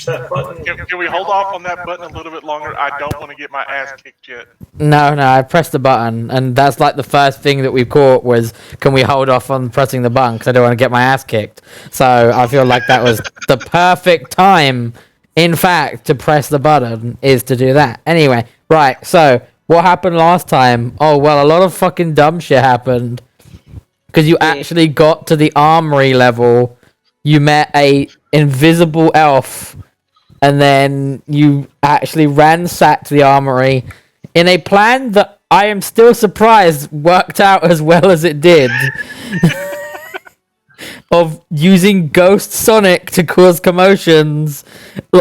That button. Can we hold off on that button a little bit longer? I don't want to get my ass kicked yet. No, I pressed the button, and that's like the first thing that we caught was, can we hold off on pressing the button because I don't want to get my ass kicked. So I feel like that was the perfect time, in fact, to press the button is to do that. Anyway, right, so what happened last time? Oh, well, a lot of fucking dumb shit happened. Because you actually got to the armory level, you met a invisible elf, and then you actually ransacked the armory in a plan that I am still surprised worked out as well as it did. Of using Ghost Sonic to cause commotions,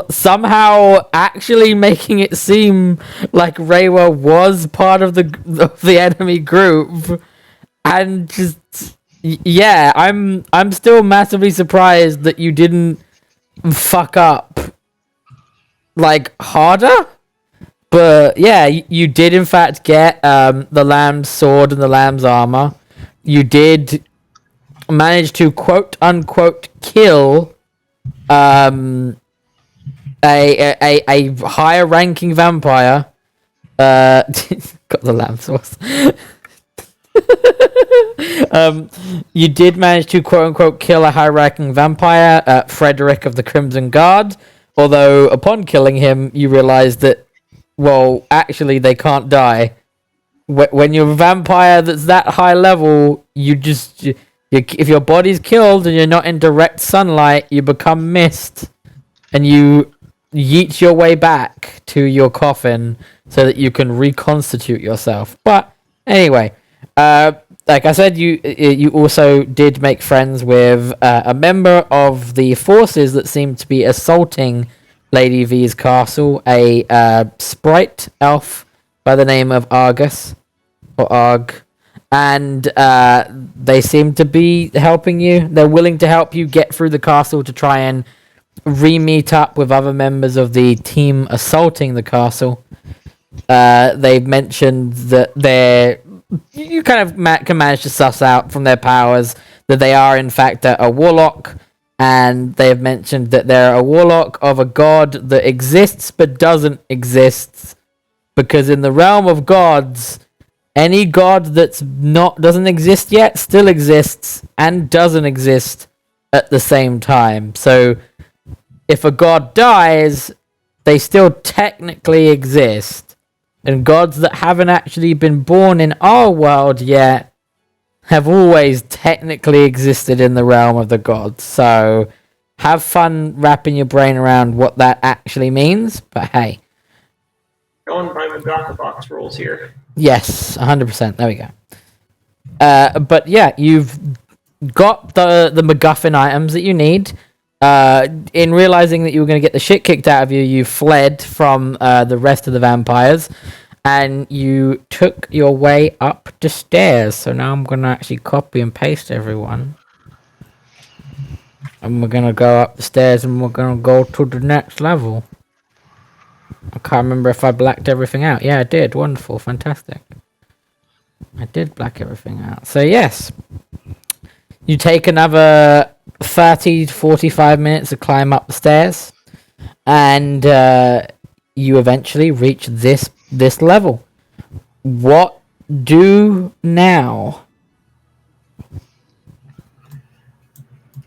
somehow actually making it seem like Reiwa was part of the enemy group, and just yeah, I'm still massively surprised that you didn't fuck up like harder. But yeah, you did in fact get the lamb's sword and the lamb's armor. You did manage to quote unquote kill a higher ranking vampire. Got the lamb sauce. You did manage to quote unquote kill a high ranking vampire, Frederick of the Crimson Guard. Although upon killing him, you realized that, well, actually they can't die. When you're a vampire that's that high level, if your body's killed and you're not in direct sunlight, you become mist, and you yeet your way back to your coffin so that you can reconstitute yourself. But anyway, like I said, you also did make friends with a member of the forces that seemed to be assaulting Lady V's castle, a sprite elf by the name of Argus, or Arg, and they seem to be helping you. They're willing to help you get through the castle to try and re-meet up with other members of the team assaulting the castle. They've mentioned that you kind of can manage to suss out from their powers that they are in fact a warlock, and they've mentioned that they're a warlock of a god that exists but doesn't exist, because in the realm of gods, any god doesn't exist yet still exists and doesn't exist at the same time. So if a god dies, they still technically exist. And gods that haven't actually been born in our world yet have always technically existed in the realm of the gods. So have fun wrapping your brain around what that actually means. But hey. Going by the Box rules here. Yes, 100%. There we go. But yeah, you've got the MacGuffin items that you need. In realizing that you were going to get the shit kicked out of you, you fled from the rest of the vampires, and you took your way up the stairs. So now I'm going to actually copy and paste everyone. And we're going to go up the stairs and we're going to go to the next level. I can't remember if I blacked everything out. Yeah, I did. Wonderful. Fantastic. I did black everything out. So yes, you take another 30 to 45 minutes to climb up the stairs, and you eventually reach this level. What do now?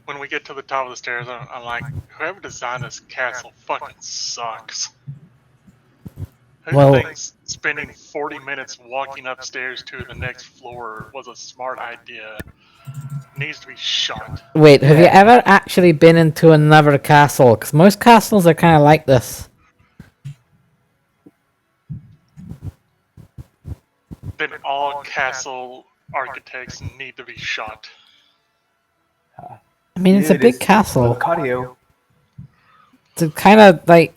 When we get to the top of the stairs, I'm like, whoever designed this castle fucking sucks. Who thinks spending 40 minutes walking upstairs to the next floor was a smart idea? Needs to be shot. Wait, have you ever actually been into another castle? Because most castles are kind of like this. Then all castle architects need to be shot. I mean, it's a big castle. Cardio. It's kind of like,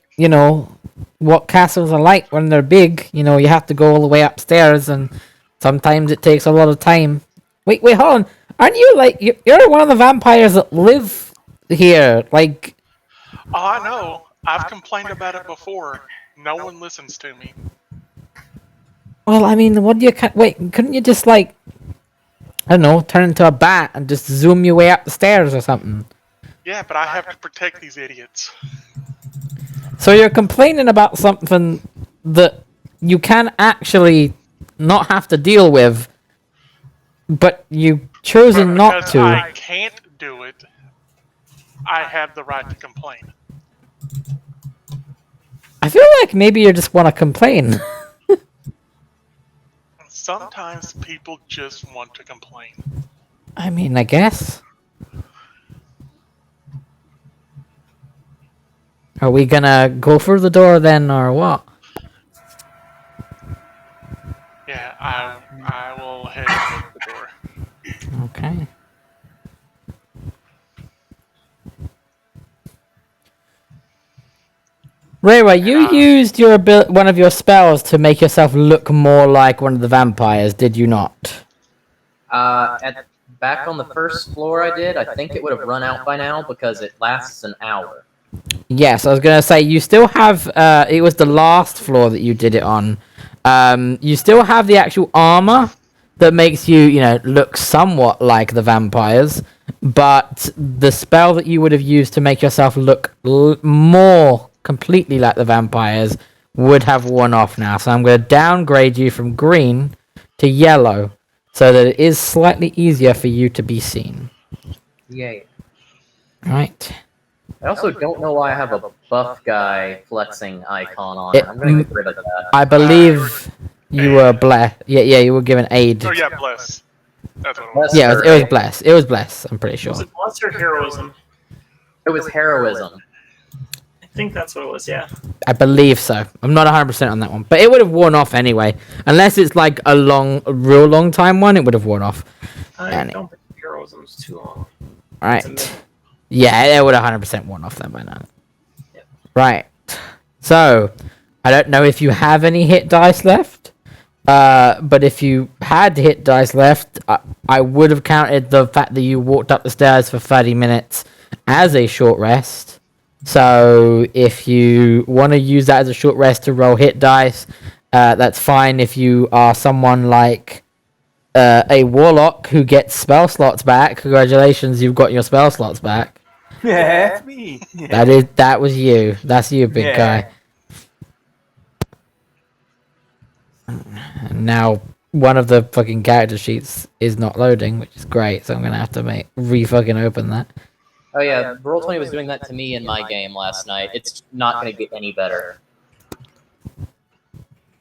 what castles are like when they're big. You have to go all the way upstairs, and sometimes it takes a lot of time. Wait, hold on. Aren't you, you're one of the vampires that live here, like... Oh, I know. I've complained about it before. No one listens to me. Well, I mean, what do you... Wait, couldn't you just, I don't know, turn into a bat and just zoom your way up the stairs or something? Yeah, but I have to protect these idiots. So you're complaining about something that you can actually not have to deal with, but you've chosen not Because to. I can't do it, I have the right to complain. I feel like maybe you just want to complain. Sometimes people just want to complain. I mean, I guess. Are we gonna go through the door then, or what? Yeah, I will head and go to the door. Okay. Reiwa, you used your one of your spells to make yourself look more like one of the vampires, did you not? Back on the first floor I did, I think it would have run out by now because it lasts an hour. Yes, I was gonna say you still have. It was the last floor that you did it on. You still have the actual armor that makes you, look somewhat like the vampires, but the spell that you would have used to make yourself look more completely like the vampires would have worn off now. So I'm gonna downgrade you from green to yellow, so that it is slightly easier for you to be seen. Yay. Right. I also don't know why I have a buff guy flexing icon on it. I'm gonna get rid of that. I believe you were blessed. Yeah, you were given aid. Oh yeah, bless. That's what it was. Yeah, it was bless. It was bless. I'm pretty sure. Was it bless or heroism? It was heroism. I think that's what it was, yeah. I believe so. I'm not 100% on that one, but it would have worn off anyway. Unless it's like a real long time one, it would have worn off. I don't think heroism's too long. Right. Yeah, it would have 100% worn off then by now. Yep. Right. So, I don't know if you have any hit dice left. But if you had hit dice left, I would have counted the fact that you walked up the stairs for 30 minutes as a short rest. So if you want to use that as a short rest to roll hit dice, that's fine. If you are someone like a warlock who gets spell slots back, congratulations, you've got your spell slots back. Yeah, that's me. Yeah. That was you. That's you, big guy. And now one of the fucking character sheets is not loading, which is great. So I'm gonna have to re-fucking open that. Oh yeah, Roll20 was doing that to me in my game last night. It's not gonna get any better.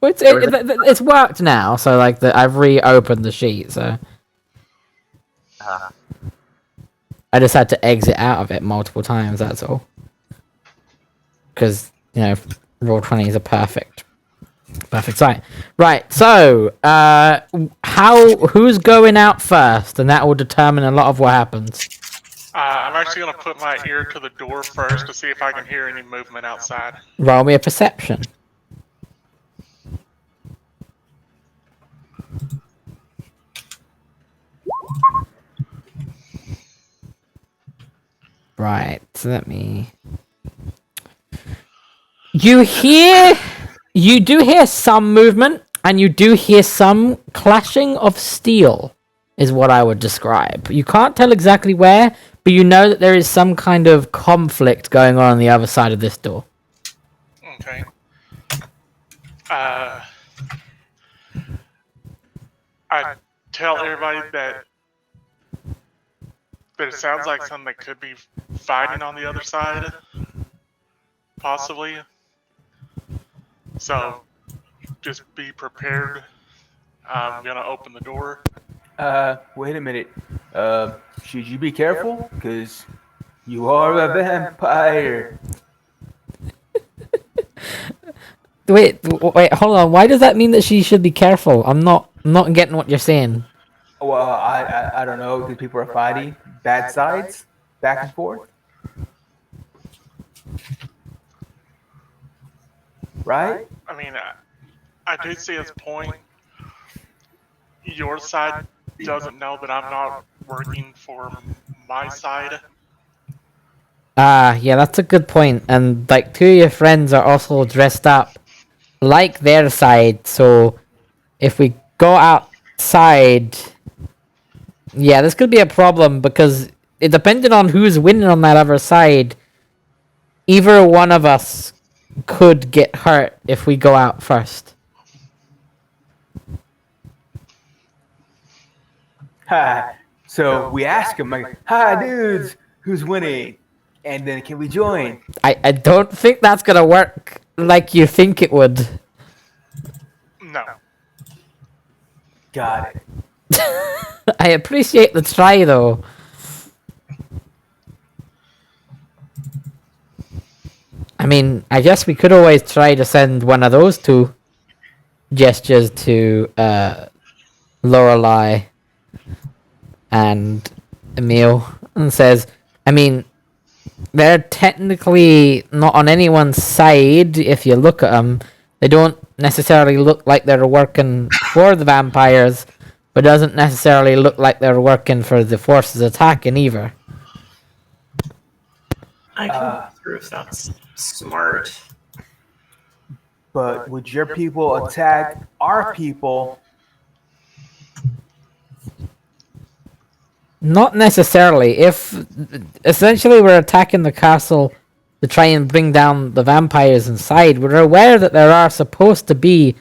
Well, it's worked now. So like I've reopened the sheet. So I just had to exit out of it multiple times. That's all. Because Roll20 is a perfect site. Right, so who's going out first, and that will determine a lot of what happens. I'm actually gonna put my ear to the door first to see if I can hear any movement outside. Roll me a perception. Right, so let me. You do hear some movement, and you do hear some clashing of steel, is what I would describe. You can't tell exactly where, but you know that there is some kind of conflict going on the other side of this door. Okay. I tell everybody that it sounds like something that could be fighting on the other side, possibly. So, just be prepared. I'm gonna open the door. Wait a minute. Should you be careful? Because you are a vampire. Wait, hold on. Why does that mean that she should be careful? I'm not getting what you're saying. Well, I don't know, because people are fighting bad sides, back and forth. Right? I mean, I do see his point. Your side doesn't know that I'm not working for my side. Yeah, that's a good point. And like two of your friends are also dressed up like their side, so if we go outside, yeah, this could be a problem because it depending on who's winning on that other side, either one of us could get hurt if we go out first. Ha. So we ask him like, "Hi, dudes, who's winning?" And then can we join? I don't think that's gonna work like you think it would. No. Got it. I appreciate the try, though. I mean, I guess we could always try to send one of those two gestures to Lorelei and Emil and says, I mean, they're technically not on anyone's side if you look at them. They don't necessarily look like they're working for the vampires, but doesn't necessarily look like they're working for the forces attacking either. I can prove that's smart. But would your people attack our people? Not necessarily. If essentially we're attacking the castle to try and bring down the vampires inside, we're aware that there are supposed to be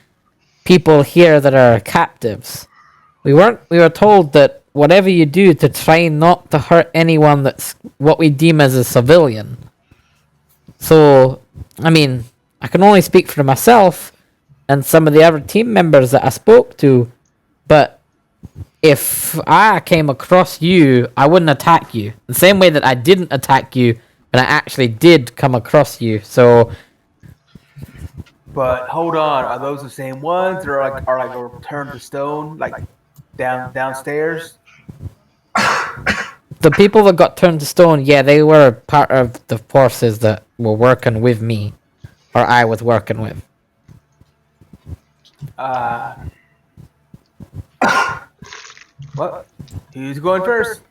people here that are captives. We were told that whatever you do to try not to hurt anyone that's what we deem as a civilian. So, I mean, I can only speak for myself and some of the other team members that I spoke to, but if I came across you, I wouldn't attack you. The same way that I didn't attack you, but I actually did come across you. So, But hold on, are those the same ones that are turned to stone, like downstairs? the people that got turned to stone, yeah, they were part of the forces that were working with me, or I was working with. What? Who's going first?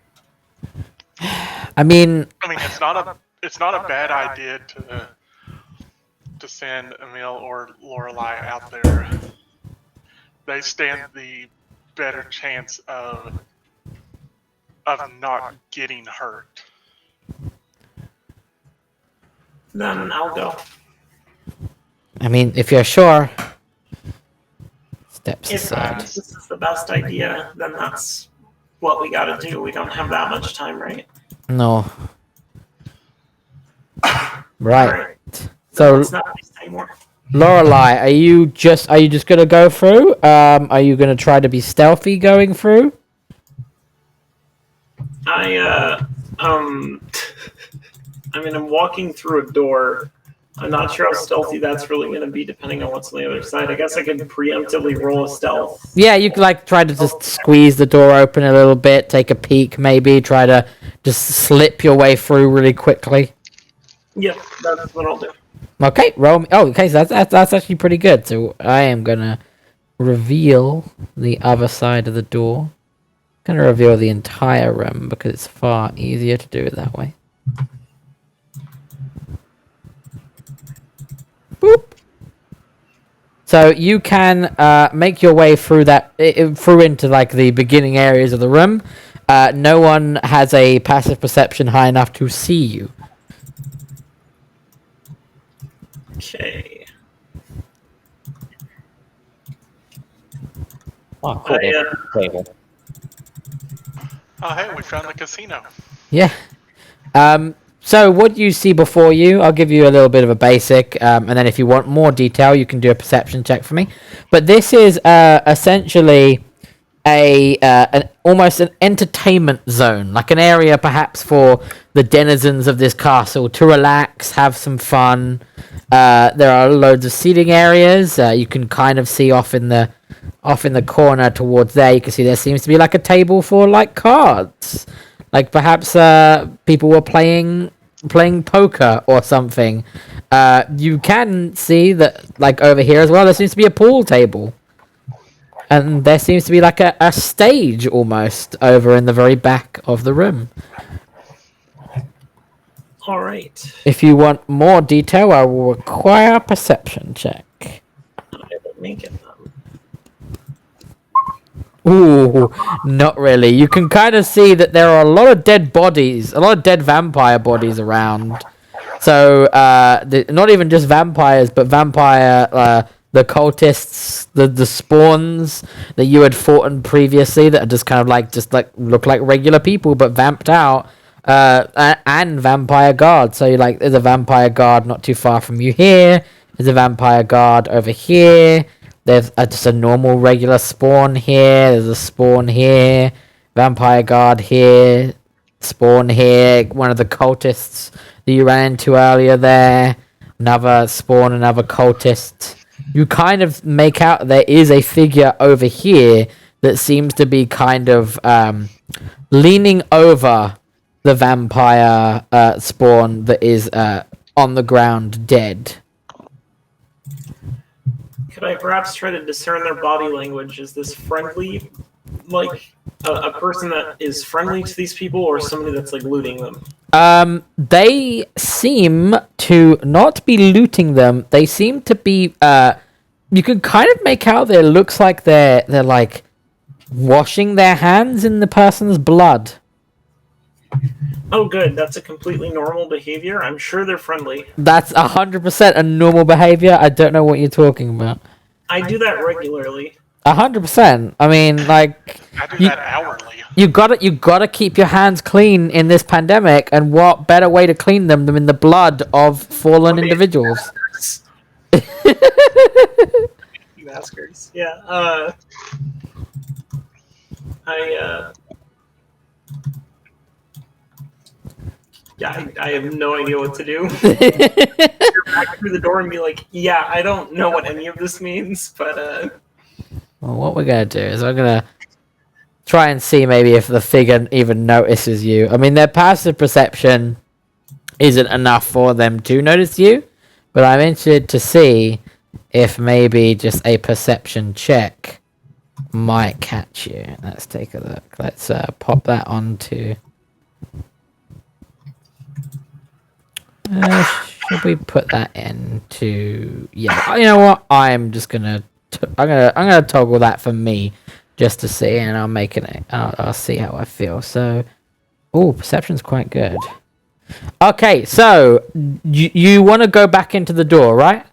I mean, it's not a bad idea to send Emil or Lorelei out there. They stand the better chance of not getting hurt. Then I'll go. I mean, if you're sure. Steps If aside. this is the best idea, then that's what we gotta do. We don't have that much time, right? No. Right. Alright. So, Let's not waste anymore. Lorelei, are you just gonna go through? Are you gonna try to be stealthy going through? I mean, I'm walking through a door. I'm not sure how stealthy that's really going to be, depending on what's on the other side. I guess I can preemptively roll a stealth. Yeah, you could like try to just squeeze the door open a little bit, take a peek, maybe try to just slip your way through really quickly. Yep, that's what I'll do. Okay, roll me. Oh, okay, so that's actually pretty good. So I am gonna reveal the other side of the door. Gonna reveal the entire room because it's far easier to do it that way. Boop. So you can make your way through through into like the beginning areas of the room. No one has a passive perception high enough to see you. Okay. Oh, cool. I, Table. Oh, hey, we found the casino. Yeah. So what do you see before you? I'll give you a little bit of a basic, and then if you want more detail, you can do a perception check for me. But this is essentially almost an entertainment zone, like an area perhaps for the denizens of this castle to relax, have some fun. There are loads of seating areas. You can kind of see off in the corner towards there. You can see there seems to be like a table for like cards, like perhaps people were playing poker or something. You can see that like over here as well. There seems to be a pool table. And there seems to be like a stage almost over in the very back of the room. all right. If you want more detail, I will require a perception check. I will make it. Ooh, not really. You can kind of see that there are a lot of dead bodies, a lot of dead vampire bodies around. So not even just vampires, but the cultists, the spawns that you had fought in previously that are just kind of like look like regular people but vamped out. And vampire guard. So there's a vampire guard not too far from you here. There's a vampire guard over here. There's just a normal regular spawn here. There's a spawn here. Vampire guard here. Spawn here. One of the cultists that you ran into earlier there. Another spawn, another cultist. You kind of make out there is a figure over here that seems to be kind of leaning over the vampire spawn that is on the ground dead. Could I perhaps try to discern their body language? Is this friendly, like a person that is friendly to these people, or somebody that's like looting them? They seem to not be looting them. They seem to be. You can kind of make out that it looks like they're like washing their hands in the person's blood. Oh, good. That's a completely normal behavior. I'm sure they're friendly. That's 100% a normal behavior. I don't know what you're talking about. I do that regularly. 100%. I mean, like I do that hourly. you gotta keep your hands clean in this pandemic, and what better way to clean them than in the blood of fallen individuals? You bastards. Yeah. I have no idea what to do. You're back through the door and be like, yeah, I don't know what any of this means, but Well, what we're gonna do is we're gonna try and see maybe if the figure even notices you. I mean, their passive perception isn't enough for them to notice you, but I'm interested to see if maybe just a perception check might catch you. Let's take a look. Let's pop that onto. Should we put that into? Yeah, you know what? I'm just gonna. I'm gonna toggle that for me, just to see, and I'll make it. I'll see how I feel. So, oh, perception's quite good. Okay, so you want to go back into the door, right?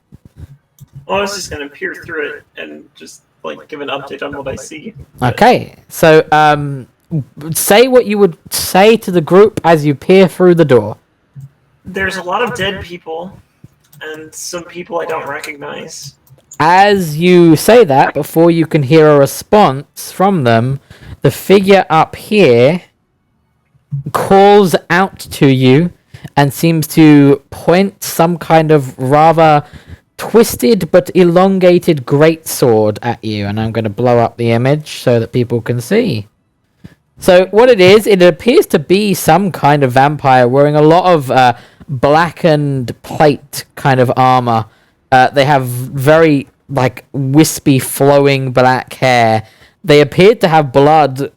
well, I was just gonna peer through it and just like give an update on what I see. Okay, so say what you would say to the group as you peer through the door. There's a lot of dead people, and some people I don't recognize. As you say that, before you can hear a response from them, the figure up here calls out to you and seems to point some kind of rather twisted but elongated greatsword at you. And I'm going to blow up the image so that people can see. So what it is, it appears to be some kind of vampire wearing a lot of blackened plate kind of armor. They have very like wispy flowing black hair. They appear to have blood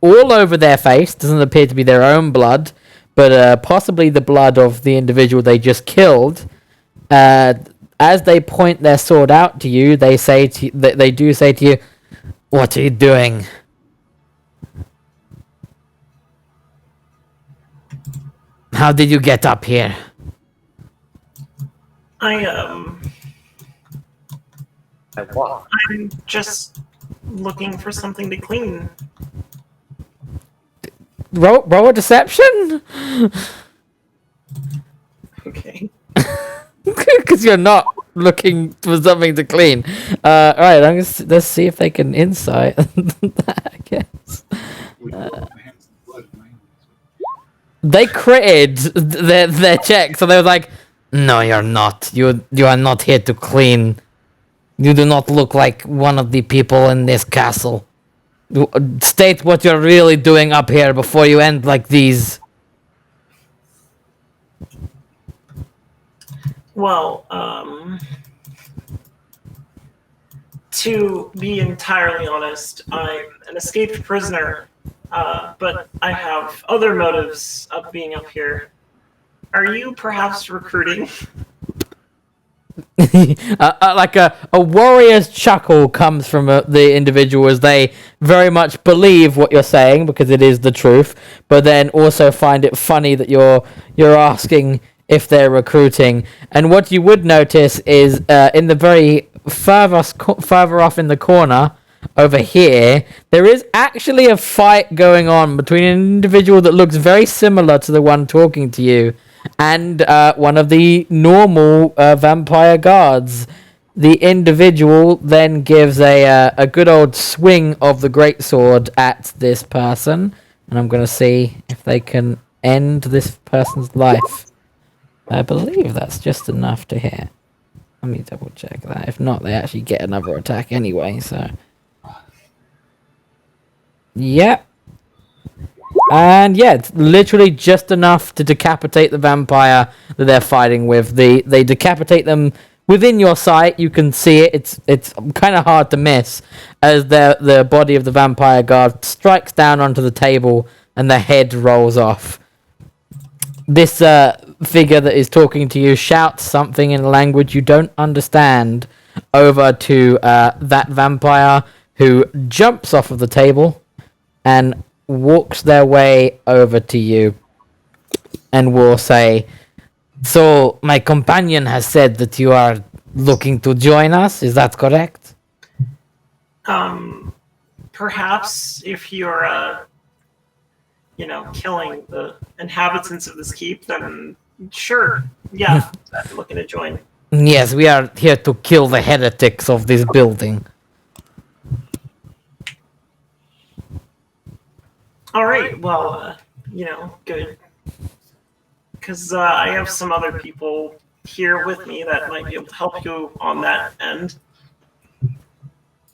all over their face. Doesn't appear to be their own blood, but possibly the blood of the individual they just killed. As they point their sword out to you, they say to they do say to you, "What are you doing?" How did you get up here? I'm What? just looking for something to clean. Roll a deception? Okay. Because you're not looking for something to clean. Alright, let's see if they can insight that, I guess. They critted their check, so they were like, "No, you're not. You are not here to clean. You do not look like one of the people in this castle. State what you're really doing up here before you end like these." Well, to be entirely honest, I'm an escaped prisoner, but I have other motives of being up here. Are you perhaps recruiting? Like a warrior's chuckle comes from the individual as they very much believe what you're saying because it is the truth, but then also find it funny that you're asking if they're recruiting. And what you would notice is in the very further off in the corner over here, there is actually a fight going on between an individual that looks very similar to the one talking to you and one of the normal vampire guards. The individual then gives a good old swing of the greatsword at this person, and I'm going to see if they can end this person's life. I believe that's just enough to hit. Let me double check that. If not, they actually get another attack anyway, so... Yep. And yeah, it's literally just enough to decapitate the vampire that they're fighting with. They decapitate them within your sight. You can see it. It's kind of hard to miss as the body of the vampire guard strikes down onto the table and the head rolls off. This figure that is talking to you shouts something in a language you don't understand over to that vampire, who jumps off of the table and walks their way over to you and will say, "So, my companion has said that you are looking to join us, is that correct?" Perhaps if you're, killing the inhabitants of this keep, then sure, yeah, I'm looking to join. Yes, we are here to kill the heretics of this building. All right, well, good. Because I have some other people here with me that might be able to help you on that end.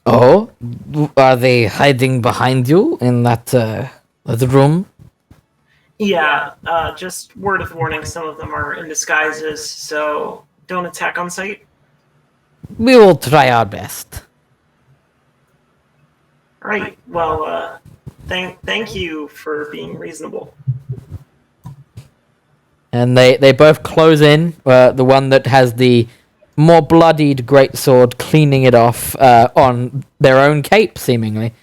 Oh? Are they hiding behind you in that room? Yeah, just word of warning, some of them are in disguises, so don't attack on sight. We will try our best. All right, well, thank you for being reasonable. And they both close in, the one that has the more bloodied greatsword cleaning it off on their own cape, seemingly.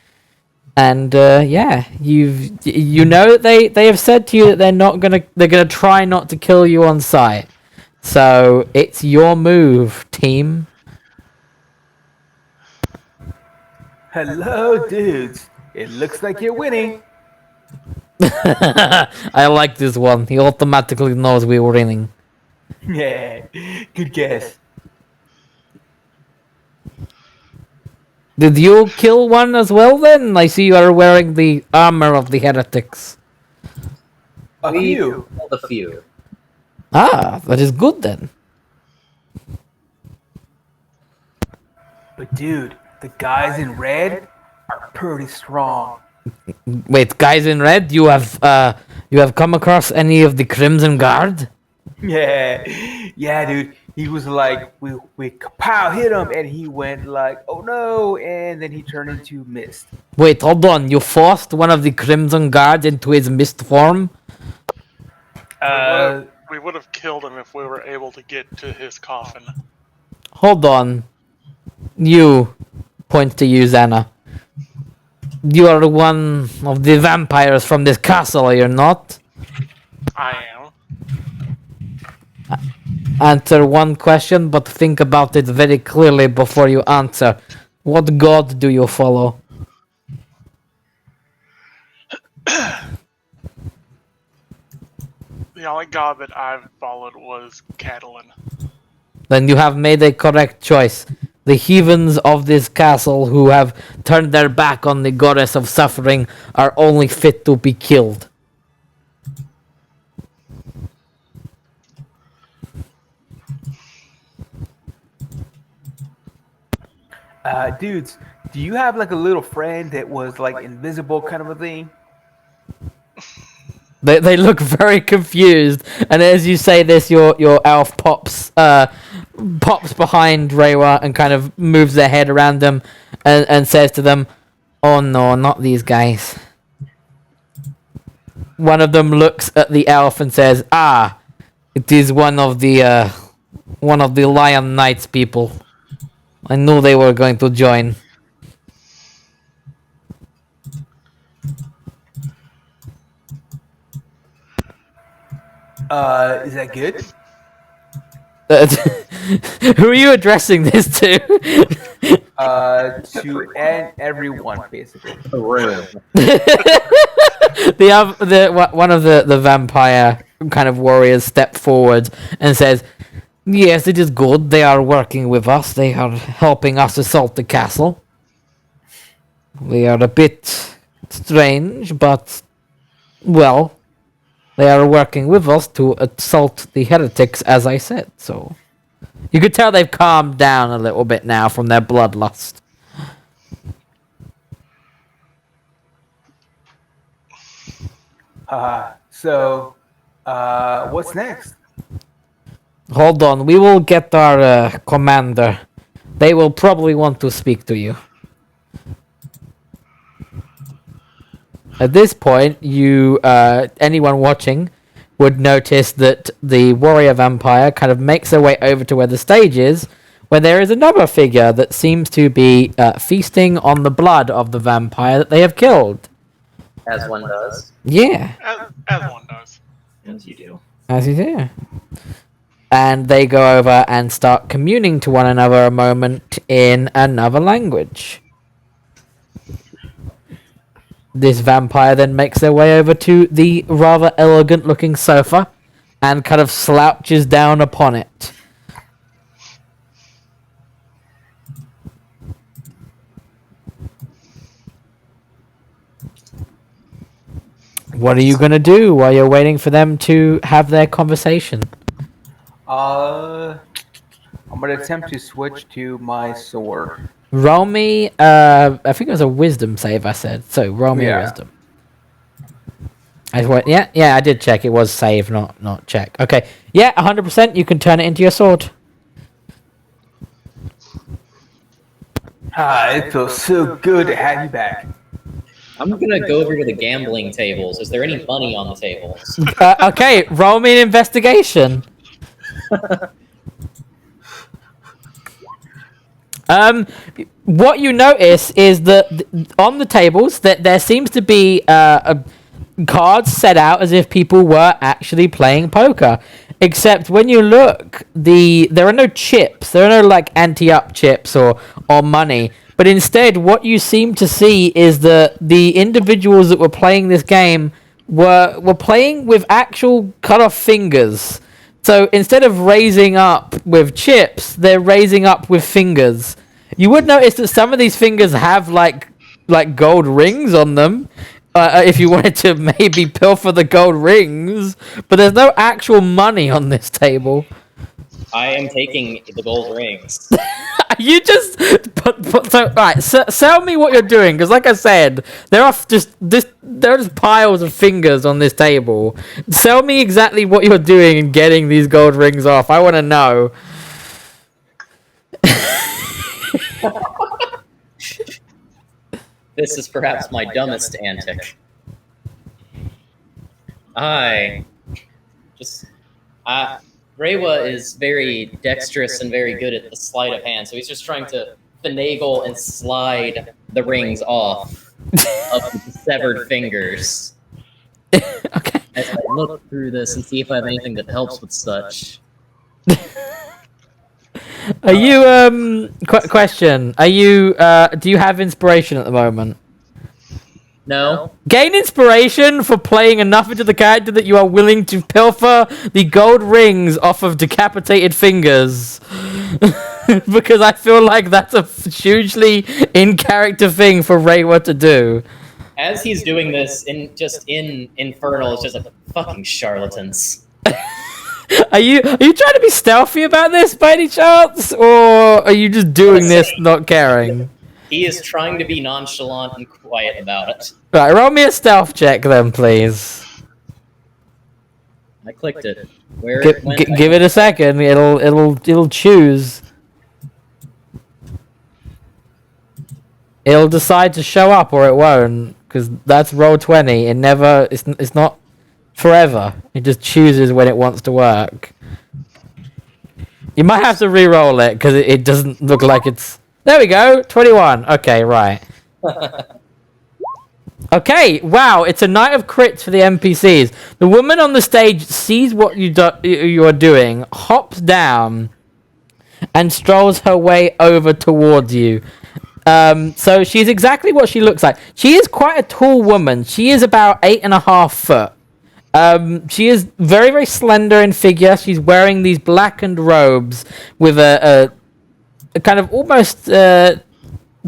And yeah, you know that they have said to you that they're gonna try not to kill you on sight. So it's your move, team. Hello, dudes. It looks like you're winning. I like this one. He automatically knows we were winning. Yeah, good guess. Did you kill one as well then? I see you are wearing the armor of the heretics. A We few. killed a few. Ah, that is good then. But dude, the guys in red are pretty strong. Wait, guys in red, you have come across any of the Crimson Guard? Yeah, dude. He was like, we kapow hit him, and he went like, oh no, and then he turned into mist. Wait, hold on. You forced one of the Crimson Guards into his mist form? We would have killed him if we were able to get to his coffin. Hold on. You, point to you, Xana. You are one of the vampires from this castle, are you not? I am. Answer one question, but think about it very clearly before you answer. What god do you follow? The only god that I've followed was Catalan. Then you have made a correct choice. The heathens of this castle who have turned their back on the goddess of suffering are only fit to be killed. Dudes, do you have like a little friend that was like invisible kind of a thing? They look very confused, and as you say this, your elf pops behind Reiwa and kind of moves their head around them, and says to them, "Oh no, not these guys." One of them looks at the elf and says, "Ah, it is one of the Lion Knights people. I knew they were going to join." Is that good? Who are you addressing this to? To everyone, basically. The room. One of the vampire kind of warriors step forward and says, "Yes, it is good. They are working with us. They are helping us assault the castle. We are a bit strange, but well, they are working with us to assault the heretics, as I said. So you could tell they've calmed down a little bit now from their bloodlust." So, what's next? Hold on, we will get our commander. They will probably want to speak to you. At this point, anyone watching would notice that the warrior vampire kind of makes their way over to where the stage is, where there is another figure that seems to be feasting on the blood of the vampire that they have killed. As one does. Yeah. As one does. As you do. As you do. And they go over and start communing to one another a moment in another language. This vampire then makes their way over to the rather elegant looking sofa and kind of slouches down upon it. What are you going to do while you're waiting for them to have their conversation? I'm gonna attempt to switch to my sword. Roll me, I think it was a wisdom save I said. So roll me a Yeah. wisdom. Yeah, I did check. It was save, not check. Okay. Yeah, 100%. You can turn it into your sword. It feels so good to have you back. I'm gonna go over to the gambling tables. Is there any money on the tables? Okay, roll me an investigation. What you notice is that on the tables that there seems to be cards set out as if people were actually playing poker. Except when you look, there are no chips. There are no like anti-up chips or money. But instead, what you seem to see is that the individuals that were playing this game were playing with actual cut-off fingers. So instead of raising up with chips, they're raising up with fingers. You would notice that some of these fingers have like gold rings on them. If you wanted to maybe pilfer the gold rings, but there's no actual money on this table. I am taking the gold rings. You just sell me what you're doing, because like I said, there are just piles of fingers on this table. Sell me exactly what you're doing in getting these gold rings off. I want to know. This is perhaps my dumbest antic. Reiwa is very dexterous and very good at the sleight of hand, so he's just trying to finagle and slide the rings off of the severed fingers. Okay. As I look through this and see if I have anything that helps with such. Are you question? Are you do you have inspiration at the moment? No. Gain inspiration for playing enough into the character that you are willing to pilfer the gold rings off of decapitated fingers. Because I feel like that's a hugely in-character thing for Reiwa to do. As he's doing this, in Infernal, it's just like fucking charlatans. Are you trying to be stealthy about this by any chance? Or are you just doing this not caring? He is trying to be nonchalant and quiet about it. Right, roll me a stealth check then, please. I clicked it. Where Give, it went, give it a second. It'll choose. It'll decide to show up or it won't, because that's roll 20. It's not forever. It just chooses when it wants to work. You might have to re-roll it because it doesn't look like it's. There we go, 21. Okay, right. Okay, wow, it's a night of crits for the NPCs. The woman on the stage sees what you are doing, hops down, and strolls her way over towards you. So she's exactly what she looks like. She is quite a tall woman. She is about 8.5 foot. She is very, very slender in figure. She's wearing these blackened robes with a kind of almost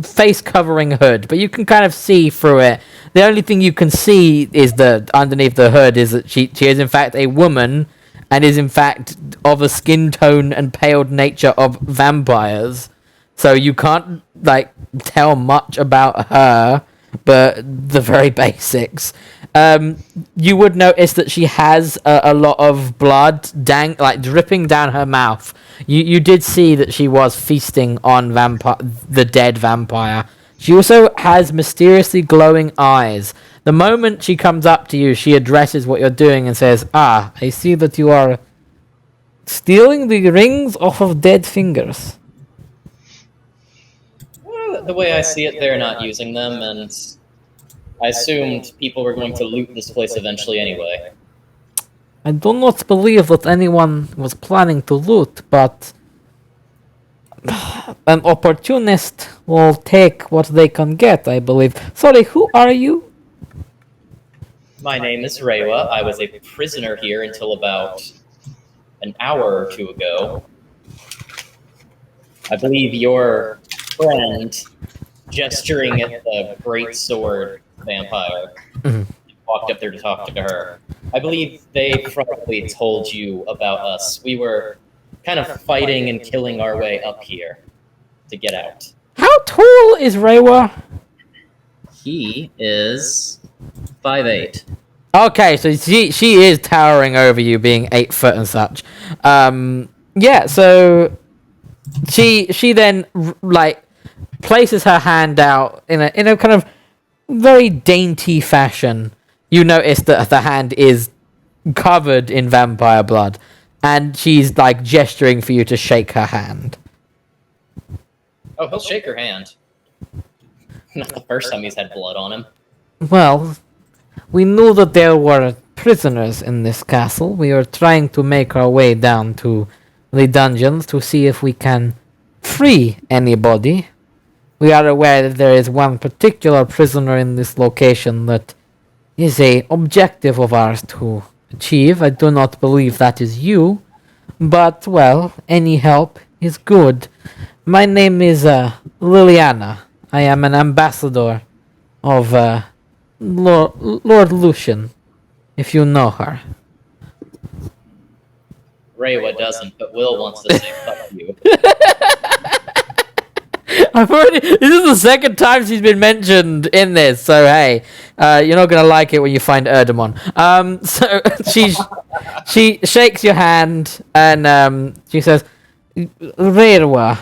face covering hood, but you can kind of see through it. The only thing you can see is that underneath the hood is that she is in fact a woman and is in fact of a skin tone and paled nature of vampires. So you can't like tell much about her, but the very basics. You would notice that she has a lot of blood dripping down her mouth. You did see that she was feasting on the dead vampire. She also has mysteriously glowing eyes. The moment she comes up to you, she addresses what you're doing and says, "Ah, I see that you are stealing the rings off of dead fingers." Well, the way I see it, they're not using them, and I assumed people were going to loot this place eventually anyway. I do not believe that anyone was planning to loot, but an opportunist will take what they can get, I believe. Sorry, who are you? My name is Reiwa. I was a prisoner here until about an hour or two ago. I believe your friend, gesturing at the great sword vampire, walked up there to talk to her. I believe they probably told you about us. We were kind of fighting and killing our way up here to get out. How tall is Reiwa? He is 5'8". Okay, so she is towering over you, being 8 foot and such. Yeah, so she then like places her hand out in a kind of very dainty fashion. You notice that the hand is covered in vampire blood, and she's like gesturing for you to shake her hand. Oh, he'll shake her hand. Not the first time he's had blood on him. Well, we knew that there were prisoners in this castle. We are trying to make our way down to the dungeons to see if we can free anybody. We are aware that there is one particular prisoner in this location that is a objective of ours to achieve. I do not believe that is you, but, well, any help is good. My name is Liliana. I am an ambassador of Lord Lucian, if you know her. Reiwa doesn't, but Will wants to say fuck you. This is the second time she's been mentioned in this, so hey, you're not gonna like it when you find Erdemon. So she shakes your hand and she says, Reiwa,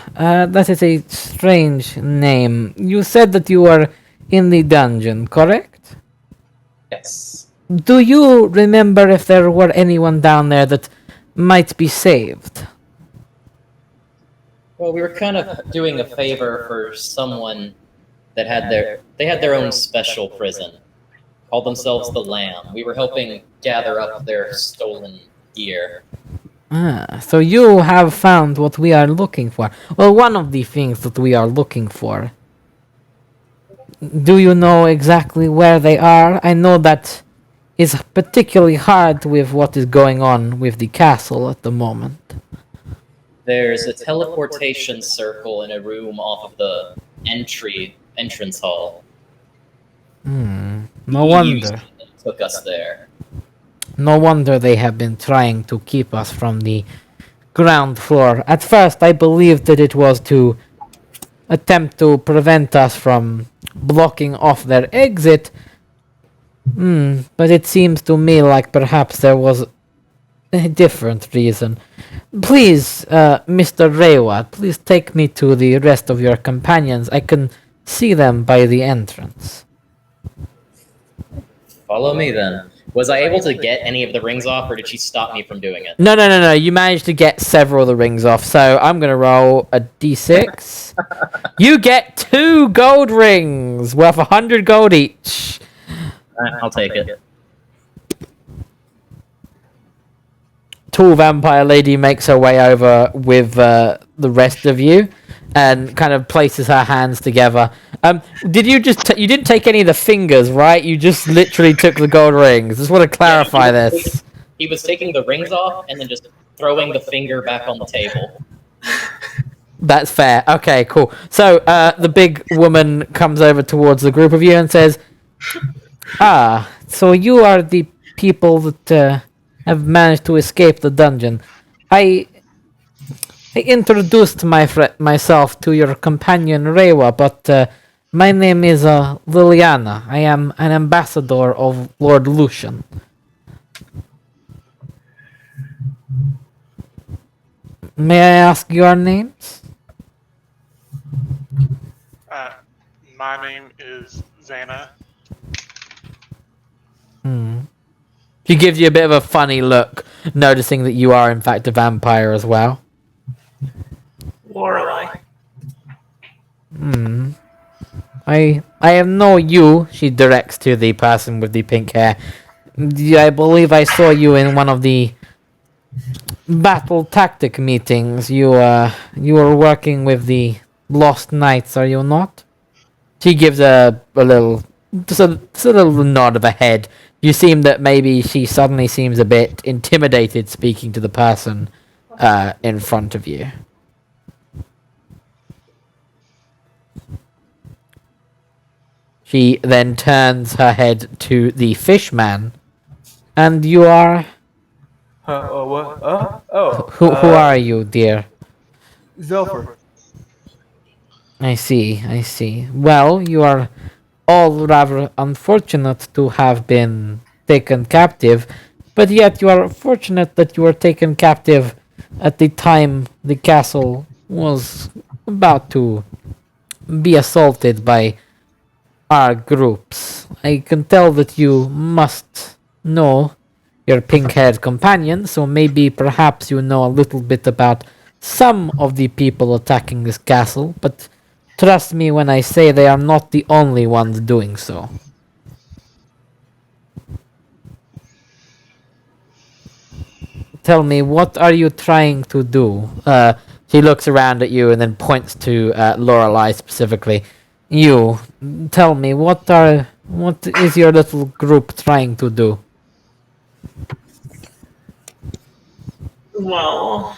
that is a strange name. You said that you were in the dungeon, correct? Yes. Do you remember if there were anyone down there that might be saved? Well, we were kind of doing a favor for someone that had their own special prison. Called themselves the Lamb. We were helping gather up their stolen gear. Ah, so you have found what we are looking for. Well, one of the things that we are looking for. Do you know exactly where they are? I know that is particularly hard with what is going on with the castle at the moment. There's a teleportation circle in a room off of the entrance hall. No wonder. Took us there. No wonder they have been trying to keep us from the ground floor. At first, I believed that it was to attempt to prevent us from blocking off their exit. But it seems to me like perhaps there was a different reason. Please, Mr. Reiwa, please take me to the rest of your companions. I can see them by the entrance. Follow me then. Was I able to get any of the rings off, or did she stop me from doing it? No. You managed to get several of the rings off, so I'm going to roll a d6. You get 2 gold rings worth 100 gold each. I'll take it. Tall vampire lady makes her way over with the rest of you and kind of places her hands together. Did you just you didn't take any of the fingers, right? You just literally took the gold rings. Just want to clarify this. He was taking the rings off and then just throwing the finger back on the table. That's fair. Okay, cool. So the big woman comes over towards the group of you and says, so you are the people that have managed to escape the dungeon. I introduced myself to your companion Reiwa, but my name is Liliana. I am an ambassador of Lord Lucian. May I ask your names? My name is Xana. She gives you a bit of a funny look, noticing that you are in fact a vampire as well. Lorelei. I know you, she directs to the person with the pink hair. I believe I saw you in one of the battle tactic meetings. You were working with the Lost Knights, are you not? She gives a little nod of a head. You seem that maybe she suddenly seems a bit intimidated speaking to the person in front of you. She then turns her head to the fishman. And you are... What? Who are you, dear? Zephyr. I see. Well, you are all rather unfortunate to have been taken captive, but yet you are fortunate that you were taken captive at the time the castle was about to be assaulted by our groups. I can tell that you must know your pink-haired companion, so maybe perhaps you know a little bit about some of the people attacking this castle, but trust me when I say they are not the only ones doing so. Tell me, what are you trying to do? She looks around at you and then points to Lorelei specifically. You, tell me, what is your little group trying to do? Well,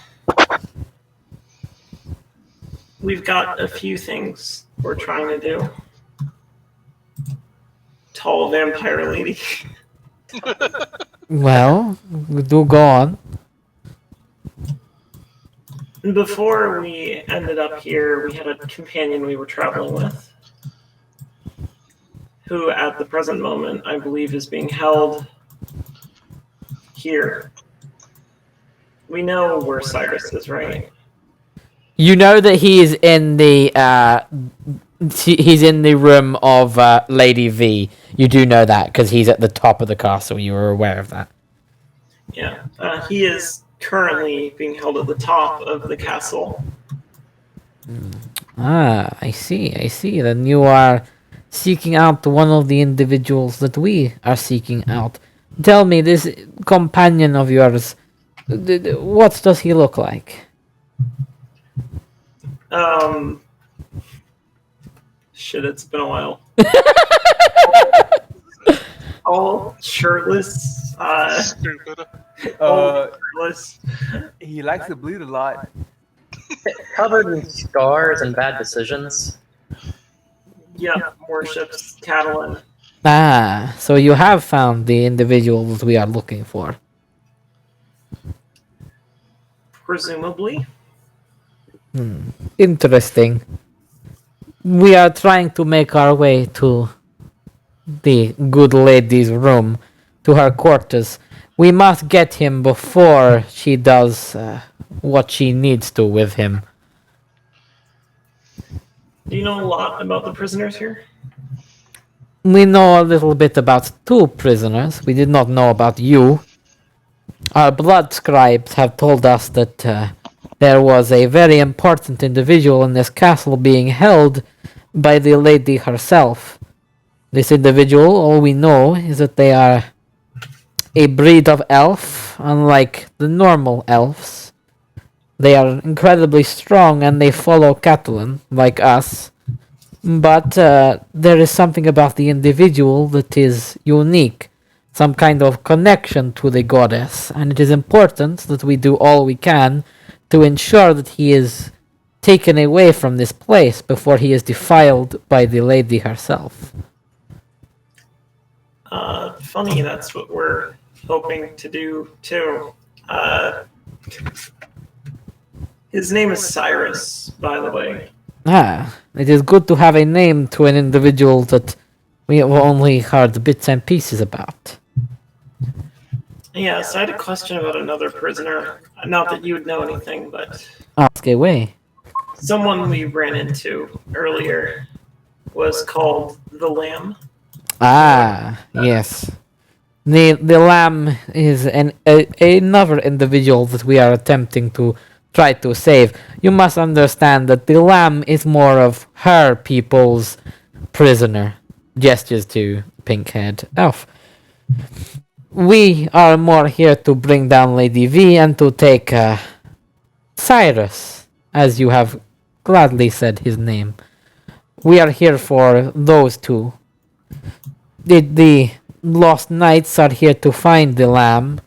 we've got a few things we're trying to do. Tall vampire lady. Well, do go on. Before we ended up here, we had a companion we were traveling with, who at the present moment, I believe, is being held here. We know where Cyrus is, right? You know that he is in the he's in the room of Lady V. You do know that because he's at the top of the castle. You were aware of that. Yeah, he is currently being held at the top of the castle. I see. Then you are seeking out one of the individuals that we are seeking out. Tell me, this companion of yours, what does he look like? Shit, it's been a while. All shirtless. Stupid. Shirtless. He likes to bleed a lot. Covered in scars and bad decisions. Yeah, worships Catalan. So you have found the individuals we are looking for. Presumably. Interesting. We are trying to make our way to the good lady's room, to her quarters. We must get him before she does what she needs to with him. Do you know a lot about the prisoners here? We know a little bit about 2 prisoners. We did not know about you. Our blood scribes have told us that there was a very important individual in this castle being held by the lady herself. This individual, all we know is that they are a breed of elf, unlike the normal elves. They are incredibly strong and they follow Catalan, like us. But there is something about the individual that is unique, some kind of connection to the goddess, and it is important that we do all we can to ensure that he is taken away from this place before he is defiled by the lady herself. Funny, that's what we're hoping to do too. His name is Cyrus, by the way. Ah, it is good to have a name to an individual that we have only heard bits and pieces about. Yes, I had a question about another prisoner. Not that you would know anything, but Ask away. someone we ran into earlier was called the Lamb. Ah, yes. The lamb is another individual that we are attempting to try to save. You must understand that the lamb is more of her people's prisoner. Gestures to Pinkhead Elf. We are more here to bring down Lady V and to take Cyrus, as you have gladly said his name. We are here for those two. The lost knights are here to find the lamb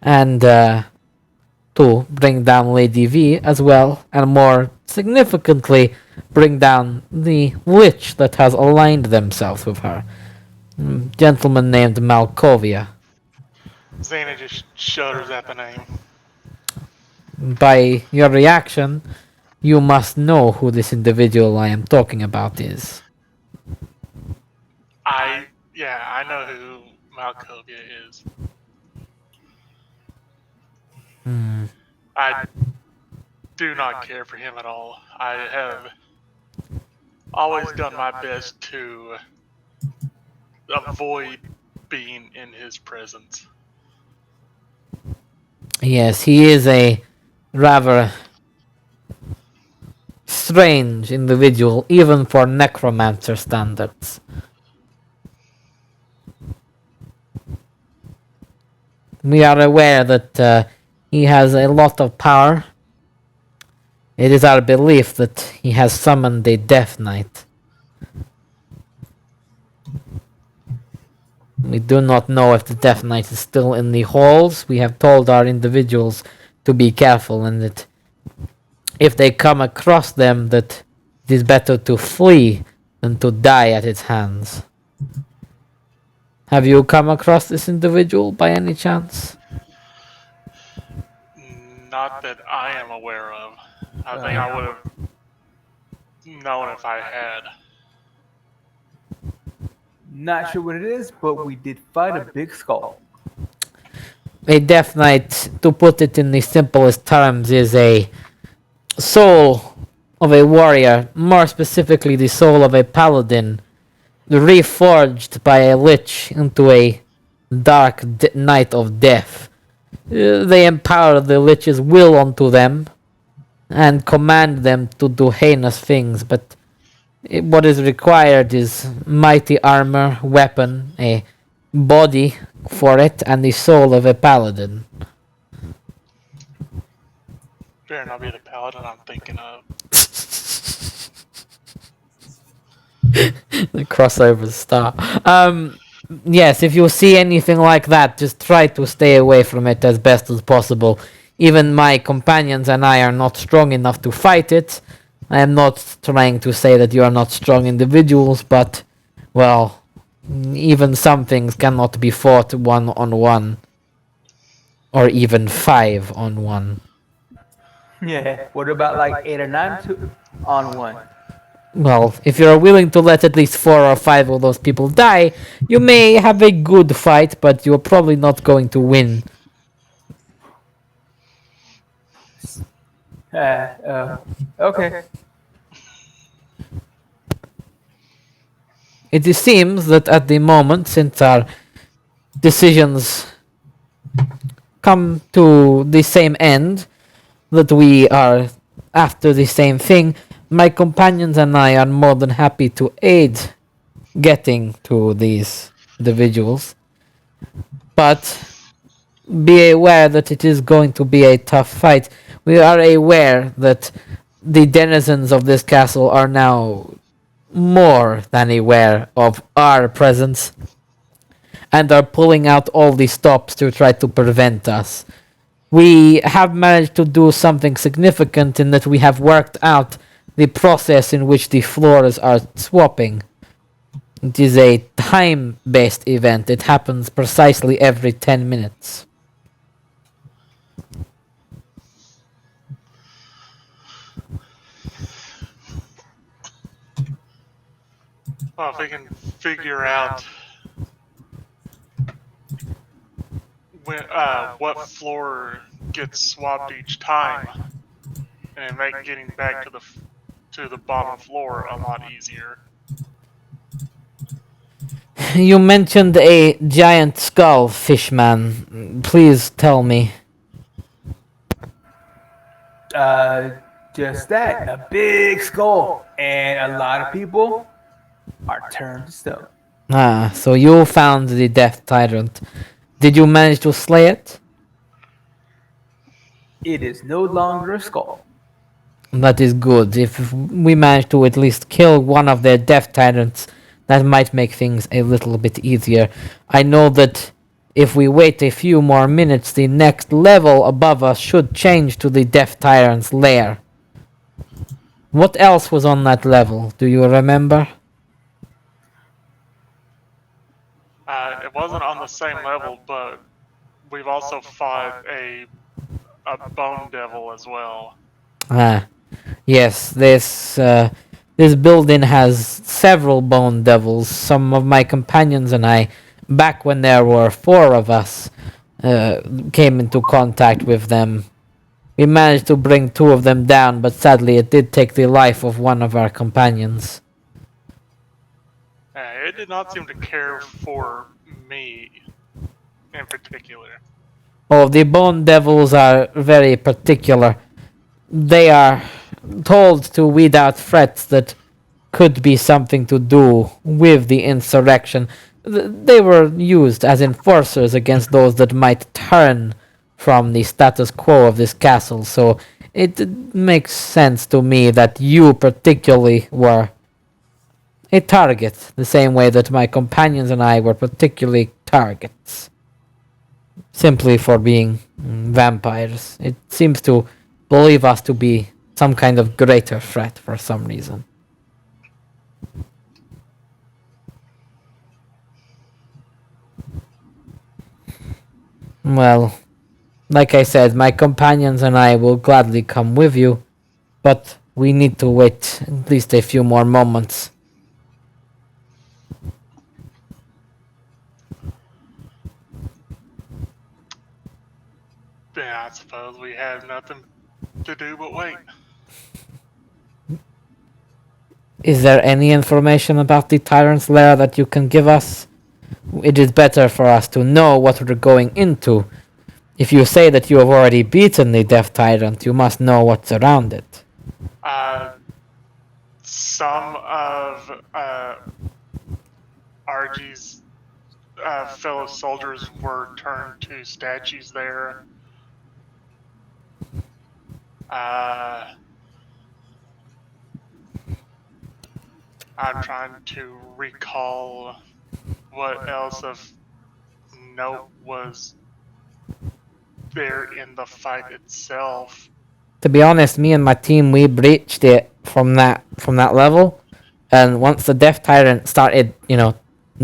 and to bring down Lady V as well, and more significantly, bring down the witch that has aligned themselves with her. Gentleman named Malkovia. Xana just shudders at the name. By your reaction, you must know who this individual I am talking about is. I know who Malkovia is. I do not care for him at all. I have always done my best to avoid being in his presence. Yes, he is a rather strange individual, even for necromancer standards. We are aware that he has a lot of power. It is our belief that he has summoned a Death Knight. We do not know if the Death Knight is still in the halls. We have told our individuals to be careful and that if they come across them, that it is better to flee than to die at its hands. Have you come across this individual by any chance? Not that I am aware of. I think I would have known if I had. Not sure what it is, but we did find a big skull. A Death Knight, to put it in the simplest terms, is a soul of a warrior, more specifically the soul of a paladin, reforged by a lich into a dark knight of death. They empower the lich's will unto them and command them to do heinous things, but what is required is mighty armor, weapon, a body for it, and the soul of a paladin. Better not be the paladin I'm thinking of. The crossover star. Yes, if you see anything like that, just try to stay away from it as best as possible. Even my companions and I are not strong enough to fight it. I am not trying to say that you are not strong individuals, but, well, even some things cannot be fought 1-on-1. Or even 5-on-1. Yeah. What about like 8 or 9 on 1? Well, if you're willing to let at least 4 or 5 of those people die, you may have a good fight, but you're probably not going to win. Okay. It seems that at the moment, since our decisions come to the same end, that we are after the same thing, my companions and I are more than happy to aid getting to these individuals. But be aware that it is going to be a tough fight. We are aware that the denizens of this castle are now more than aware of our presence and are pulling out all the stops to try to prevent us. We have managed to do something significant in that we have worked out the process in which the floors are swapping. It is a time-based event. It happens precisely every 10 minutes. Well, if we can figure out what floor gets swapped each time, and make getting back to the bottom floor a lot easier. You mentioned a giant skull, Fishman. Please tell me. Just that, a big skull, and a lot of people are turned to stone. Ah, so you found the Death Tyrant. Did you manage to slay it? It is no longer a skull. That is good. If we manage to at least kill one of their Death Tyrants, that might make things a little bit easier. I know that if we wait a few more minutes, the next level above us should change to the Death Tyrant's lair. What else was on that level? Do you remember? It wasn't on the same level, but we've also fought a bone devil as well. Ah, yes, this building has several bone devils. Some of my companions and I, back when there were 4 of us, came into contact with them. We managed to bring 2 of them down, but sadly it did take the life of one of our companions. It did not seem to care for me in particular. Oh, the bone devils are very particular. They are told to weed out threats that could be something to do with the insurrection. They were used as enforcers against those that might turn from the status quo of this castle, so it makes sense to me that you particularly were a target, the same way that my companions and I were particularly targets. Simply for being vampires. It seems to believe us to be some kind of greater threat for some reason. Well, like I said, my companions and I will gladly come with you, but we need to wait at least a few more moments. Yeah, I suppose we have nothing to do but wait. Is there any information about the Tyrant's Lair that you can give us? It is better for us to know what we're going into. If you say that you have already beaten the Death Tyrant, you must know what's around it. Some of Argy's fellow soldiers were turned to statues there. I'm trying to recall what else of note was there in the fight itself. To be honest, me and my team, we breached it from that level, and once the Death Tyrant started,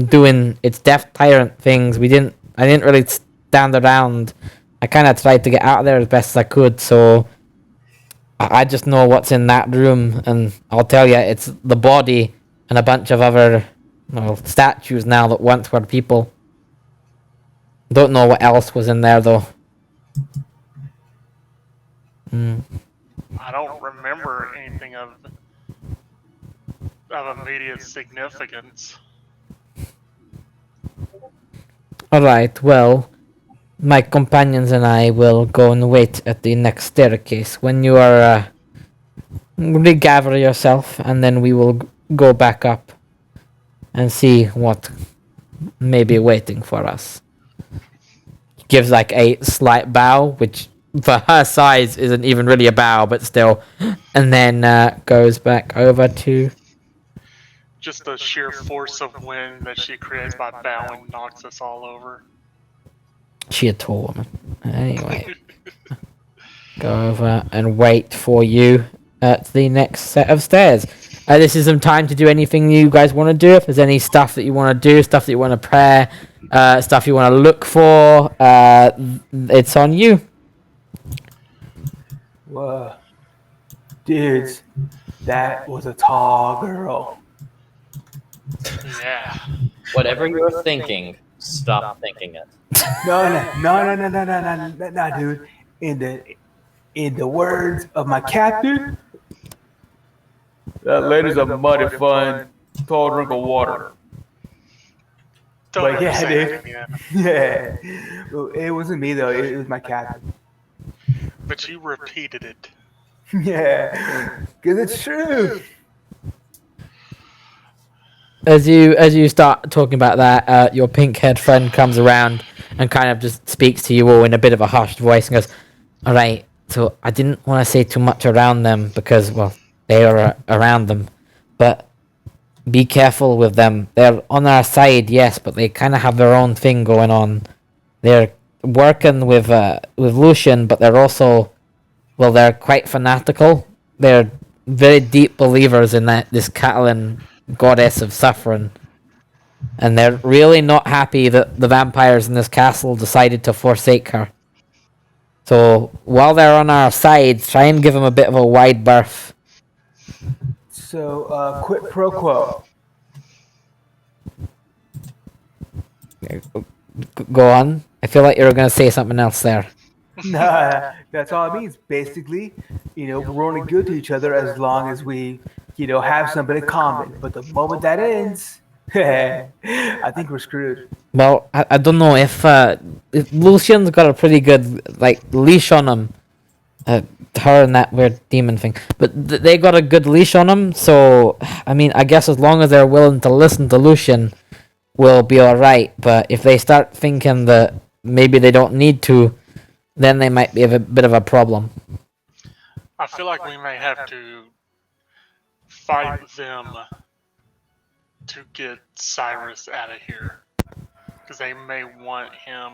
doing its Death Tyrant things, I didn't really stand around. I kind of tried to get out of there as best as I could, so I just know what's in that room, and I'll tell you, it's the body and a bunch of other statues now that once were people. Don't know what else was in there, though. I don't remember anything of immediate significance. Alright, well, my companions and I will go and wait at the next staircase. When you are, regather yourself, and then we will go back up. and see what may be waiting for us. Gives like a slight bow, which for her size isn't even really a bow, but still. And then goes back over to... Just the sheer force of wind that she creates by bowing knocks us all over. She a tall woman. Anyway. Go over and wait for you at the next set of stairs. This is some time to do anything you guys want to do. If there's any stuff that you want to do, stuff that you want to pray, stuff you want to look for, it's on you. Whoa. Dudes, that was a tall girl. Yeah. Whatever you're thinking, stop thinking it. No, dude. In the words of my captain, that lady's a mighty fine, tall drink of water. Don't But ever yeah, say dude. that again. Yeah. Well, it wasn't me though. It was my captain. But you repeated it. Yeah, because it's true. As you start talking about that, your pink-haired friend comes around and kind of just speaks to you all in a bit of a hushed voice and goes, "All right, so I didn't want to say too much around them because, well, they are around them, but be careful with them. They're on our side, yes, but they kind of have their own thing going on. They're working with Lucian, but they're also, well, they're quite fanatical. They're very deep believers in this Catalan goddess of suffering, and they're really not happy that the vampires in this castle decided to forsake her. So while they're on our side, try and give them a bit of a wide berth." So, quid pro quo. Go on. I feel like you were going to say something else there. Nah, that's all it means. Basically, we're only good to each other as long as we, have something in common. But the moment that ends, I think we're screwed. Well, I don't know if Lucian's got a pretty good leash on him. Her and that weird demon thing, but they got a good leash on him. So I mean, I guess as long as they're willing to listen to Lucian, we'll be all right. But if they start thinking that maybe they don't need to, then they might be a bit of a problem. I feel like we may have to fight them to get Cyrus out of here. Because they may want him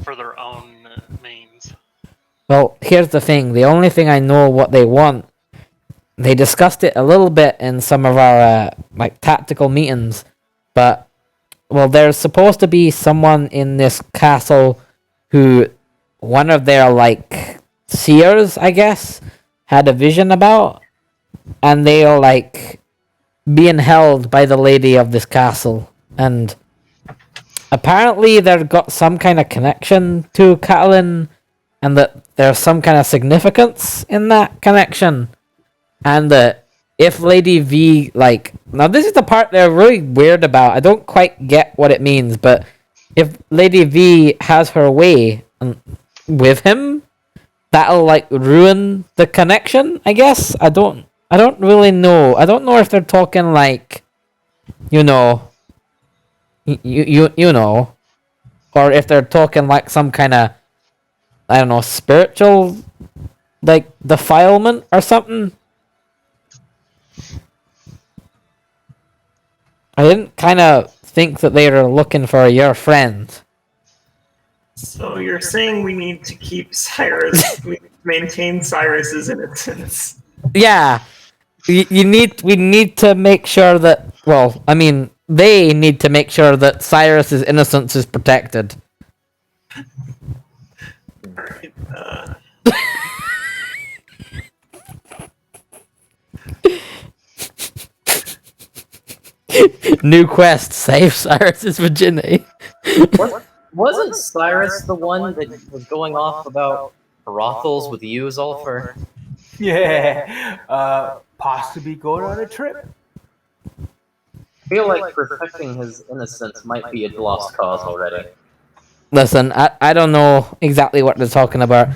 for their own means. Well, here's the thing. The only thing I know what they want, they discussed it a little bit in some of our tactical meetings, but well, there's supposed to be someone in this castle who one of their seers, I guess, had a vision about, and they are being held by the lady of this castle, and apparently they've got some kind of connection to Catalan, and that there's some kind of significance in that connection, and that if Lady V, now this is the part they're really weird about, I don't quite get what it means, but if Lady V has her way with him, that'll ruin the connection, I guess. I don't really know. I don't know if they're talking you know, or if they're talking some kind of, I don't know, spiritual, defilement or something. I didn't kind of think that they were looking for your friend. So you're saying we need to keep Cyrus, we maintain Cyrus's innocence. Yeah. We need to make sure that, well, I mean, they need to make sure that Cyrus's innocence is protected. Alright, New quest, save Cyrus's virginity. Wasn't Cyrus the one that was going off about brothels with you, Zulfur? Yeah, possibly going on a trip. I feel like protecting his innocence might be a lost cause already. Listen, I don't know exactly what they're talking about.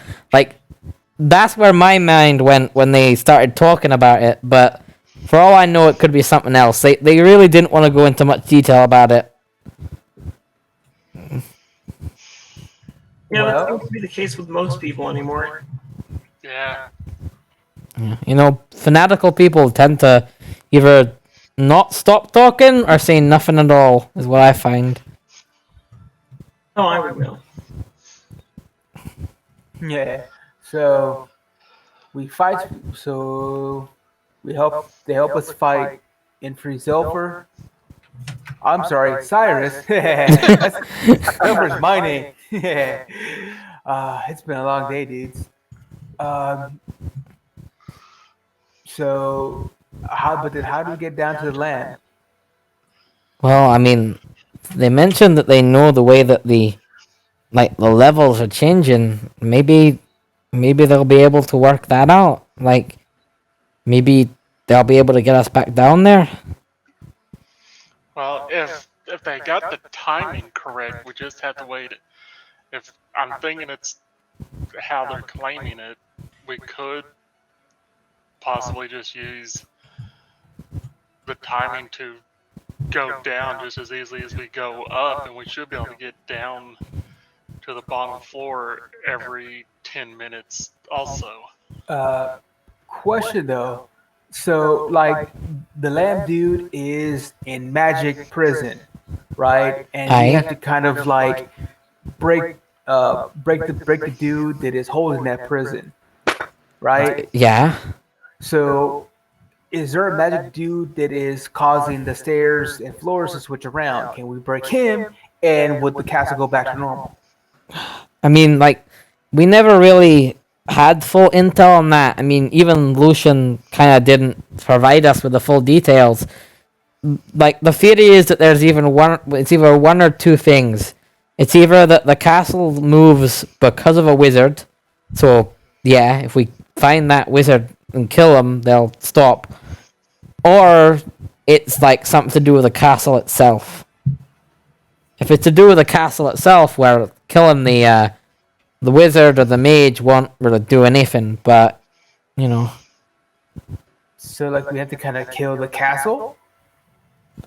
That's where my mind went when they started talking about it, but For all I know, it could be something else. They really didn't want to go into much detail about it. Yeah, that Well- seems to be the case with most people anymore. Yeah. You know, fanatical people tend to either not stop talking or say nothing at all, is what I find. Oh, I would know. Yeah. So we fight. So we help. They help us fight in Free Zilfer. I'm sorry, Cyrus. Zilfer's my name. It's been a long day, dudes. So how do we get down to the land? Well, I mean, they mentioned that they know the way that the levels are changing. Maybe they'll be able to work that out. Like, maybe they'll be able to get us back down there. Well, if they got the timing correct, we just have to wait. If I'm thinking it's how they're claiming it, we could possibly just use the timing to go down just as easily as we go up, and we should be able to get down to the bottom floor every 10 minutes also. Question though. So like the lamb dude is in magic prison, right? And Aye. you have to kind of like break the dude that is holding that prison, right? Yeah. So is there a magic dude that is causing the stairs and floors to switch around? Can we break him, and would the castle go back to normal? I mean, like, we never really had full intel on that. I mean, even Lucian kind of didn't provide us with the full details. Like, the theory is that there's it's either one or two things. It's either that the castle moves because of a wizard. So, yeah, if we find that wizard and kill him, they'll stop. Or it's like something to do with the castle itself. If it's to do with the castle itself, where killing the wizard or the mage won't really do anything, but, you know. So like we have to kind of kill the castle?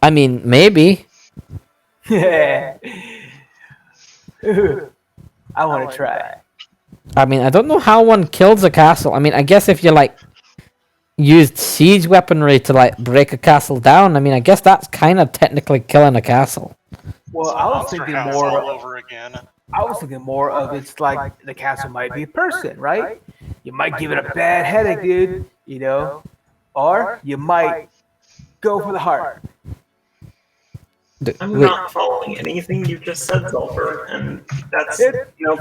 I mean, maybe. Yeah. I want to try. I mean, I don't know how one kills a castle. I mean, I guess if you, like, used siege weaponry to, like, break a castle down, I mean, I guess that's kind of technically killing a castle. Well, I was Monster thinking House more. all over again. I was thinking more of it's like the castle might be a person, right? You might give it a bad headache, dude. You know, or you might go for the heart. I'm Wait, not following anything you just said, Zolfer, and that's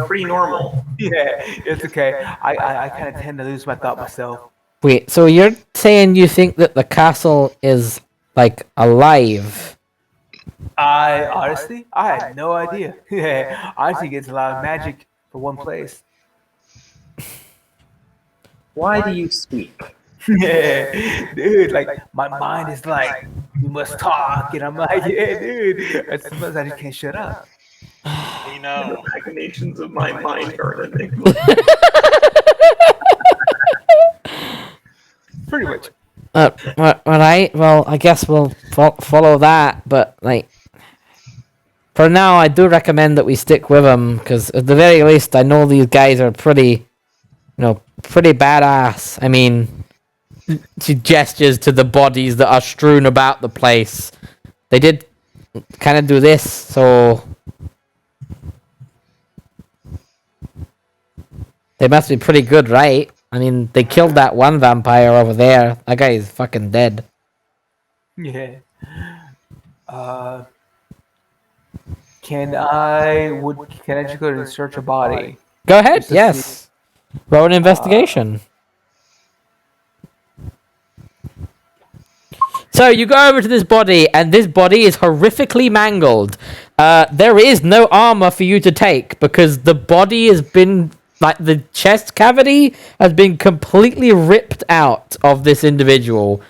pretty normal. Yeah, it's okay. I kind of tend to lose my thought myself. wait, so you're saying you think that the castle is, like, alive? I honestly, I had no idea. Yeah, I think it's a lot of magic for one place. Why do you speak? Yeah, dude, like my mind is like, we must talk, and I'm like, yeah, dude. I suppose I just can't shut up. We The know. machinations of my mind are an enigma. Pretty much. Alright, well, I guess we'll follow that, but, like, for now, I do recommend that we stick with them, because at the very least, I know these guys are pretty badass. I mean, she gestures to the bodies that are strewn about the place. They did kind of do this, so they must be pretty good, right? I mean, they killed that one vampire over there. That guy is fucking dead. Yeah. Can I just go and search a body? Go ahead, Just to yes. Roll an investigation. So you go over to this body, and this body is horrifically mangled. There is no armor for you to take because the body has been, like, the chest cavity has been completely ripped out of this individual.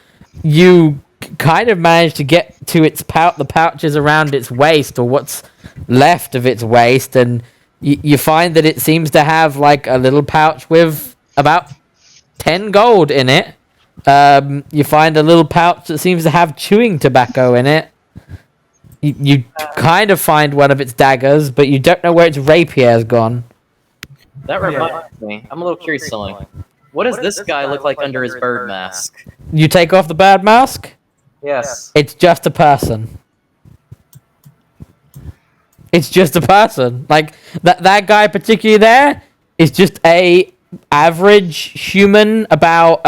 You kind of managed to get to its the pouches around its waist, or what's left of its waist, and you find that it seems to have, like, a little pouch with about 10 gold in it. You find a little pouch that seems to have chewing tobacco in it. You kind of find one of its daggers, but you don't know where its rapier's gone. That reminds me. I'm a little curious, something. What does this guy look like under his bird mask? You take off the bad mask? Yes. It's just a person. It's just a person. Like, that guy particularly there is just a average human, about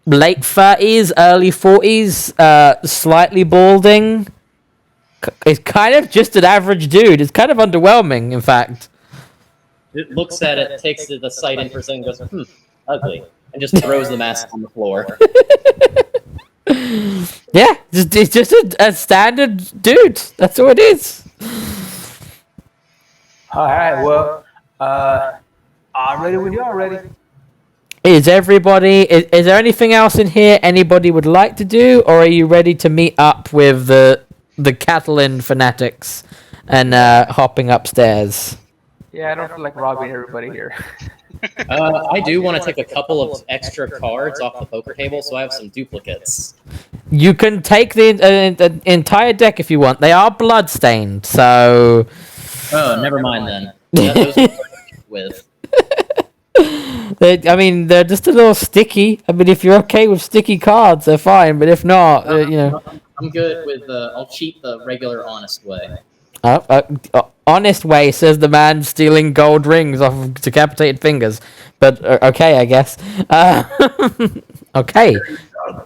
late 30s, early 40s, slightly balding. It's kind of just an average dude. It's kind of underwhelming, in fact. It looks at it, takes the sight in for a second, and goes, ugly, and just throws the mask on the floor. Yeah, it's just a standard dude. That's all it is. All right. Well, I'm ready when you're ready. Is everybody... Is there anything else in here anybody would like to do, or are you ready to meet up with the Catalan fanatics and hopping upstairs? Yeah, I don't feel like robbing everybody here. I do want to take a couple of extra cards off the poker table, so I have some duplicates. You can take the entire deck if you want. They are blood-stained, so... Oh, never mind then. Those are with. They're just a little sticky. I mean, if you're okay with sticky cards, they're fine. But if not, you know... I'm good with I'll cheat the regular honest way. Honest way, says the man stealing gold rings off of decapitated fingers. But okay, I guess. Okay.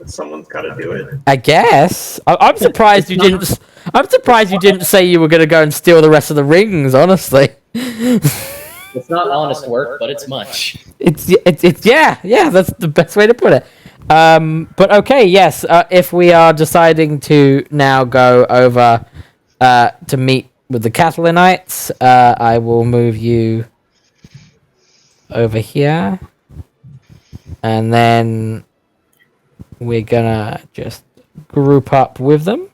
Someone's got to do it. I guess. I'm surprised you didn't. I'm surprised you didn't say you were going to go and steal the rest of the rings. Honestly. It's not honest work, but it's much. It's yeah. That's the best way to put it. But okay, yes. If we are deciding to now go over to meet with the Catalanites, I will move you over here, and then we're gonna just group up with them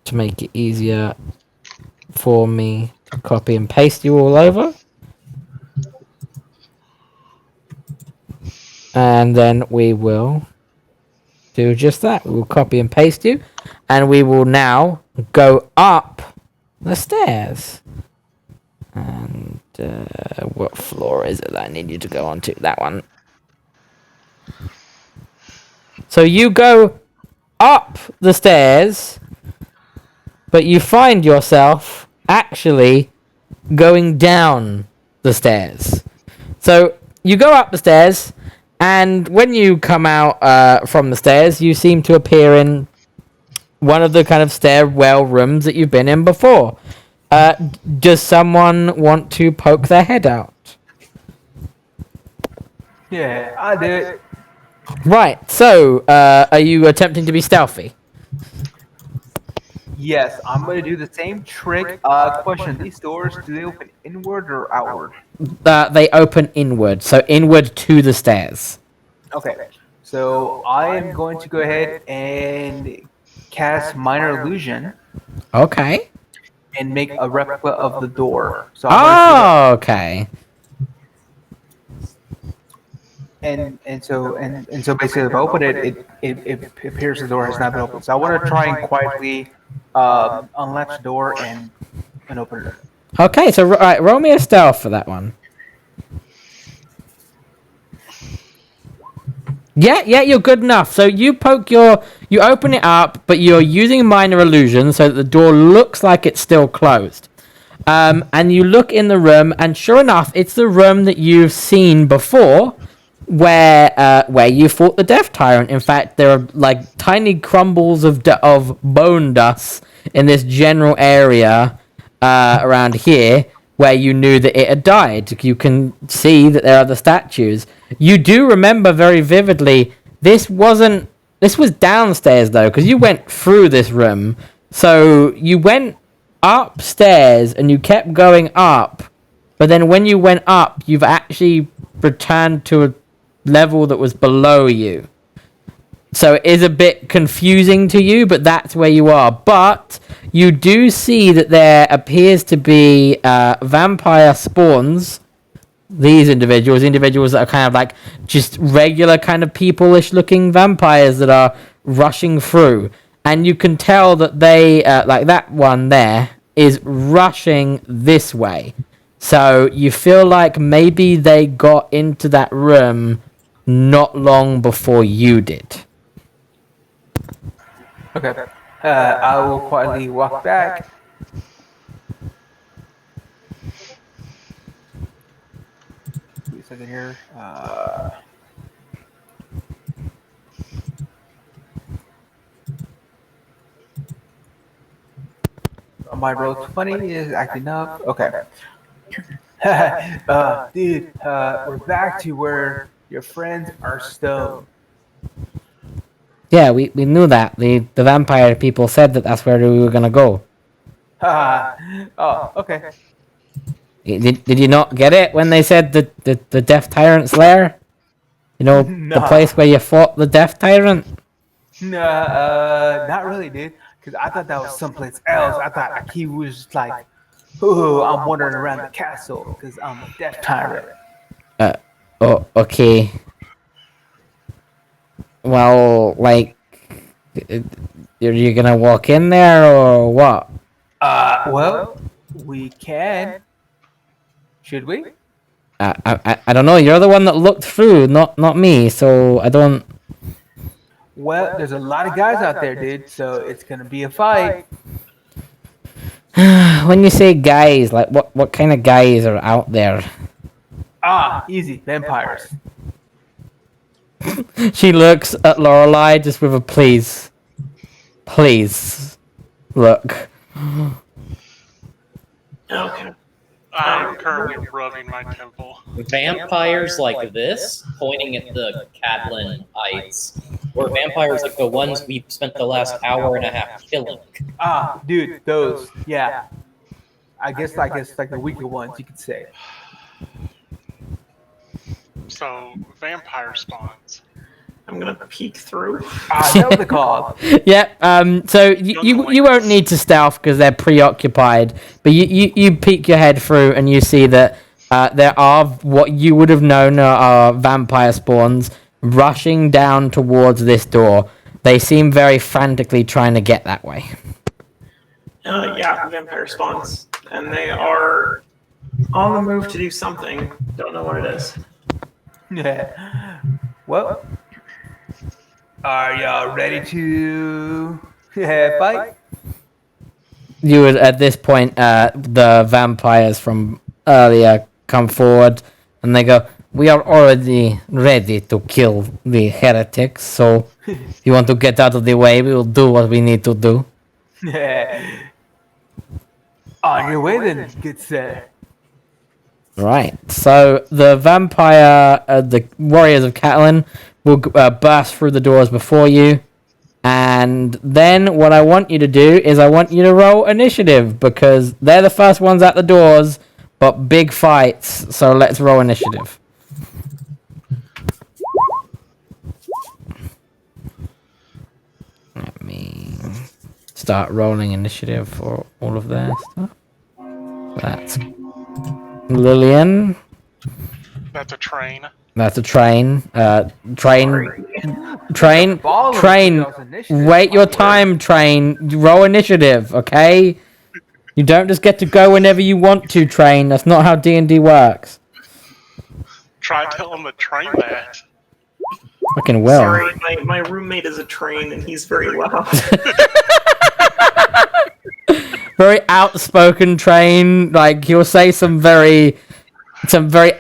to make it easier for me to copy and paste you all over. And then we will do just that. We will copy and paste you. And we will now go up the stairs. And what floor is it that I need you to go onto? That one. So you go up the stairs, but you find yourself actually going down the stairs. So you go up the stairs, and when you come out from the stairs, you seem to appear in one of the kind of stairwell rooms that you've been in before. Does someone want to poke their head out? Yeah, I do it. Right, so are you attempting to be stealthy? Yes, I'm going to do the same trick. Question, these doors, do they open inward or outward? They open inward, so inward to the stairs. Okay, so I am going to go ahead and cast Minor Illusion Okay. and make a replica of the door. So I'm Okay. and so basically, if I open it, it appears the door has not been opened. So I want to try and quietly unlatch the door and open it. Okay, so right, roll me a stealth for that one. Yeah, you're good enough. So you open it up, but you're using minor illusion so that the door looks like it's still closed. And you look in the room, and sure enough, it's the room that you've seen before, where you fought the Death Tyrant. In fact, there are like tiny crumbles of bone dust in this general area around here, where you knew that it had died. You can see that there are the statues. You do remember very vividly, this was downstairs though, because you went through this room. So you went upstairs and you kept going up, but then when you went up, you've actually returned to a level that was below you. So it is a bit confusing to you, but that's where you are. But you do see that there appears to be vampire spawns these individuals that are kind of like just regular kind of people-ish looking vampires that are rushing through. And you can tell that they, like that one there, is rushing this way. So you feel like maybe they got into that room not long before you did. Okay. I will quietly walk back. Wait a second here. My roll 20 is acting up. Okay. Dude, we're back to where your friends are stoned. Yeah, we knew that. The vampire people said that that's where we were gonna go. Oh, okay. Did you not get it when they said the Death Tyrant's lair? You know, the Nah. place where you fought the Death Tyrant? Nah, not really, dude. Because I thought that was someplace else. I thought like, he was just like, oh, I'm wandering around the castle because I'm a death tyrant. Oh, okay. Well, like, are you gonna walk in there or what? Well, we can. Should we? I don't know. You're the one that looked through, not me. So I don't. Well, there's a lot of guys out there, dude. So it's gonna be a fight. When you say guys, like what kind of guys are out there? Easy. Vampires. She looks at Lorelei just with a please. Please. Look. Okay. I'm currently rubbing my temple. Vampires like this, pointing at the Cadlin-ites, or vampires like the ones we've spent the last hour and a half killing. Dude, those. Yeah. I guess like the weaker ones, you could say. So, vampire spawns. I'm gonna peek through. That was the call. Yeah. So you won't need to stealth because they're preoccupied. But you peek your head through and you see that there are what you would have known are vampire spawns rushing down towards this door. They seem very frantically trying to get that way. Yeah, vampire spawns, and they are on the move to do something. Don't know what it is. Yeah. Well, are y'all ready to fight? You would at this point, the vampires from earlier come forward, and they go, "We are already ready to kill the heretics. So, if you want to get out of the way, we will do what we need to do." On your way then, good sir. Right. So the vampire, the warriors of Catelyn, will burst through the doors before you, and then what I want you to do is I want you to roll initiative because they're the first ones at the doors, but big fights. So let's roll initiative. Let me start rolling initiative for all of their stuff. That's Lillian. That's a train. That's a train. Train. Initiative. Wait your time, train. Roll initiative, okay? You don't just get to go whenever you want to, train. That's not how D&D works. Try telling the train that. Fucking will. Sorry, my roommate is a train, and he's very loud. Very outspoken train. Like he'll say some very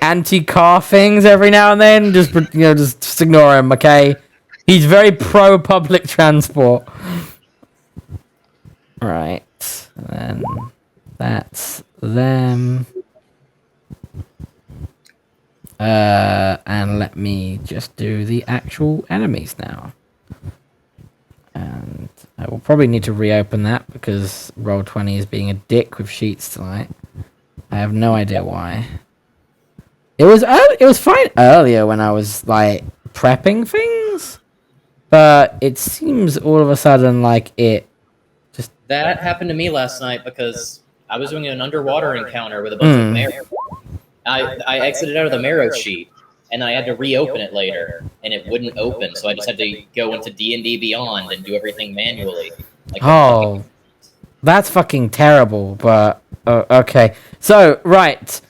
anti-car things every now and then. Just ignore him, okay? He's very pro public transport. Right. Then that's them. And let me just do the actual enemies now. And I will probably need to reopen that because Roll20 is being a dick with sheets tonight. I have no idea why. It was fine earlier when I was like prepping things, but it seems all of a sudden like it just That happened to me last night because I was doing an underwater encounter with a bunch of mares, I exited out of the marrow sheet, and I had to reopen it later, and it wouldn't open, so I just had to go into D&D Beyond and do everything manually. Like Oh, that's fucking terrible, but okay. So, right.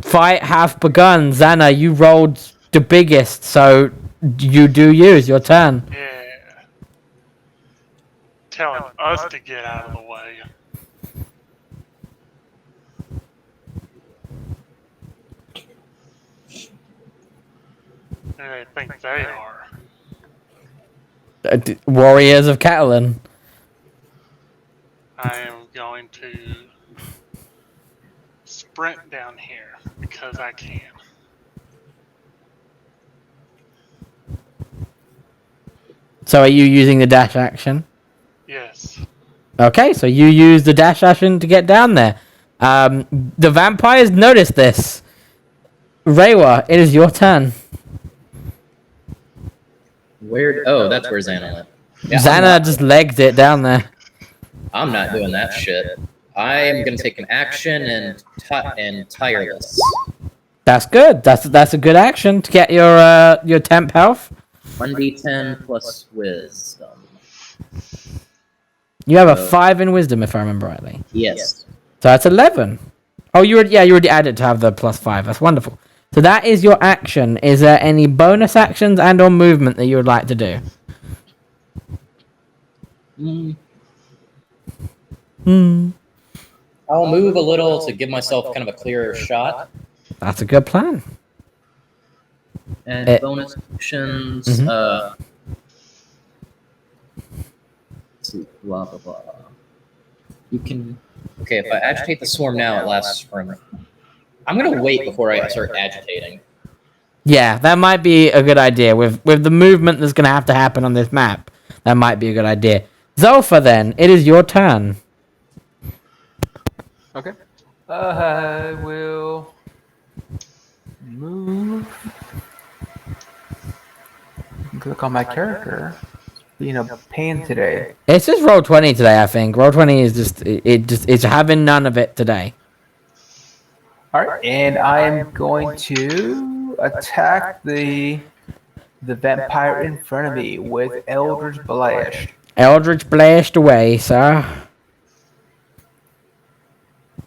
Fight have begun. Xana, you rolled the biggest, so you do use your turn. Yeah. Telling us to get out of the way. Who they think they are. Warriors of Catalan. I am going to sprint down here because I can. So are you using the dash action? Yes. Okay, so you use the dash action to get down there. The vampires notice this. Reiwa, it is your turn. Where? Oh, that's where Xana went. Yeah, Xana just legged it down there. I'm not doing that shit. I am gonna take an action and tireless. That's good. That's a good action to get your temp health. 1d10 plus wisdom. You have a 5 in wisdom, if I remember rightly. Yes. So that's 11. Oh, you already added to have the +5. That's wonderful. So that is your action. Is there any bonus actions and/or movement that you would like to do? I'll move a little to give myself kind of a clearer shot. That's a good plan. And bonus actions. Let's see, blah blah blah. You can. Okay, if I agitate the swarm now, it lasts for a minute. I'm gonna wait before I start agitating. Yeah, that might be a good idea. With the movement that's going to have to happen on this map, that might be a good idea. Zolfa, then, it is your turn. Okay. I will move. Click on my character. Being a pain today. It's just roll 20 today, I think. Roll 20 is it's having none of it today. All right, and I am going to attack the vampire in front of me with Eldritch Blast. Eldritch Blast away, sir.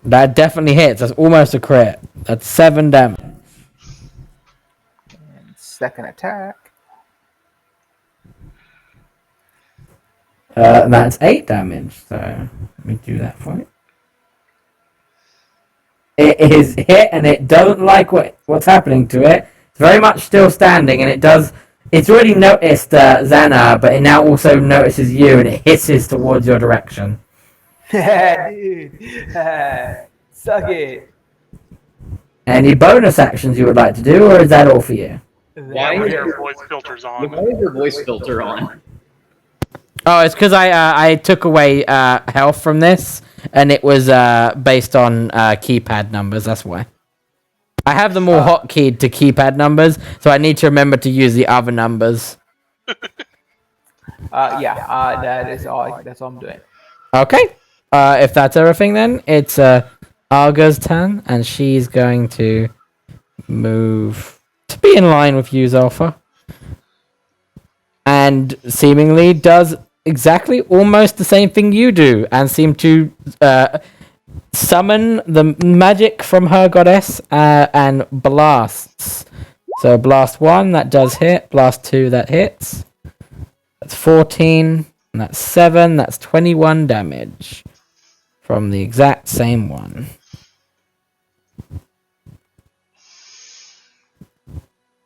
That definitely hits. That's almost a crit. That's 7 damage. And second attack. That's 8 damage. So let me do that for you. It is hit, and it doesn't like what's happening to it. It's very much still standing, and it's already noticed Xana, but it now also notices you, and it hisses towards your direction. Dude. Suck it. Any bonus actions you would like to do, or is that all for you? Why is your voice filters on? Why is your voice filter on? Oh, it's because I took away health from this, and it was based on keypad numbers. That's why. I have them all hotkeyed to keypad numbers, so I need to remember to use the other numbers. That is all. That's all I'm doing. Okay. If that's everything, then it's Arga's turn, and she's going to move to be in line with you, Zolfa, and seemingly does exactly almost the same thing you do, and seem to summon the magic from her goddess and blasts. So blast 1, that does hit. Blast 2, that hits. That's 14, and that's 7. That's 21 damage from the exact same one.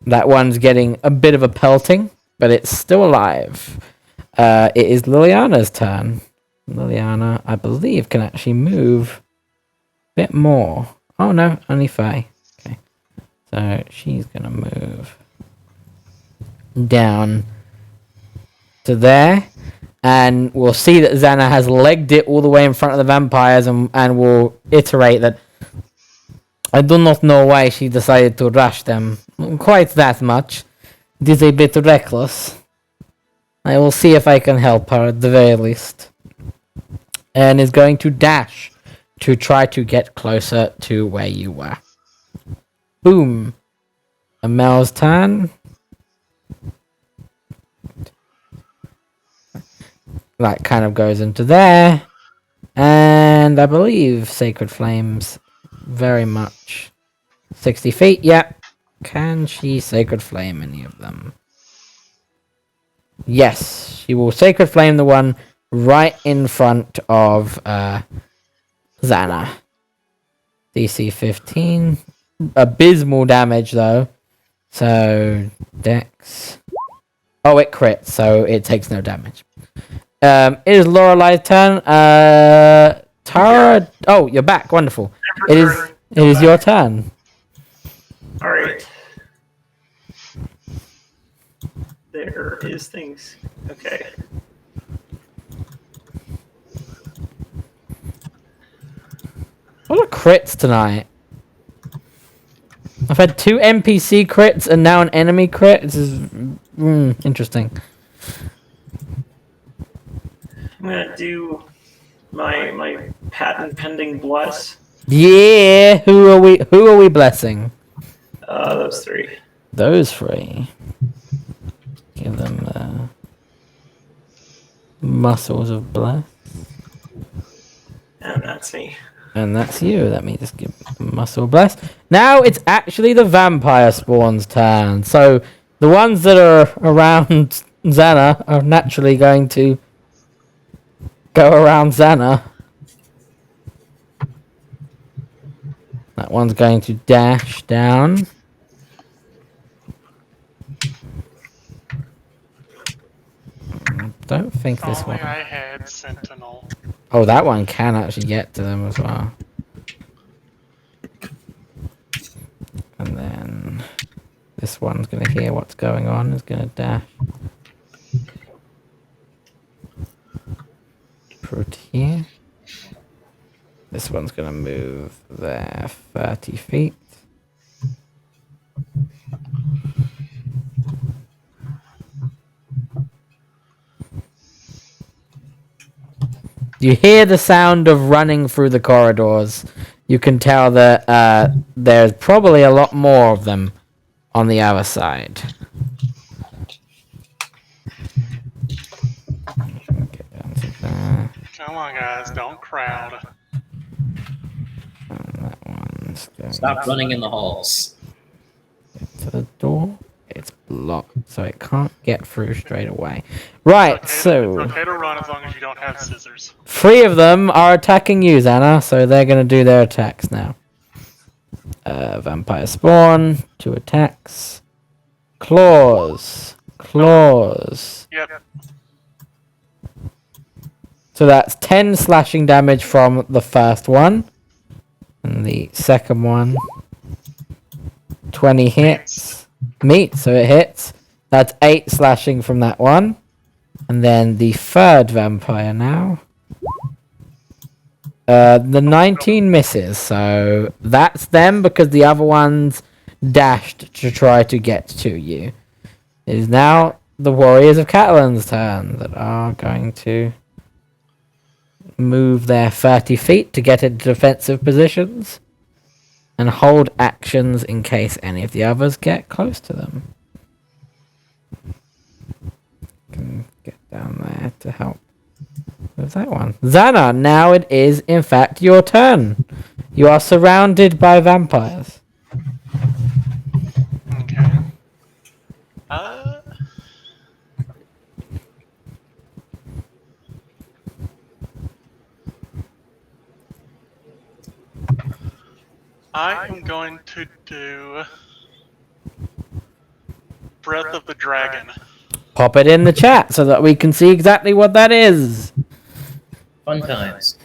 That one's getting a bit of a pelting, but it's still alive. It is Liliana's turn. Liliana, I believe, can actually move a bit more. Oh no, only Faye. Okay. So she's gonna move down to there. And we'll see that Xana has legged it all the way in front of the vampires, and we'll iterate that I do not know why she decided to rush them quite that much. It is a bit reckless. I will see if I can help her at the very least. And is going to dash to try to get closer to where you were. Boom. A Mel's turn. That kind of goes into there. And I believe Sacred Flames very much. 60 feet, yep. Can she Sacred Flame any of them? Yes, she will Sacred Flame the one right in front of Xana. DC 15. Abysmal damage though. So, Dex. Oh, it crits, so it takes no damage. It is Lorelei's turn. Tara. Oh, you're back. Wonderful. It is your turn. All right. There is things. Okay. What are crits tonight? I've had 2 NPC crits and now an enemy crit. This is interesting. I'm gonna do my patent pending bless. Yeah. Who are we blessing? Those 3. Those 3. Give them the muscles of bless. And that's me. And that's you. Let me just give muscle bless. Now it's actually the vampire spawn's turn. So the ones that are around Xana are naturally going to go around Xana. That one's going to dash down. Don't think this Only one. I had Sentinel. Oh, that one can actually get to them as well. And then this one's going to hear what's going on. Is going to dash. Put here. This one's going to move there 30 feet. You hear the sound of running through the corridors. You can tell that there's probably a lot more of them on the other side. Get down to there. Come on, guys, don't crowd. And that one's going Stop running in the halls. to the door. It's blocked, so it can't get through straight away. Right, It's so okay to run as long as you don't have scissors. 3 of them are attacking you, Xana, so they're going to do their attacks now. Vampire Spawn, 2 attacks. Claws. Yep. So that's 10 slashing damage from the first one. And the second one, 20 hits. Meat, so it hits. That's 8 slashing from that one. And then the third vampire now. The 19 misses, so that's them because the other ones dashed to try to get to you. It is now the Warriors of Catalan's turn that are going to move their 30 feet to get into defensive positions and hold actions in case any of the others get close to them. Can get down there to help with that one. Xana, now it is in fact your turn. You are surrounded by vampires. Okay. I am going to do Breath of the Dragon. Pop it in the chat so that we can see exactly what that is. Fun times.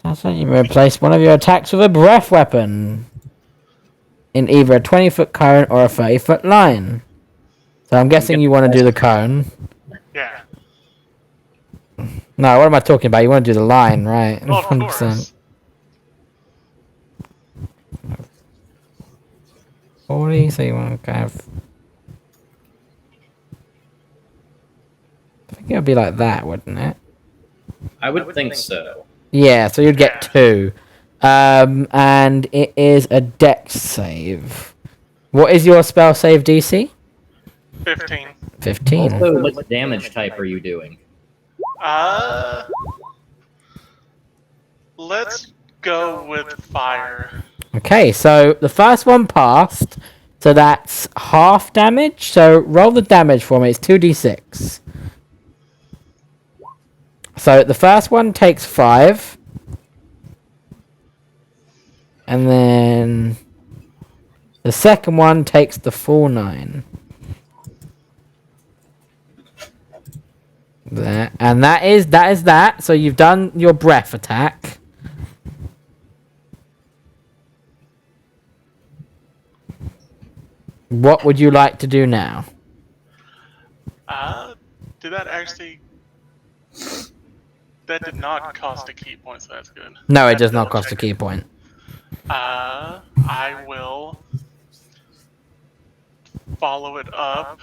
That's how you replace one of your attacks with a breath weapon in either a 20-foot cone or a 30-foot line. So I'm guessing you want to do the cone. Yeah. No, what am I talking about? You want to do the line, right? Well, of course. 40, so you want to kind of... I think it would be like that, wouldn't it? I would think so. Yeah, so you'd get 2. And it is a dex save. What is your spell save DC? 15. 15. Also, what damage type are you doing? Let's go with fire. Okay, so the first one passed, so that's half damage. So roll the damage for me. It's 2d6. So the first one takes 5. And then the second one takes the full 9. There, and that is that. So you've done your breath attack. What would you like to do now? Did that actually... That did not cost a key point, so that's good. No, it does not cost a key point. I will follow it up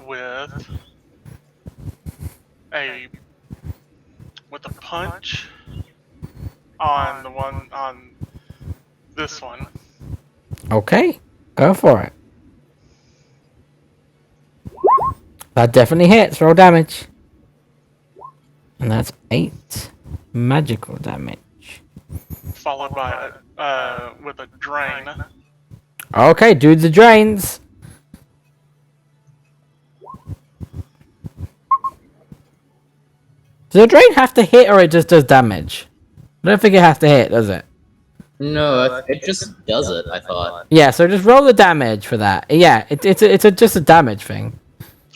with a punch on this one. Okay, go for it. That definitely hits. Roll damage. And that's 8 magical damage. Followed by with a drain. Okay, do the drains. Does the drain have to hit, or it just does damage? I don't think it has to hit, does it? No, it just does it, I thought. Yeah, so just roll the damage for that. Yeah, it's just a damage thing.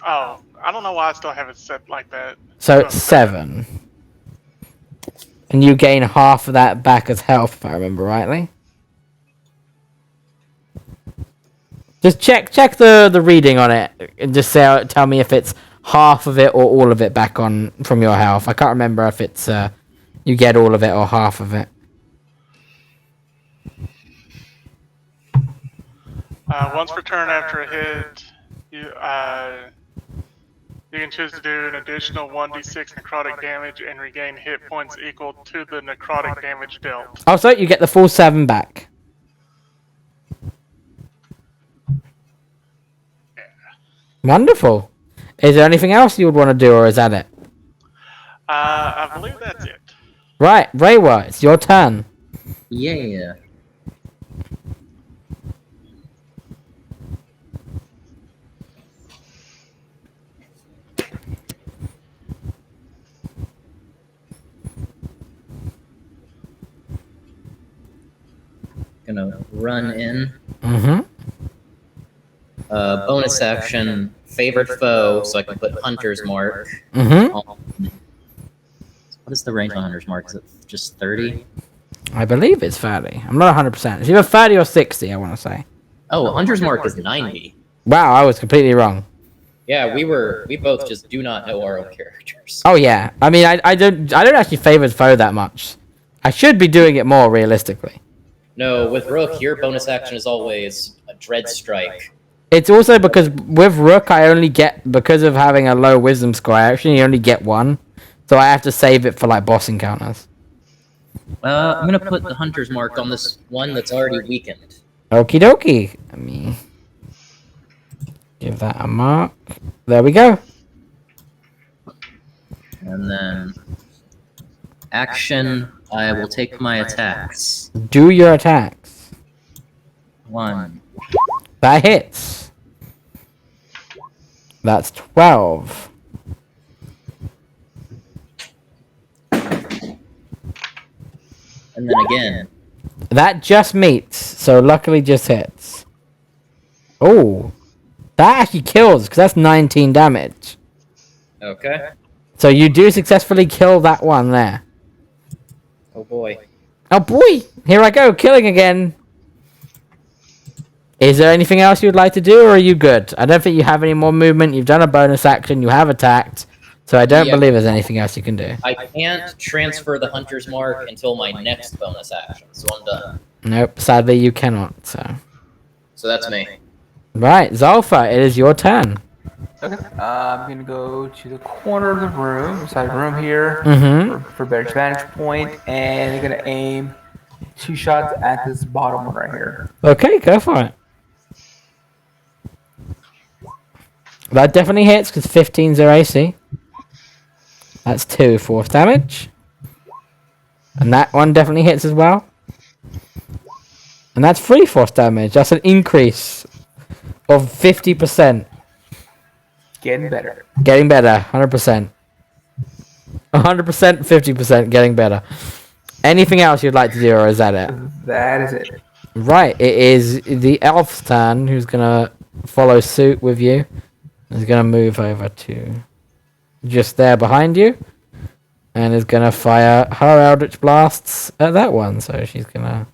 Oh, I don't know why I still have it set like that. So it's 7. And you gain half of that back as health, if I remember rightly. Just check the reading on it, and just tell me if it's half of it or all of it back on from your health. I can't remember if it's you get all of it or half of it. Once per turn after a hit, you can choose to do an additional 1d6 necrotic damage and regain hit points equal to the necrotic damage dealt. Also, you get the full 7 back. Wonderful. Is there anything else you would want to do, or is that it? I believe that's it. Right, Reiwa, it's your turn. Yeah. Gonna run in. Mm-hmm. Bonus action, favorite foe, so I can put Hunter's Mark. Mm-hmm. What is the range on Hunter's Mark? Is it just 30? I believe it's 30. I'm not 100%. It's either 30 or 60, I want to say. Oh, Hunter's Mark is 90. Wow, I was completely wrong. Yeah, we both just do not know our own characters. Oh yeah, I mean, I don't actually favor foe that much. I should be doing it more realistically. No, with Rook, your bonus action is always a Dread Strike. It's also because with Rook, I only get, because of having a low Wisdom score, I actually only get 1. So I have to save it for like boss encounters. I'm gonna put the Hunter's Mark on this one that's already weakened. Okie dokie. Let me give that a mark. There we go. And then action, I will take my attacks. Do your attacks. 1. That hits. That's 12. And then again. That just meets, so luckily just hits. Oh, that actually kills, because that's 19 damage. Okay. So you do successfully kill that one there. Oh boy. Oh boy, here I go, killing again. Is there anything else you'd like to do, or are you good? I don't think you have any more movement. You've done a bonus action. You have attacked. So I don't believe there's anything else you can do. I can't transfer the Hunter's Mark until my next bonus action, so I'm done. Nope, sadly you cannot. So that's me. right, Zolfa, it is your turn. Okay. I'm gonna go to the corner of the room, side room here, Mm-hmm. for better vantage point, and I'm gonna aim 2 shots at this bottom one right here. Okay, go for it. That definitely hits because 15's their AC. That's 2 force damage. And that one definitely hits as well. And that's 3 force damage. That's an increase of 50%. Getting better. Getting better, 100%. 100%, 50% getting better. Anything else you'd like to do, or is that it? That is it. Right, it is the elf's turn, who's gonna follow suit with you. He's gonna move over to just there behind you, and is gonna fire her Eldritch Blasts at that one. So she's gonna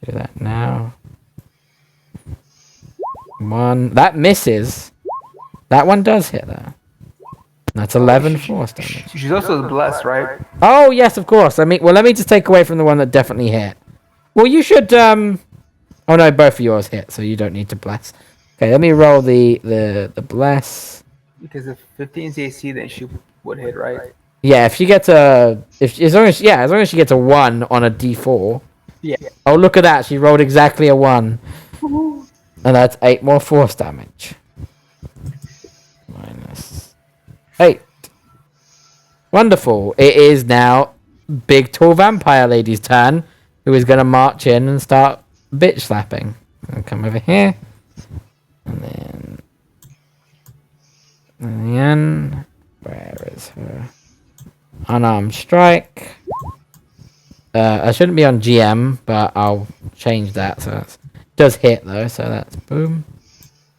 do that now. 1 that misses. That one does hit though. That's 11 force damage. She's also blessed, right? Oh yes, of course. Let me just take away from the one that definitely hit. Well, you should. Oh no, both of yours hit, so you don't need to bless. Okay, let me roll the bless. Because if 15's AC, then she would hit, right? Yeah, if she gets as long as she gets a 1 on a D4. Yeah. Oh, look at that! She rolled exactly a 1, and that's 8 more force damage. -8. Wonderful. It is now big tall vampire lady's turn, who is going to march in and start bitch slapping. I'll come over here, and then where is her unarmed strike? I shouldn't be on GM, but I'll change that. So it does hit though, so that's boom.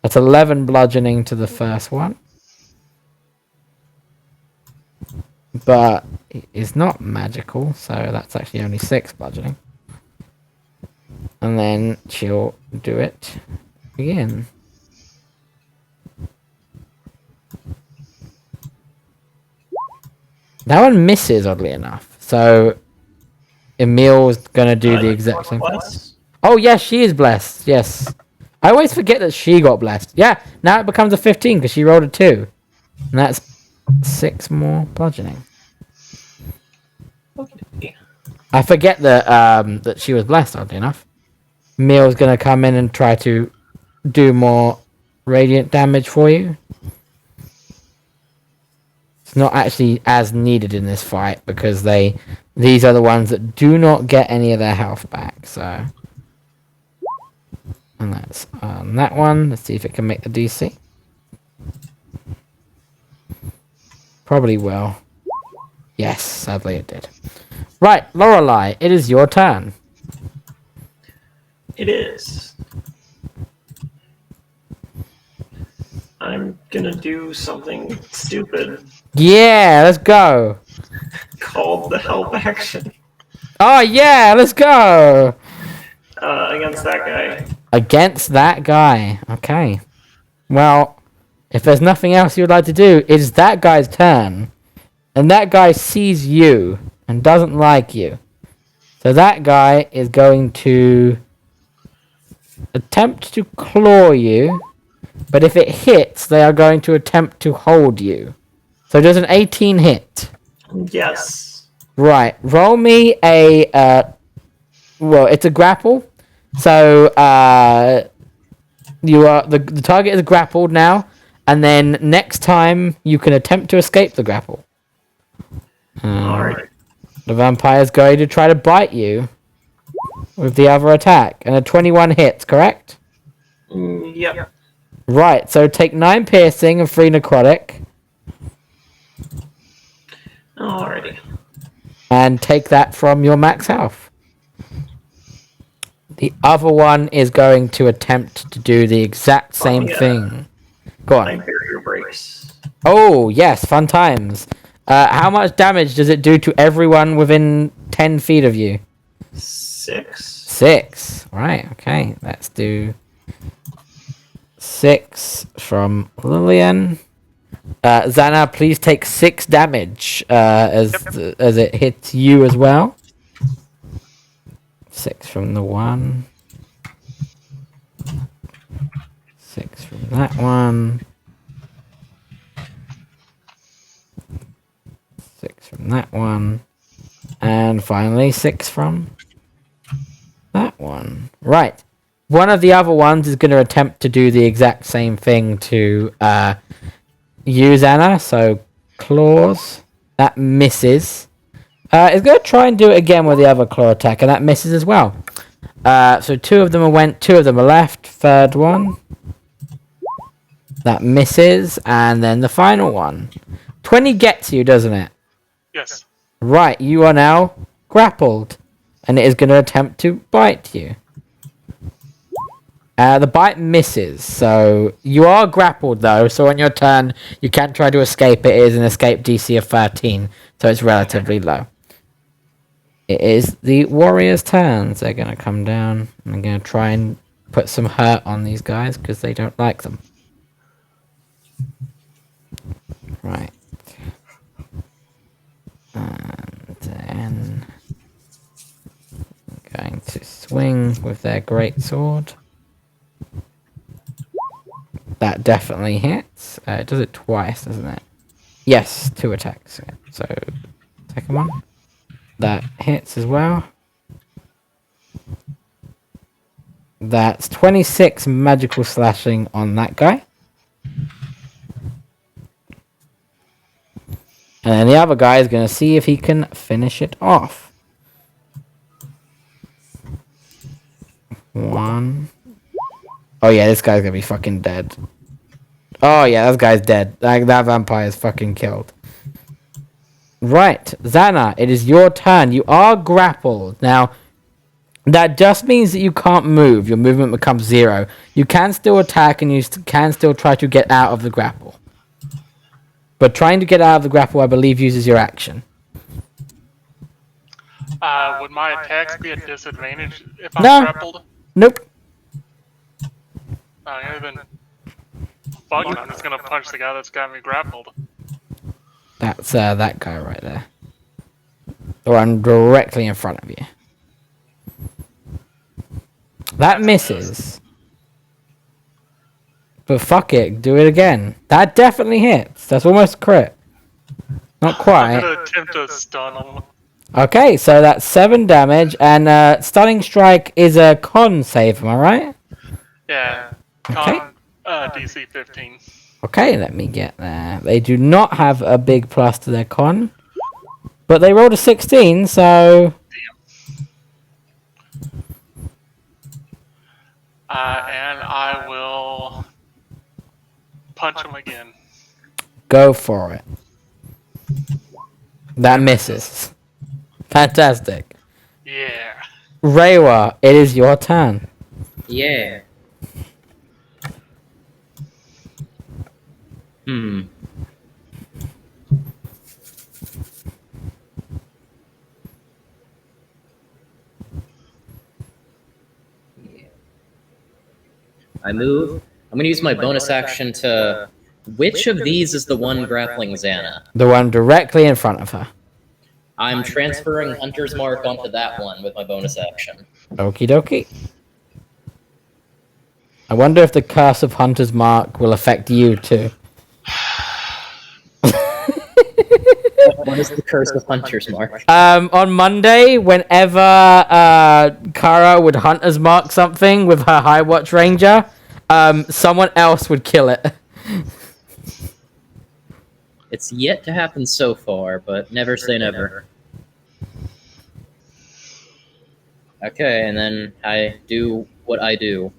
That's 11 bludgeoning to the first one. But it's not magical, so that's actually only 6 bludgeoning. And then she'll do it again. That one misses, oddly enough. So Emil's gonna do the exact same thing. Oh yes, she is blessed. Yes, I always forget that she got blessed. Yeah, now it becomes a 15 because she rolled a 2, and that's 6 more bludgeoning. Okay. I forget that she was blessed, oddly enough. Emil's gonna come in and try to do more radiant damage for you. It's not actually as needed in this fight because these are the ones that do not get any of their health back. So, and that's on that one. Let's see if it can make the DC. Probably will. Yes, sadly it did. Right, Lorelei, it is your turn. It is. I'm gonna do something stupid Yeah, let's go. called the help action Oh yeah, let's go. against that guy. Against that guy. Okay. Well, if there's nothing else you'd like to do, it's that guy's turn. And that guy sees you and doesn't like you. So that guy is going to attempt to claw you. But if it hits, they are going to attempt to hold you. So does an 18 hit? Yes. Right. Roll me a... well, it's a grapple. So you are the target is grappled now. And then next time, you can attempt to escape the grapple. Alright. The vampire's going to try to bite you with the other attack. And a 21 hits, correct? Yep. Right, so take 9 piercing and 3 necrotic. Alrighty. And take that from your max health. The other one is going to attempt to do the exact same thing. Go My on. barrier breaks. Oh, yes, fun times. How much damage does it do to everyone within 10 feet of you? 6. 6. Right, okay. Let's do 6 from Lillian. Xana, please take 6 damage as it hits you as well. 6 from the one. 6 from that one. 6 from that one. And finally, 6 from one. Right. One of the other ones is going to attempt to do the exact same thing to you, Xana. So, claws. That misses. It's going to try and do it again with the other claw attack, and that misses as well. So 2 of them went, 2 of them are left. Third one. That misses, and then the final one. 20 gets you, doesn't it? Yes. Right, you are now grappled, and it is going to attempt to bite you. The bite misses, so you are grappled though, so on your turn, you can try to escape. It is an escape DC of 13, so it's relatively low. It is the warriors' turns. They're going to come down, and they're going to try and put some hurt on these guys, because they don't like them. Right. And then going to swing with their great sword. That definitely hits. It does it twice, doesn't it? Yes, 2 attacks. So, second one. That hits as well. That's 26 magical slashing on that guy. And then the other guy is going to see if he can finish it off. 1. Oh yeah, this guy's going to be fucking dead. Oh yeah, this guy's dead. That vampire is fucking killed. Right, Xana, it is your turn. You are grappled. Now, that just means that you can't move. Your movement becomes 0. You can still attack and you can still try to get out of the grapple. But trying to get out of the grapple, I believe, uses your action. Would my attacks be at disadvantage if I'm grappled? Nope. Then fuck it, I'm just gonna punch the guy that's got me grappled. That's that guy right there. The one directly in front of you. That misses. But fuck it, do it again. That definitely hits. That's almost crit. Not quite. I'm gonna attempt to stun him. Okay, so that's 7 damage, and stunning strike is a con save, am I right? Yeah. Okay. DC 15. Okay, let me get there. They do not have a big plus to their con, but they rolled a 16, so... And I will punch him again. Go for it. That misses. Fantastic. Yeah. Reiwa, it is your turn. Yeah. I move. I'm gonna use my bonus action to... Which of these is the one grappling Xana? The one directly in front of her. I'm transferring Hunter's Mark onto that one with my bonus action. Okie dokie. I wonder if the curse of Hunter's Mark will affect you too. What is the curse of Hunter's Mark? On Monday, whenever Kara would Hunter's Mark something with her High Watch Ranger, someone else would kill it. It's yet to happen so far, but never say never. Okay, and then I do what I do.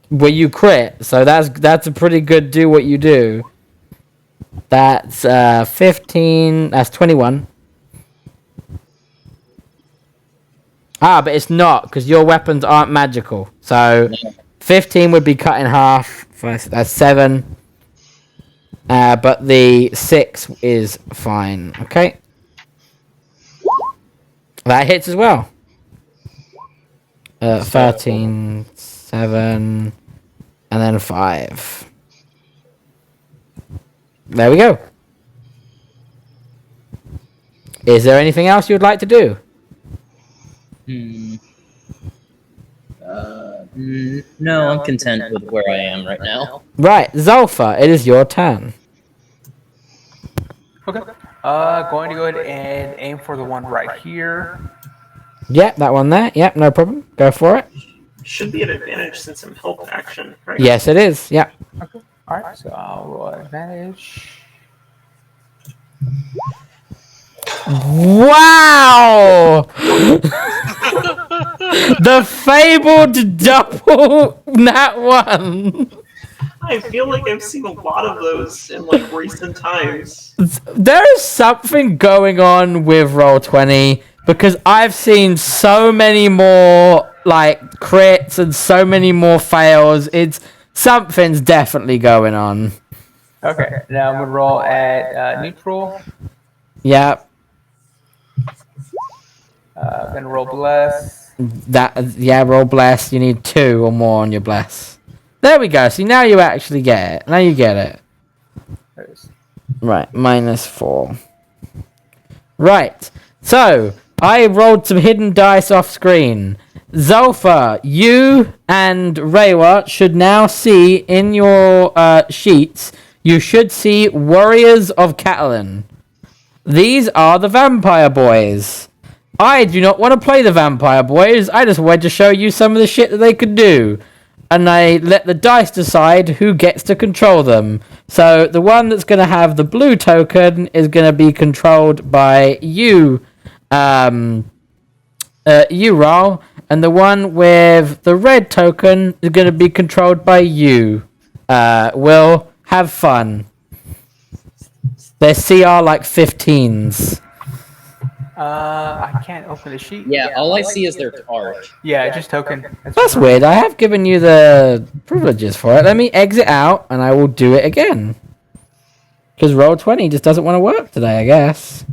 Well, you crit, so that's a pretty good do what you do. That's 15, that's 21. Ah, but it's not, because your weapons aren't magical. So 15 would be cut in half. That's 7. But the 6 is fine. Okay. That hits as well. 13, 7, and then 5. There we go. Is there anything else you'd like to do? No, I'm content with where I am right now. Right, Zolfa, it is your turn. Okay. Going to go ahead and aim for the one right here. Yep, that one there. Yep, no problem. Go for it. Should be an advantage since I'm help action, right? Yes, it is. Yep. Alright, so I'll roll advantage. Wow! The fabled double nat one. I feel like I've seen a lot of those in like recent times. There's something going on with Roll20 because I've seen so many more like crits and so many more fails. Something's definitely going on. Okay, now I'm gonna roll at neutral. Yep. Gonna roll bless. Roll bless. You need 2 or more on your bless. There we go. See, now you actually get it. Now you get it. There it is. Right, -4. Right, so I rolled some hidden dice off screen. Zolfa, you and Reiwa should now see in your sheets, you should see Warriors of Catalan. These are the vampire boys. I do not want to play the vampire boys. I just wanted to show you some of the shit that they could do. And I let the dice decide who gets to control them. So the one that's going to have the blue token is going to be controlled by you, you, Raul. And the one with the red token is going to be controlled by you, Will. Have fun. They're CR like 15s. I can't open the sheet. Yeah, all I see is their art. Yeah, just token. That's weird. I have given you the privileges for it. Let me exit out, and I will do it again. Because Roll20 just doesn't want to work today, I guess.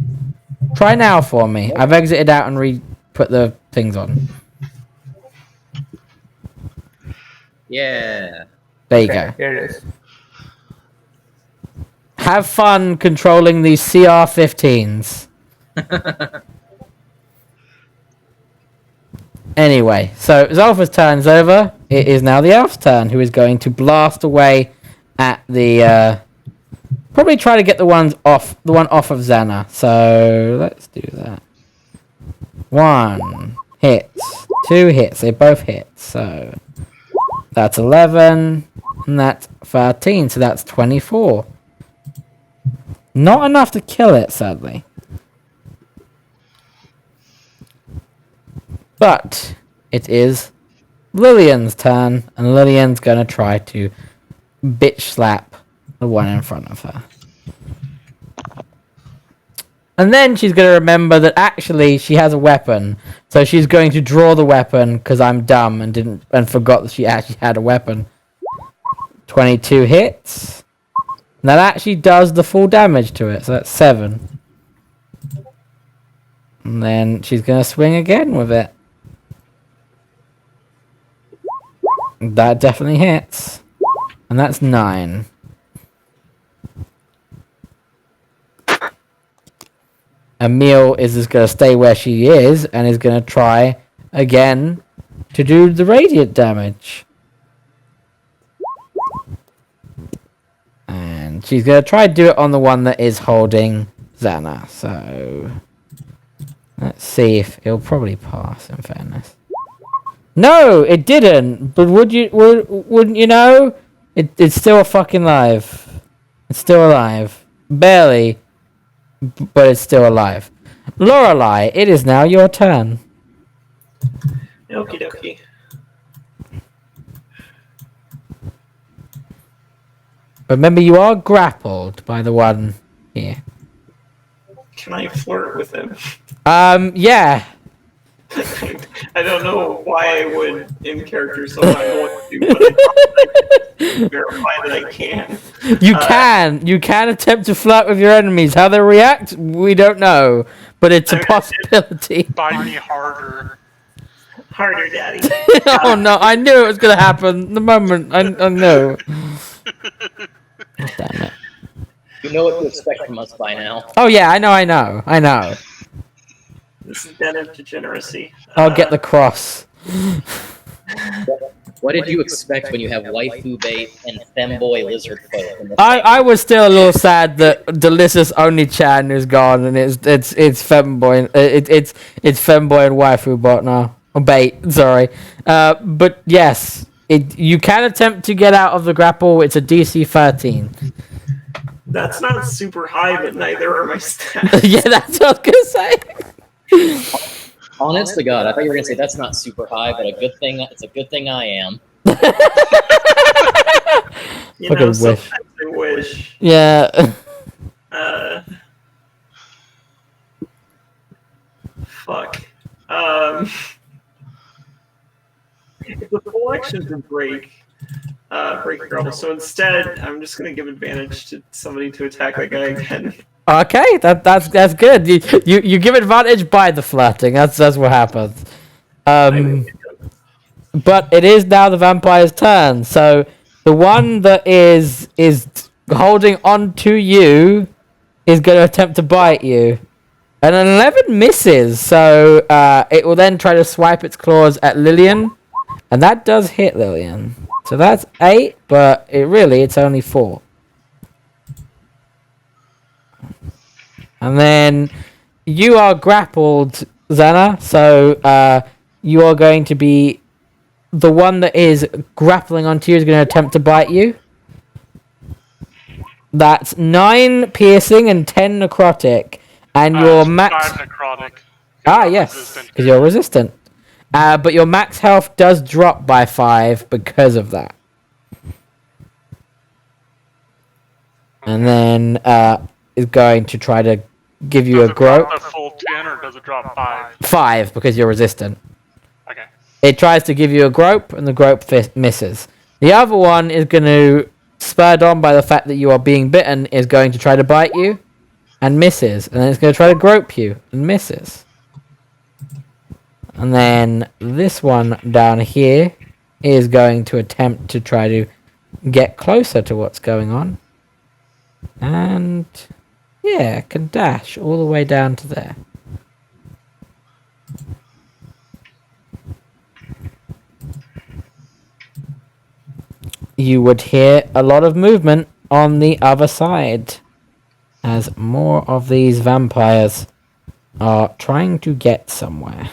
Try now for me. I've exited out and put the things on. Yeah. There you go. Here it is. Have fun controlling these CR15s. Anyway, so Zolfa's turn's over. It is now the elf's turn, who is going to blast away at the probably try to get the one off of Xana. So let's do that. 1 hits, 2 hits. They both hit. So that's 11 and that's 13. So that's 24. Not enough to kill it, sadly. But it is Lillian's turn, and Lillian's gonna try to bitch slap the one in front of her. And then she's gonna remember that actually she has a weapon, so she's going to draw the weapon because I'm dumb and forgot that she actually had a weapon. 22 hits. And that actually does the full damage to it, so that's 7. And then she's gonna swing again with it. That definitely hits. And that's 9. Emil is just going to stay where she is and is going to try again to do the radiant damage. And she's going to try to do it on the one that is holding Xana. So let's see if it'll probably pass, in fairness. No, it didn't. But wouldn't you know? It's still fucking alive. It's still alive. Barely. But it's still alive. Lorelei, it is now your turn. Okie dokie. Remember, you are grappled by the one here. Can I flirt with him? Yeah. I don't know why I would in character, so I'm not going to, but I can verify that I can. You can attempt to flirt with your enemies. How they react, we don't know, but it's a possibility. Bite me harder. Harder, Daddy. Oh no, I knew it was gonna happen. The moment I knew. Damn it. You know what to expect from us by now. Oh yeah, I know. This is den of degeneracy. I'll get the cross. What did you expect when you have waifu bait and femboy lizard folk in the I was still a little sad that Delicious only Chan is gone and it's femboy it's femboy and waifu bot now. Or bait, sorry. But yes, you can attempt to get out of the grapple. It's a DC 13. That's not super high, but neither are my stats. Yeah, that's what I was gonna say. Honest to God, I thought you were gonna say that's not super high, but it's a good thing I am. You Fucking know, wish. sometimes I wish. Yeah. Fuck. It's a full action to break grapple. So instead, I'm just gonna give advantage to somebody to attack that guy again. Okay, that's good. You give advantage by the flirting. That's what happens. But it is now the vampire's turn. So the one that is holding on to you is going to attempt to bite you. And an 11 misses, so it will then try to swipe its claws at Lillian, and that does hit Lillian. So that's 8, but it's only 4. And then you are grappled, Xana, so you are going to be... The one that is grappling onto you is going to attempt to bite you. That's 9 piercing and 10 necrotic. And your max... 5 necrotic. Yes, because you're resistant. But your max health does drop by 5 because of that. And then is going to try to give you a grope. Does it drop the full 10 or does it drop 5? 5 because you're resistant. Okay. It tries to give you a grope, and the grope misses. The other one is going to, spurred on by the fact that you are being bitten, is going to try to bite you, and misses. And then it's going to try to grope you, and misses. And then this one down here is going to attempt to try to get closer to what's going on. And, yeah, can dash all the way down to there. You would hear a lot of movement on the other side as more of these vampires are trying to get somewhere.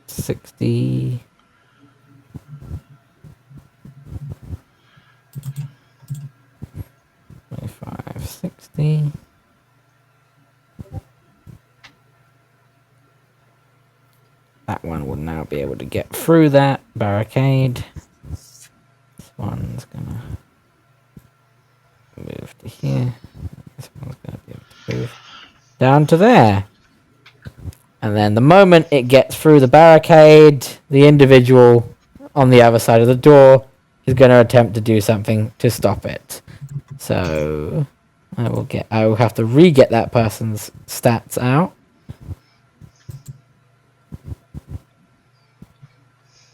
$60. 25, 60. That one will now be able to get through that barricade. This one's gonna move to here. This one's gonna be able to move down to there. And then the moment it gets through the barricade, the individual on the other side of the door is going to attempt to do something to stop it. So I will have to re-get that person's stats out.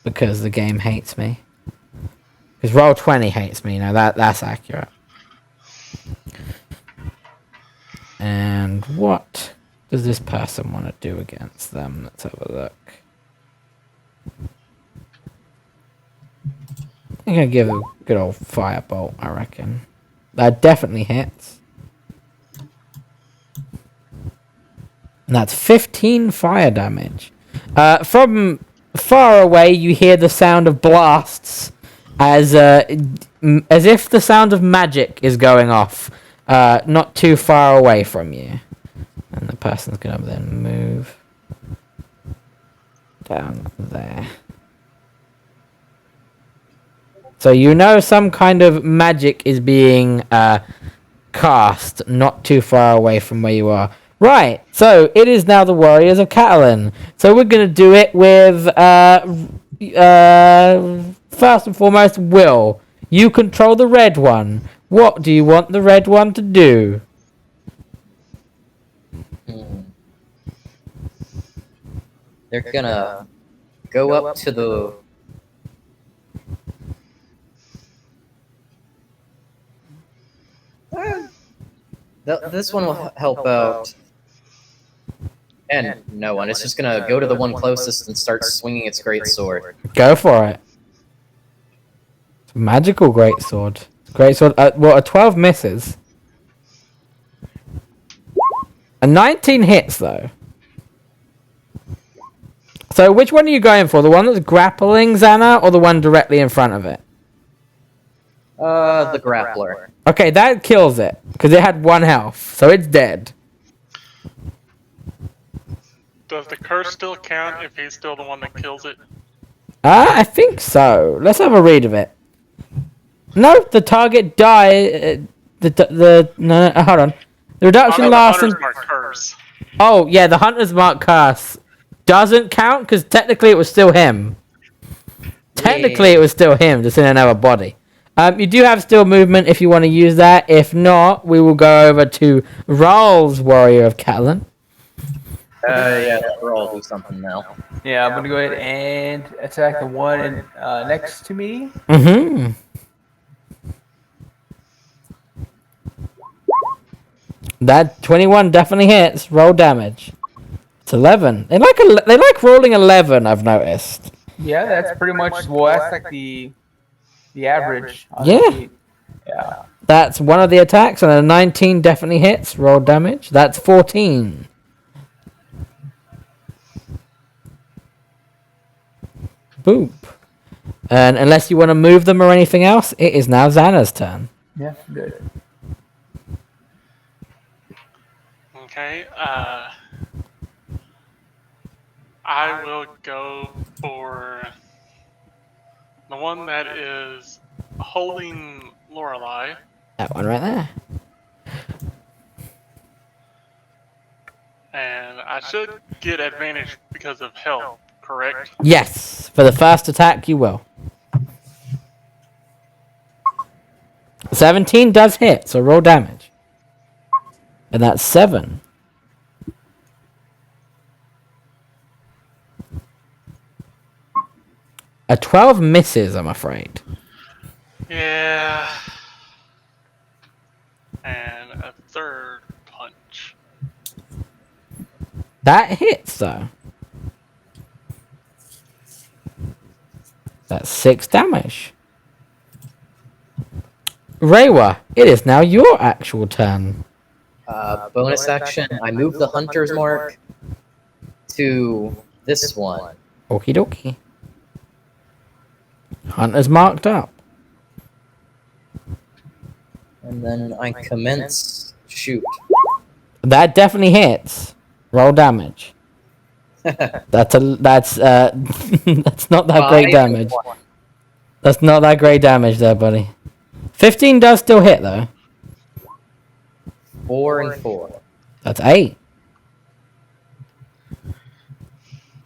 Because the game hates me. Because Roll20 hates me, that's accurate. And what does this person want to do against them? Let's have a look. I'm going to give a good old firebolt, I reckon. That definitely hits. And that's 15 fire damage. From far away, you hear the sound of blasts as if the sound of magic is going off, not too far away from you. And the person's going to then move down there. So you know some kind of magic is being cast not too far away from where you are. Right, so it is now the Warriors of Catalan. So we're going to do it with, first and foremost, Will. You control the red one. What do you want the red one to do? They're gonna go up to the... This one will help out And no one. It's just gonna go to the one closest and start swinging its great sword. Go for it. Magical greatsword. Greatsword. A 12 misses. A 19 hits though. So which one are you going for? The one that's grappling Xana or the one directly in front of it? The grappler. Okay, that kills it because it had 1 health, so it's dead. Does the curse still count if he's still the one that kills it? I think so. Let's have a read of it. No, the target die. No, hold on. The reduction lasts. Curse. Oh yeah, the Hunter's Mark curse doesn't count because technically it was still him. Technically it was still him, just in another body. You do have still movement if you want to use that. If not, we will go over to Raul's Warrior of Catalan. Yeah, we'll all do something now. Yeah, I'm gonna go ahead and attack the one next to me. Mm-hmm. That 21 definitely hits. Roll damage. It's 11. They like rolling 11. I've noticed. Yeah, that's pretty much. Well, that's like the average. Yeah. Yeah. That's one of the attacks, and a 19 definitely hits. Roll damage. That's 14. Boop. And unless you want to move them or anything else, it is now Xana's turn. Yeah. Good. Okay, I will go for the one that is holding Lorelei. That one right there. And I should get advantage because of health, correct? Yes. For the first attack, you will. 17 does hit, so roll damage. And that's 7. A 12 misses, I'm afraid. Yeah. And a third punch. That hits, though. That's 6 damage. Reiwa, it is now your actual turn. Bonus action, I move the Hunter's Mark to this one. Okie dokie. Hunter's marked up. And then I commence shoot. That definitely hits. Roll damage. That's that's not that great damage. That's not that great damage there, buddy. 15 does still hit though. 4 and 4. That's 8.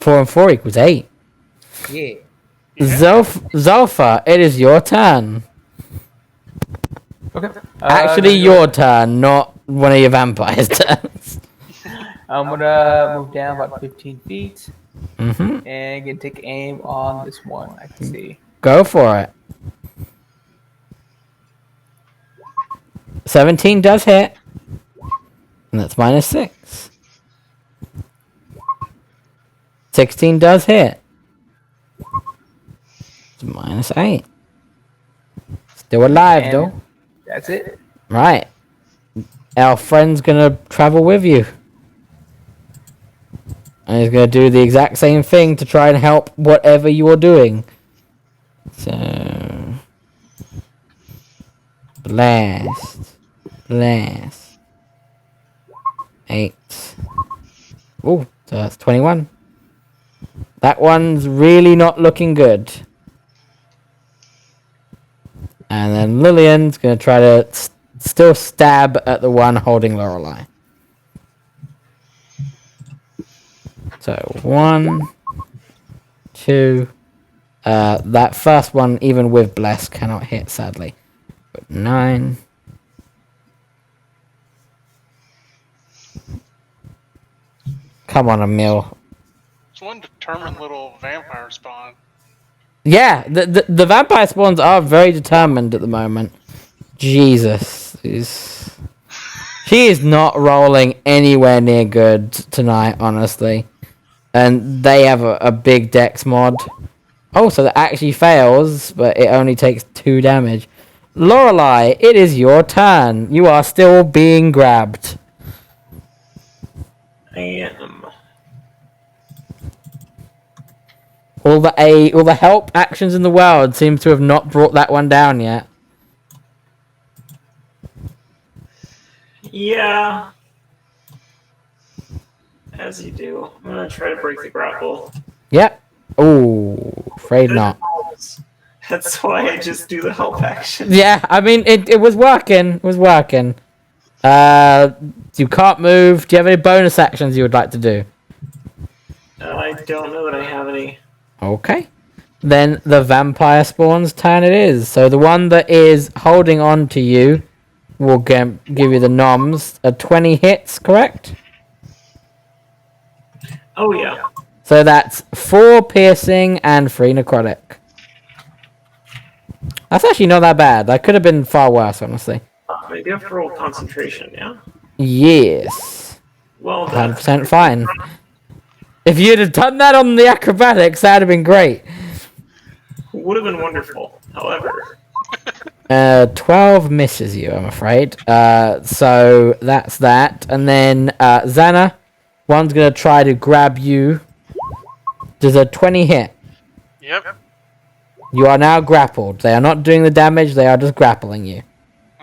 4 and 4 equals 8. Yeah. Zolfa, it is your turn. Okay. Actually, your turn, not one of your vampires' turns. I'm gonna move down about 15 feet Mm-hmm. and get take aim on this one. I can see. Go for it. 17 does hit. And that's minus 6. 16 does hit. It's minus 8. Still alive, And though. That's it. Right. Our friend's gonna travel with you. And he's gonna do the exact same thing to try and help whatever you're doing. So... Blast. Blast. 8. Oh, so that's 21. That one's really not looking good. And then Lillian's going to try to still stab at the one holding Lorelei. So, 1, 2. That first one, even with Bless, cannot hit, sadly. But 9. Come on, Emil. It's one determined little vampire spawn. Yeah, the vampire spawns are very determined at the moment. Jesus. She is not rolling anywhere near good tonight, honestly. And they have a big dex mod. Oh, so that actually fails, but it only takes 2 damage. Lorelei, it is your turn. You are still being grabbed. I am. All the help actions in the world seem to have not brought that one down yet. Yeah. As you do. I'm gonna try to break the grapple. Yep. Ooh, afraid not. That's why I just do the help action. Yeah, I mean, it was working. It was working. You can't move. Do you have any bonus actions you would like to do? I don't know that I have any. Okay. Then the vampire spawn's turn it is. So the one that is holding on to you will give you the noms. 20 hits, correct? Oh, yeah. So that's 4 piercing and 3 necrotic. That's actually not that bad. That could have been far worse, honestly. Maybe I have to roll concentration, yeah? Yes. Well, 100% fine. If you'd have done that on the acrobatics, that'd have been great. would have been wonderful. However, 12 misses you, I'm afraid. So that's that. And then Xana, one's gonna try to grab you. Does a 20 hit? Yep. You are now grappled. They are not doing the damage, they are just grappling you.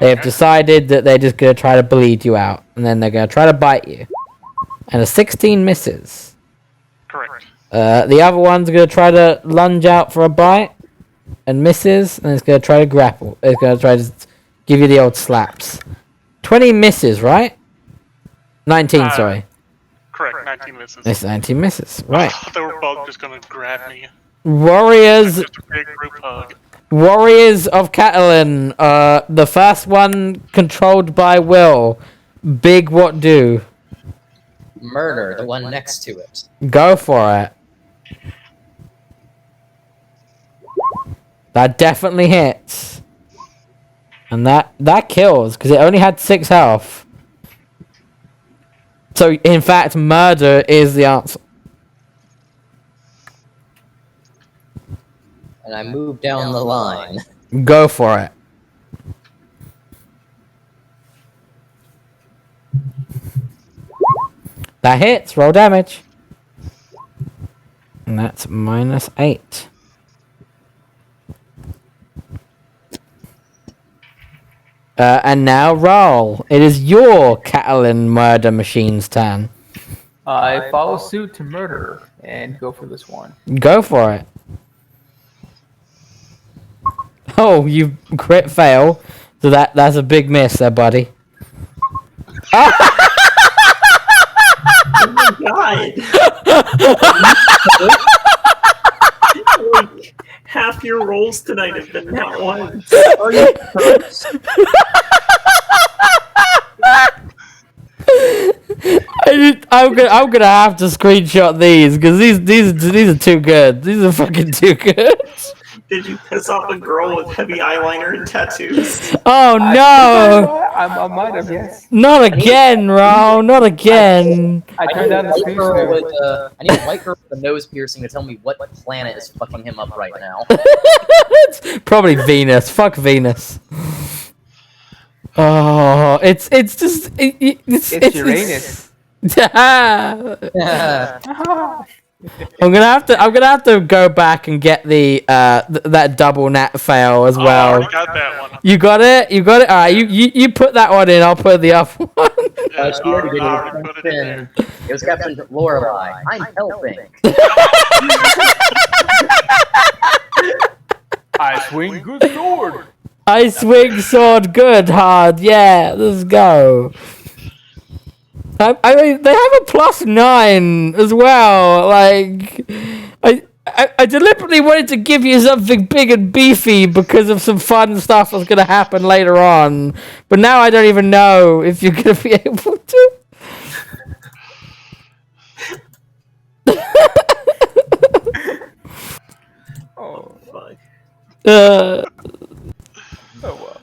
They have decided that they're just gonna try to bleed you out, and then they're gonna try to bite you. And a 16 misses. Correct. The other one's gonna try to lunge out for a bite, and misses, and it's gonna try to grapple. It's gonna try to give you the old slaps. 20 misses, right? 19, sorry. Correct, 19 misses. It's 19 misses, right. They were both just gonna grab me. Warriors, Just a big group hug. Warriors of Catalan. The first one controlled by Will. Big what do? Murder, the one next to it. Go for it. That definitely hits. And that kills, because it only had 6 health. So, in fact, murder is the answer. And I move down the line. Go for it. That hits. Roll damage. And that's -8. And now roll. It is your Catalan murder machine's turn. I follow suit to murder and go for this one. Go for it. Oh, you crit fail. So that's a big miss there, buddy. oh my god! Like, half your rolls tonight have been that one. Are you cursed? I'm gonna have to screenshot these because these are too good. These are fucking too good. Did you piss off a girl with heavy eyeliner and tattoos? Oh no! I might have, yes. Not again, Ro. Not again. I turned down the screen share. I need a white girl with a nose piercing to tell me what planet is fucking him up right now. It's probably Venus. Fuck Venus. Oh, it's just it's Uranus. I'm gonna have to go back and get the that double nat fail as I well. already got that one. You got it. You got it. All right. You put that one in. I'll put the other one. Yeah, She already did I already put it in there. It was Captain Lorelei. I'm helping. I swing good sword. I swing sword good hard. Yeah, let's go. I mean, they have a +9 as well. Like, I deliberately wanted to give you something big and beefy because of some fun stuff that's going to happen later on. But now I don't even know if you're going to be able to. Oh, Fuck. oh well.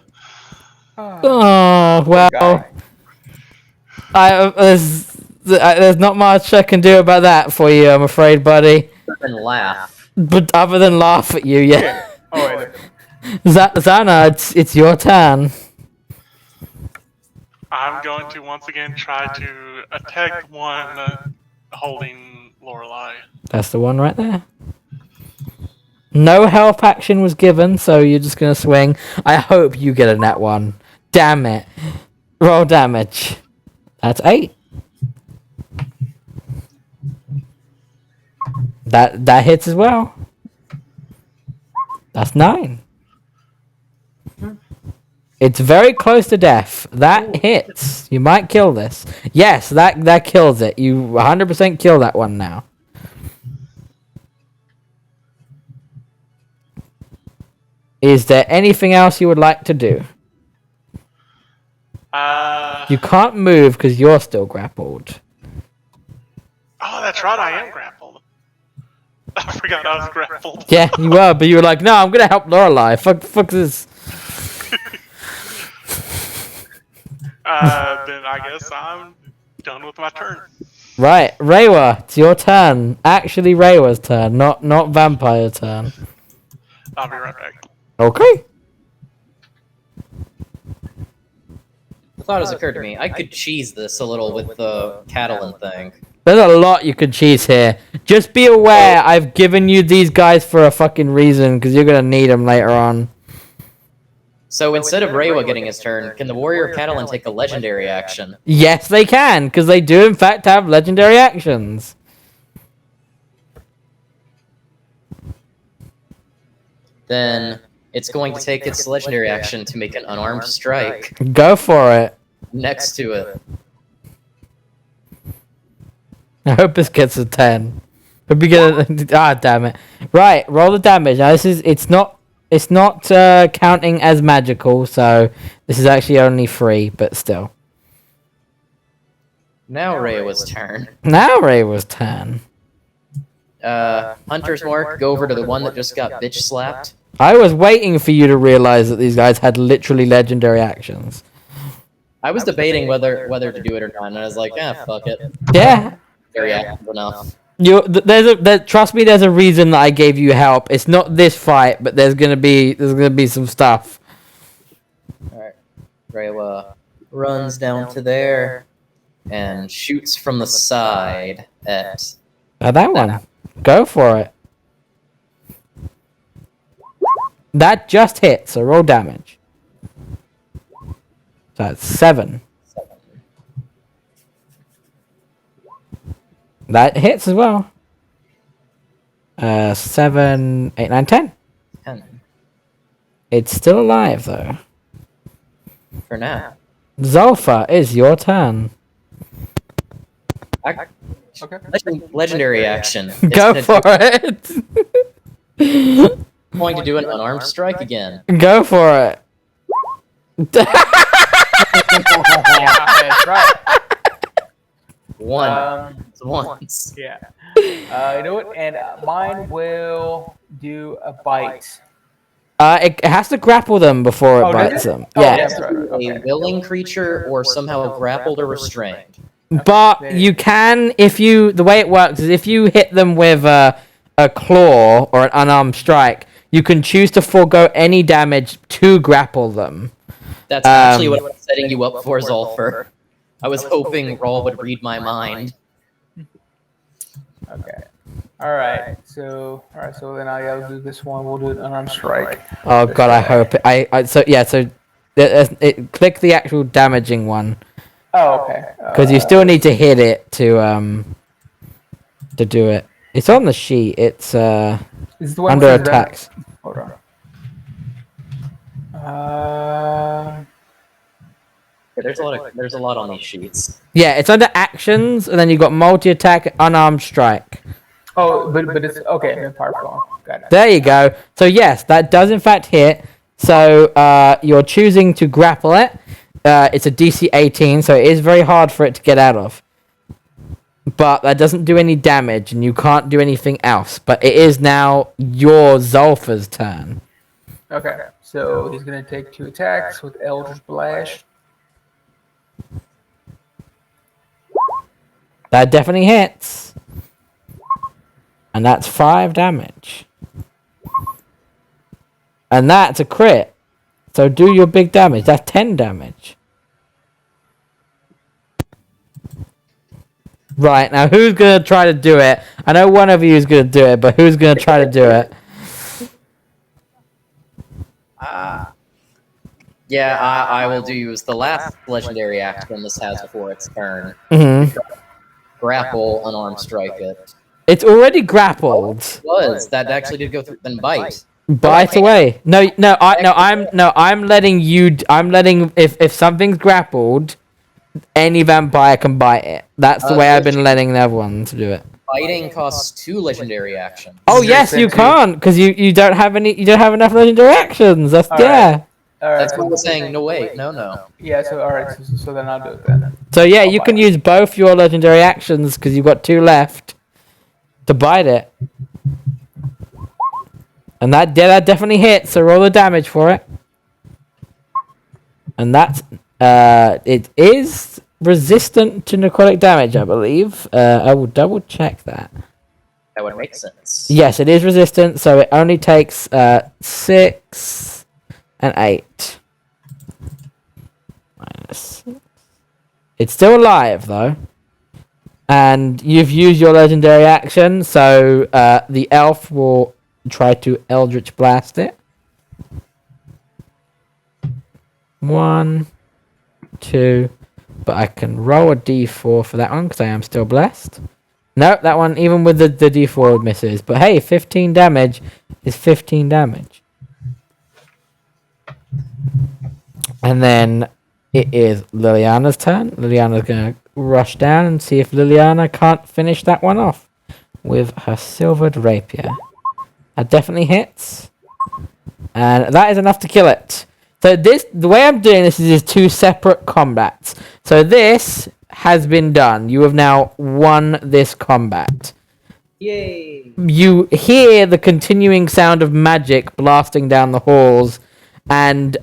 Oh, well. Guy. There's not much I can do about that for you, I'm afraid, buddy. And laugh. But other than laugh at you, yeah. Oh, wait. Zana, it's your turn. I'm going to once again try to attack the one holding Lorelei. That's the one right there. No help action was given, so you're just gonna swing. I hope you get a net one. Damn it. Roll damage. That's 8. That hits as well. That's 9. It's very close to death. That hits. You might kill this. Yes, that kills it. You 100% kill that one now. Is there anything else you would like to do? You can't move because you're still grappled. Oh, that's right, I am grappled. I forgot I was grappled. Yeah, you were, but you were like, no, I'm gonna help Lorelei. Fuck this. Then I guess I'm done with my turn. Right, Reiwa, it's your turn. Actually, Reiwa's turn, not Vampire's turn. I'll be right back. Okay. The thought has occurred to me. I could cheese this a little with the Catalan thing. There's a lot you could cheese here. Just be aware, I've given you these guys for a fucking reason, because you're gonna need them later on. So instead of Reiwa getting his turn, can the Warrior Catalan take a legendary action? Yes, they can, because they do in fact have legendary actions. Then it's going to take its legendary action to make an unarmed strike Go for it. next to it. I hope this gets a 10. Hope you get a... damn it. Right, roll the damage. Now, it's not counting as magical, so this is actually only 3, but still. Now Reiwa's turn. Now Reiwa's turn. Hunter's Mark, go over to the one that just got bitch slapped. I was waiting for you to realize that these guys had literally legendary actions. I was debating whether to do it or not, and I was like, fuck it. Yeah. Very active enough. Trust me, there's a reason that I gave you help. It's not this fight, but there's gonna be some stuff. Alright. Reiwa runs down to there and shoots from the side at That one. Go for it. That just hit, so roll damage. So that's 7. That hits as well. 7, 8, 9, 10. 10 It's still alive, though. for now. Zolfa, is your turn. Okay. Legendary action. Go for it. Going to do an unarmed strike again. Go for it. Yeah, that's right. Once. Yeah. You know what? And mine will do a bite. It has to grapple them before it Oh, does bites it? them. Oh, Yeah. that's right. Okay. A willing creature or somehow grappled or restrained. But you can, the way it works is if you hit them with a claw or an unarmed strike, you can choose to forego any damage to grapple them. That's actually what I was setting you up for, Zolfer. I was hoping Rawl would read my mind. Okay. All right. So then I'll do this one. We'll do an unarmed strike. Oh god, I hope it click the actual damaging one Oh, okay. because you still need to hit it to do it. It's on the sheet. It's Is this the one under that says that? attacks. Hold on. There's a lot on these sheets. Yeah, it's under actions, and then you've got multi-attack, unarmed strike. Oh, but it's okay. Then powerful. Got it. There you go. So yes, that does in fact hit. So you're choosing to grapple it. It's a DC 18, so it is very hard for it to get out of. But that doesn't do any damage, and you can't do anything else. But it is now your Zolfa's turn. Okay. So he's gonna take 2 attacks with Eldritch Blast. That definitely hits. And that's 5 damage. And that's a crit. So do your big damage. That's 10 damage. Right, now who's going to try to do it? I know one of you is going to do it, but who's going to try to do it? Yeah, I will use the last legendary action this has before its turn. Mm-hmm. Grapple, unarmed strike it. It's already grappled. It was. That actually did go through, then bite. Bite away. I'm letting you. I'm letting if something's grappled, any vampire can bite it. That's the way I've been letting everyone to do it. Biting costs 2 legendary actions. Oh yes, you can't because you don't have any. You don't have enough legendary actions. That's yeah. All right. That's what we're saying. No, wait, no. Yeah. So all right. So then I'll do it then. So yeah, you can use both your legendary actions because you've got 2 left to bite it. And that definitely hits. So roll the damage for it. And that's it is resistant to necrotic damage, I believe. I will double check that. That would make sense. Yes, it is resistant, so it only takes 6 and 8. Minus 6. It's still alive though. And you've used your legendary action, so the elf will try to Eldritch Blast it. 1, 2, but I can roll a d4 for that one because I am still blessed. No, that one, even with the d4, misses. But hey, 15 damage is 15 damage. And then it is Liliana's turn. Liliana's going to rush down and see if Liliana can't finish that one off with her silvered rapier. That definitely hits. And that is enough to kill it. So the way I'm doing this is 2 separate combats. So this has been done. You have now won this combat. Yay! You hear the continuing sound of magic blasting down the halls, and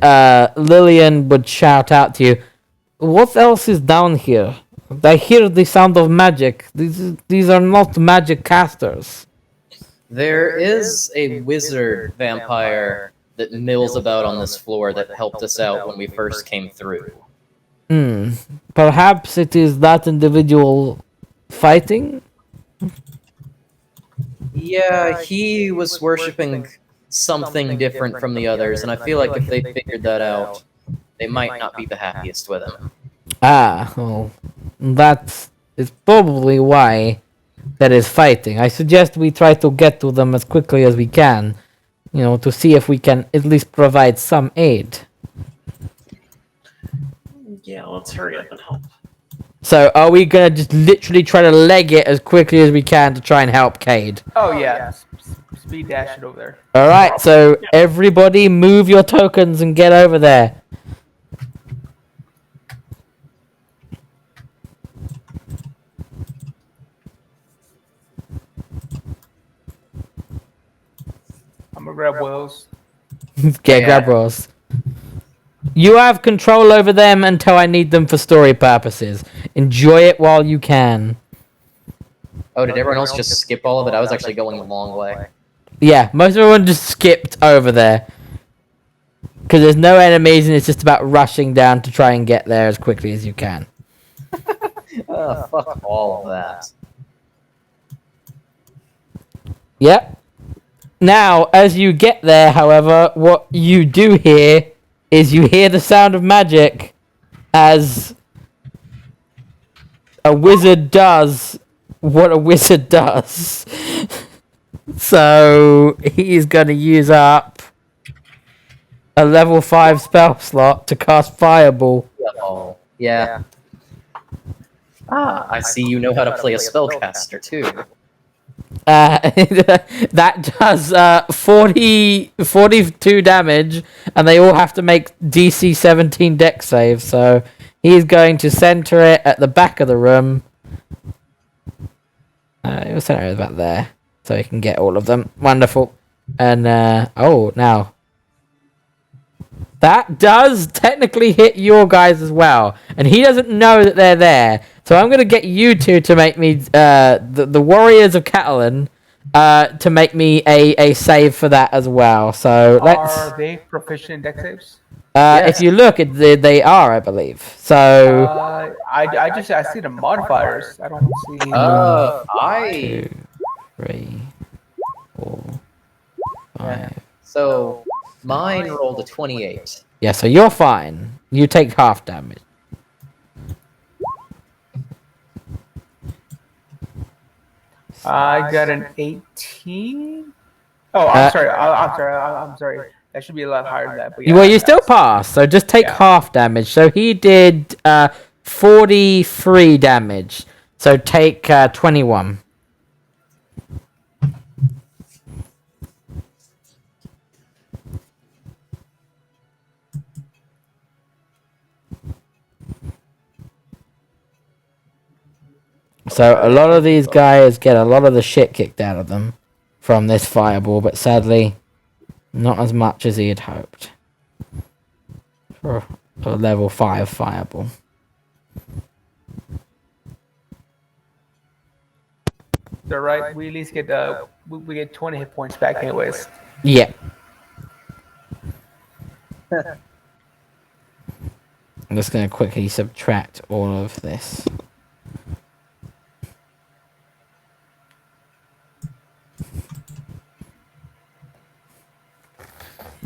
Lillian would shout out to you, "What else is down here? I hear the sound of magic. These are not magic casters." There is a wizard vampire that mills about on this floor that helped us out when we first came through. Perhaps it is that individual fighting? Yeah, he was worshipping something different from the others, and I feel like if they figured that out, they might not be the happiest with him. Well, that is probably why that is fighting. I suggest we try to get to them as quickly as we can, to see if we can at least provide some aid. Yeah, let's hurry up and help. So, are we gonna just literally try to leg it as quickly as we can to try and help Cade? Oh yeah. Speed dash it over there. Alright, so everybody move your tokens and get over there. I'm gonna grab Will's. Grab rolls. You have control over them until I need them for story purposes. Enjoy it while you can. Oh, did everyone else just skip all of it? I was actually going the long way. Yeah, most everyone just skipped over there. Because there's no enemies and it's just about rushing down to try and get there as quickly as you can. Fuck all of that. Yep. Now, as you get there, however, what you do hear is you hear the sound of magic as a wizard does what a wizard does. So he's going to use up a level 5 spell slot to cast Fireball. Oh, yeah. I see you know how to play a spellcaster, too. That does 42 damage, and they all have to make DC 17 dex saves. So he's going to center it at the back of the room. He'll center it about there, so he can get all of them. Wonderful. And now that does technically hit your guys as well, and he doesn't know that they're there. So I'm gonna get you two to make me the Warriors of Catalan to make me a save for that as well. So let's. Are they proficient in deck saves? If you look, they are, I believe. So I see the modifiers. I don't see. two, 3, 4, 5. So mine rolled a 28. Yeah, so you're fine. You take half damage. I got an 18. Oh, I'm sorry. I'm sorry. That should be a lot higher than that. But yeah, Well, you still pass, so just take half damage. So he did 43 damage. So take 21. So a lot of these guys get a lot of the shit kicked out of them from this fireball, but sadly, not as much as he had hoped for a level 5 fireball. They're right. We at least get we get 20 hit points back, anyways. Yeah. I'm just going to quickly subtract all of this.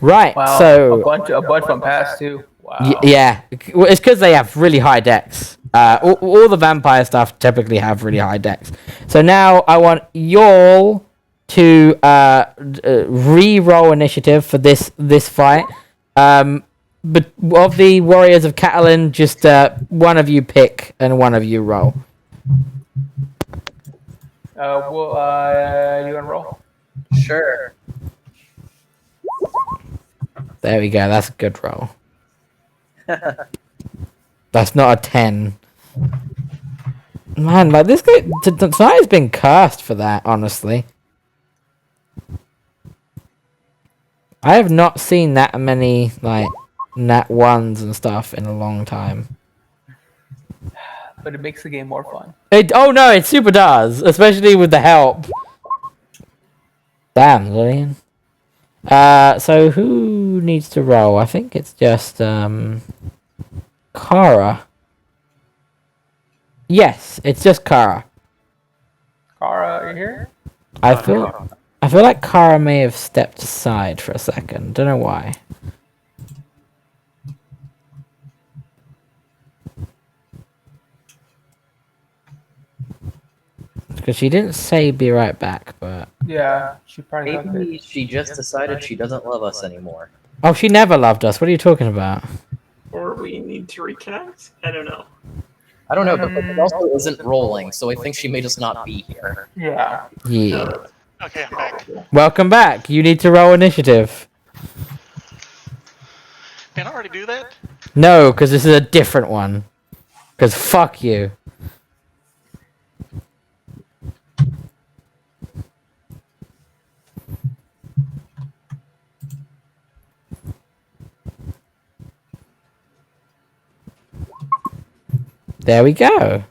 Right, Wow. so a bunch from past too. Wow. yeah, well, it's because they have really high decks. All the vampire stuff typically have really high decks. So now I want y'all to re-roll initiative for this fight. But of the Warriors of Catalan, just one of you pick and one of you roll. You gonna roll? Sure. There we go. That's a good roll. That's not a 10. Man, like this guy tonight has been cursed for that. Honestly, I have not seen that many like nat ones and stuff in a long time. But it makes the game more fun. Oh no, it super does, especially with the help. Damn, Lillian. So who needs to roll? I think it's just Kara. Yes, it's just Kara. Kara, are you here? I feel like Kara may have stepped aside for a second. Don't know why. Because she didn't say be right back, but Yeah, she probably got Maybe she just decided she doesn't love us anymore. oh, she never loved us. What are you talking about? Or we need to reconnect? I don't know. I don't know, but it also isn't rolling, so I think she may just not be here. Yeah. Yeah. Okay, I'm back. Welcome back. You need to roll initiative. Did I already do that? No, because this is a different one. Because fuck you. There we go.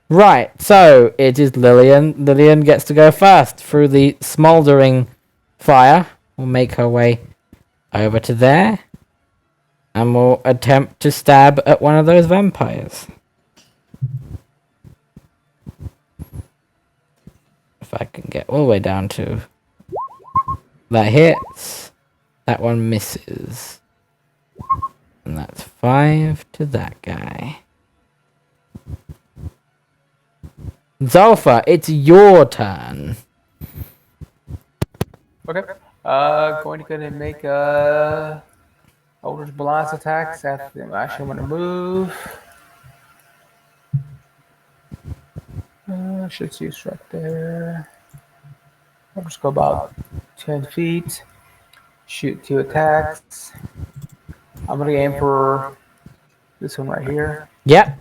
Right, so it is Lillian. Lillian gets to go first through the smouldering fire. We'll make her way over to there. And we'll attempt to stab at one of those vampires. If I can get all the way down to... That hits. That one misses. And that's 5 to that guy. Zolfa, it's your turn. Okay. Going to go ahead and make Eldritch Blast attacks. Actually, I'm going to move. Should see right there. I'll just go about 10 feet. Shoot 2 attacks. I'm going to aim for this one right here. Yep.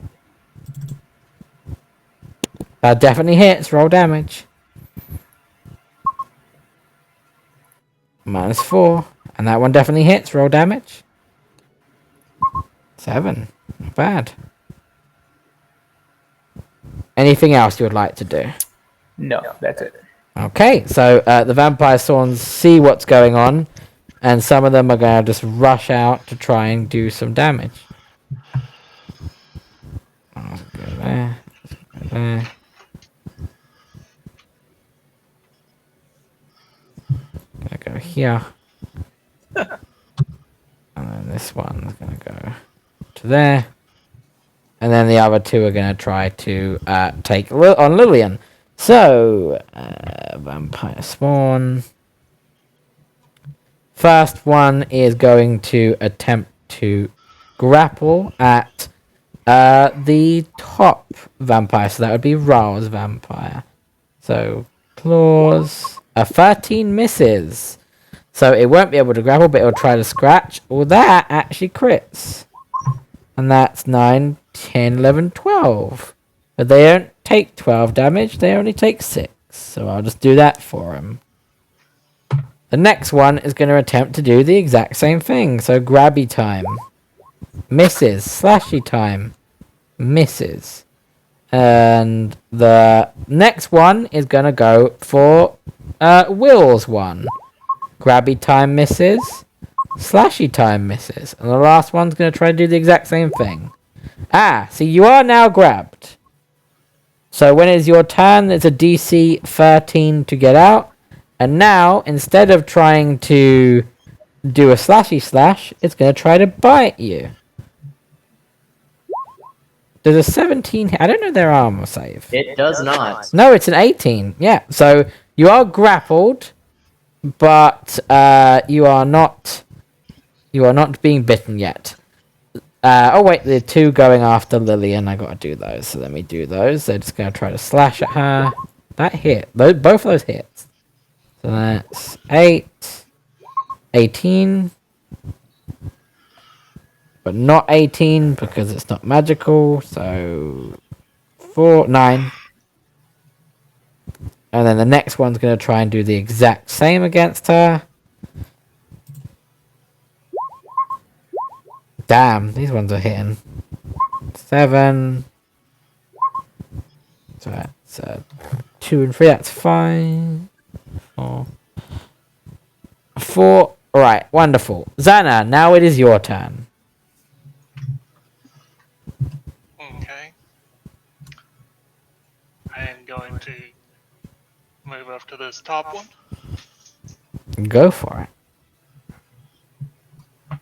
That definitely hits. Roll damage. -4. And that one definitely hits. Roll damage. 7. Not bad. Anything else you would like to do? No, that's it. Okay, so the vampire swans see what's going on, and some of them are going to just rush out to try and do some damage. Let's go there. Let's go there. Gonna go here. And then this one's gonna go to there. And then the other two are gonna try to take on Lillian. So, vampire spawn. First one is going to attempt to grapple at the top vampire. So that would be Ra's vampire. So, claws. A 13 misses. So it won't be able to grapple, but it'll try to scratch. Well, that actually crits. And that's 9, 10, 11, 12. But they don't take 12 damage, they only take 6. So I'll just do that for him. The next one is going to attempt to do the exact same thing. So grabby time. Misses. Slashy time. Misses. And the next one is going to go for Will's one. Grabby time misses. Slashy time misses. And the last one's going to try to do the exact same thing. See, you are now grabbed. So when it's your turn, it's a DC 13 to get out. And now, instead of trying to do a slashy slash, it's going to try to bite you. There's a 17 hit. I don't know their armor save. It does not. No, it's an 18. Yeah, so you are grappled, but you are not being bitten yet. Oh wait, the two going after Lillian. I gotta do those, so let me do those. They're just gonna try to slash at her. That hit. Both of those hits. So that's 8, 18, but not 18 because it's not magical. So 4, 9. And then the next one's going to try and do the exact same against her. Damn, these ones are hitting. 7. So that's 2 and 3, that's 5. 4. Alright, wonderful. Xana, now it is your turn. Okay. I am going to move up to this top one. Go for And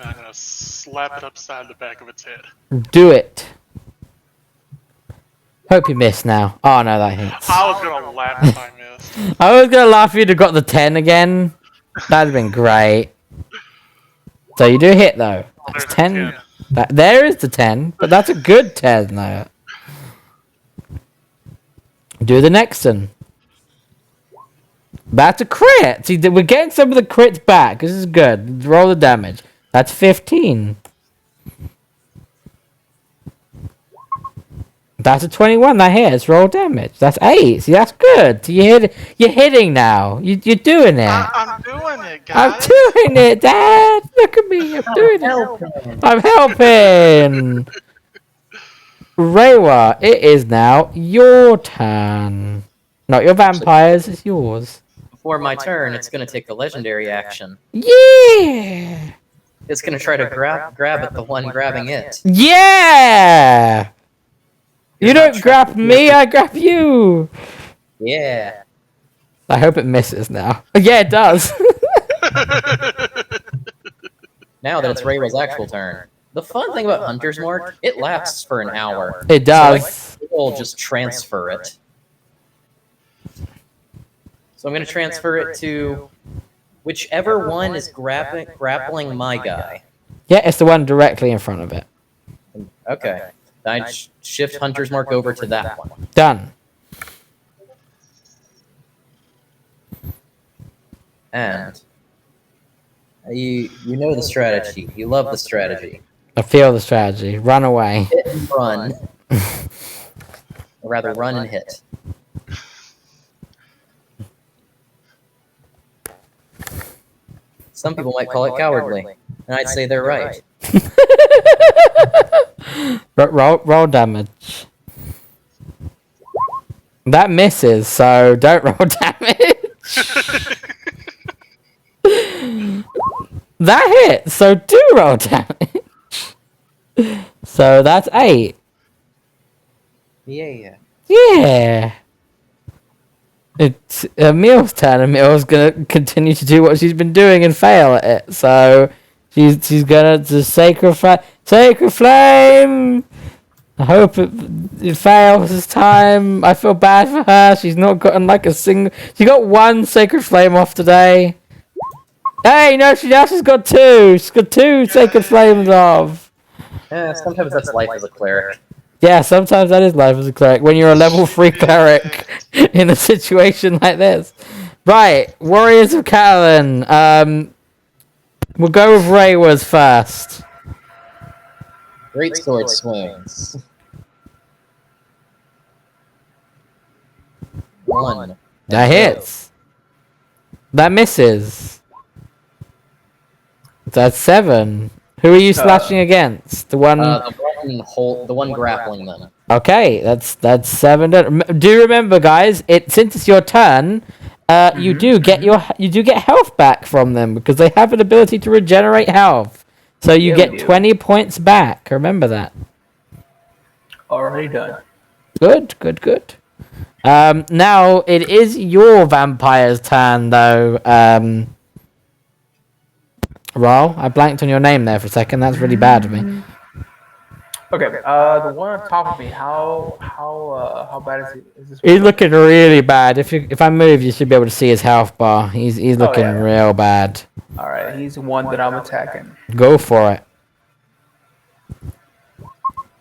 I'm going to slap it upside the back of its head. it. Do it. Hope you miss now. Oh no, that hits. I was going to laugh if I missed. I was gonna laugh if you'd have got the 10 again. That'd have been great. So you do hit though. That's There's a 10. There is the 10, but that's a good 10 though. Do the next one. That's a crit. See, we're getting some of the crits back. This is good. Roll the damage. That's 15. That's a 21. That hits. Roll damage. That's 8. See, that's good. So you're hitting now. You're doing it. I'm doing it, I'm guys. doing it, Dad. Look at me. I'm doing it. I'm helping. Reiwa, it is now your turn. Not your vampires. It's yours. Before my turn, it's going to take a legendary action. Yeah. It's going to try to grab at the one grabbing it. Yeah. You don't grab me, I grab you. Yeah. I hope it misses now. Yeah, it does. Now that it's Reiwa's actual turn. The fun thing about Hunter's Mark, it lasts for an hour. It does. So we'll just transfer it. So I'm going to transfer it to whichever one is grappling my guy. Yeah, it's the one directly in front of it. Okay. I shift Hunter's Mark over to that one. Done. And you know the strategy. You love the strategy. I feel the strategy. Run away. Hit and run. Or rather, run and hit. Some people might call it cowardly, and I'd say they're right. Roll damage. That misses, so don't roll damage. That hits, so do roll damage. So that's 8. Yeah. Yeah. It's Emil's turn. Emil's gonna continue to do what she's been doing and fail at it. So she's gonna just sacred flame. I hope it fails this time. I feel bad for her. She's not gotten like a single. She got 1 sacred flame off today. Hey, no, she now she's got 2. She's got 2 sacred flames off. Sometimes that's life as a cleric. Yeah, sometimes that is life as a cleric. When you're a level 3 cleric in a situation like this. Right, Warriors of Catalan. We'll go with Reiwa's first. Great sword swings. 1. That hits. That misses. That's 7. Who are you slashing against? The one. The one grappling them. Okay, that's 7. Do remember, guys. Since it's your turn, you do get health back from them because they have an ability to regenerate health. So you get 20 points back. Remember that. Already done. Good. Now it is your vampire's turn, though. Raul, I blanked on your name there for a second. That's really bad of me. Okay, the one on top of me. How bad is it? Is this? He's looking really bad. If I move, you should be able to see his health bar. He's looking real bad. All right, he's the one that I'm attacking. Go for it.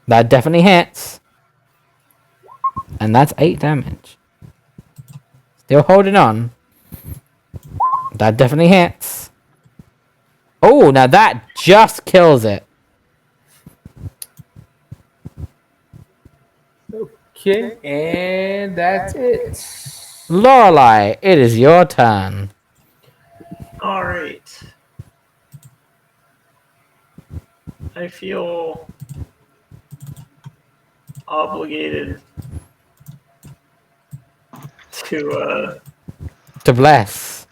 That definitely hits. And that's 8 damage. Still holding on. That definitely hits. Oh, now that just kills it. Okay, and that's it. Lorelei, it is your turn. All right. I feel obligated to bless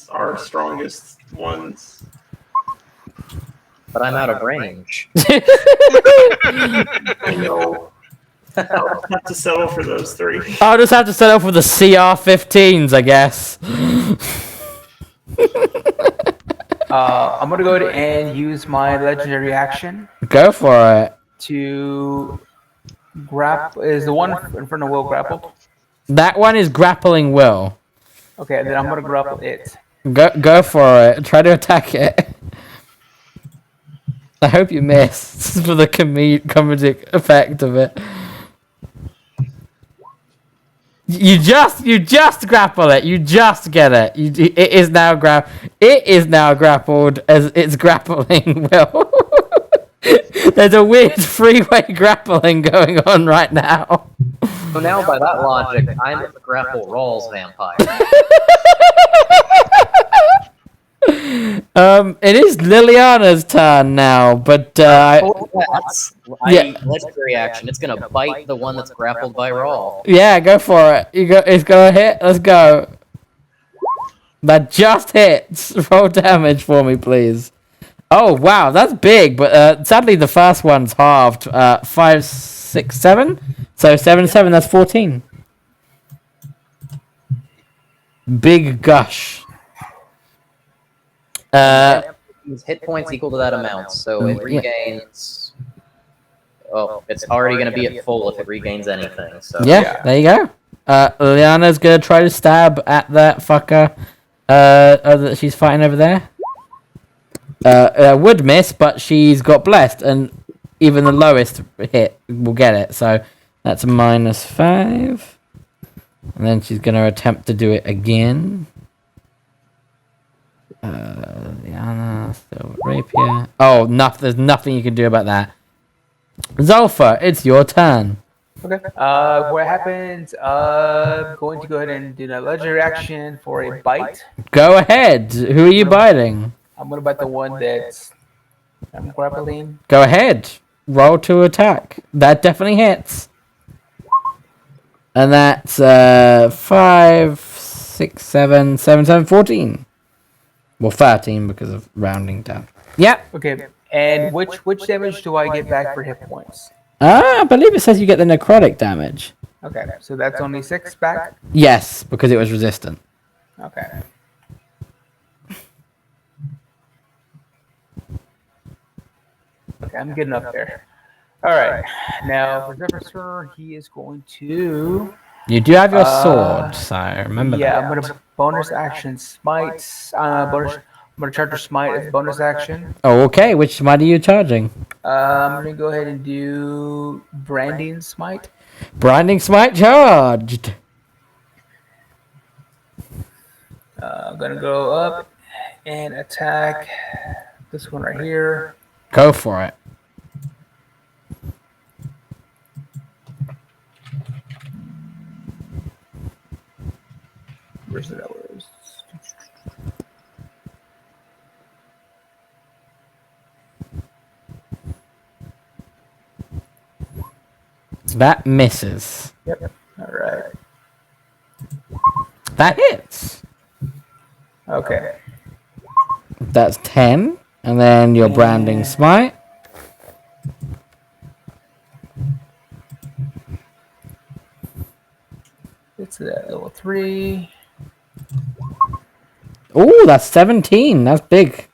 our strongest ones. But I'm out of range. I know. I'll have to settle for those 3. I'll just have to settle for the CR-15s, I guess. I'm gonna go ahead and use my legendary action Go for it. to grapple. Is the one in front of Will grapple? That one is grappling Will. Okay, then I'm gonna grapple it. Go for it. Try to attack it. I hope you miss for the comedic effect of it. You just grapple it. You just get it. It is now grappled as it's grappling Will. There's a weird freeway grappling going on right now. So now, by that logic, I'm a grapple Rawls vampire. It is Liliana's turn now, but Legendary action. It's gonna bite the one that's grappled by Rawl. yeah, go for it. It's gonna hit. Let's go. That just hits. Roll damage for me, please. Oh wow, that's big, but sadly the first one's halved. 5, 6, 7. So 7 and 7. That's 14. Big gush. His hit points equal to that amount, so it regains. Oh, it's already going to be at full if it regains anything. So Yeah, there you go. Liliana's gonna try to stab at that fucker that she's fighting over there. Would miss, but she's got blessed, and even the lowest hit will get it. So that's a -5. And then she's gonna attempt to do it again. Liliana, still rapier. Oh, there's nothing you can do about that. Zolfa, it's your turn. Okay. What happens? Going to go ahead and do the legendary action for a bite. Go ahead. Who are you biting? I'm gonna bite the one that's I'm grappling. Go ahead. Roll to attack. That definitely hits. And that's 5, 6, 7, 7, 7, 14. Well, 13 because of rounding down. Yep. Okay. And which damage do I get back for hit points? I believe it says you get the necrotic damage. Okay, so that's only 6 back. Yes, because it was resistant. Okay. Okay, I'm getting up there. All right. Now for Jefferson, he is going to. You do have your sword, so remember that. Yeah, I'm gonna bonus action smite. I'm gonna charge a smite as bonus action. Oh, okay. Which smite are you charging? I'm gonna go ahead and do branding smite. Branding smite charged. I'm gonna go up and attack this one right here. Go for it. Where's it? That misses. Yep. All right. That hits. Okay. That's 10. And then your branding smite. It's at level 3. Ooh, that's 17. That's big.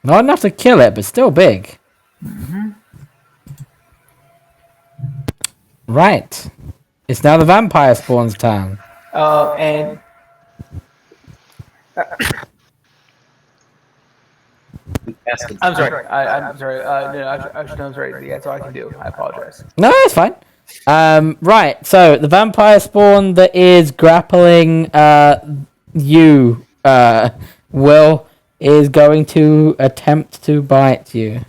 Not enough to kill it, but still big. Right. It's now the vampire spawn's turn. And I'm sorry. I'm sorry. No, I should know. I'm sorry. Yeah, that's all I can do. I apologize. No, it's fine. Right. So the vampire spawn that is grappling you, Will, is going to attempt to bite you.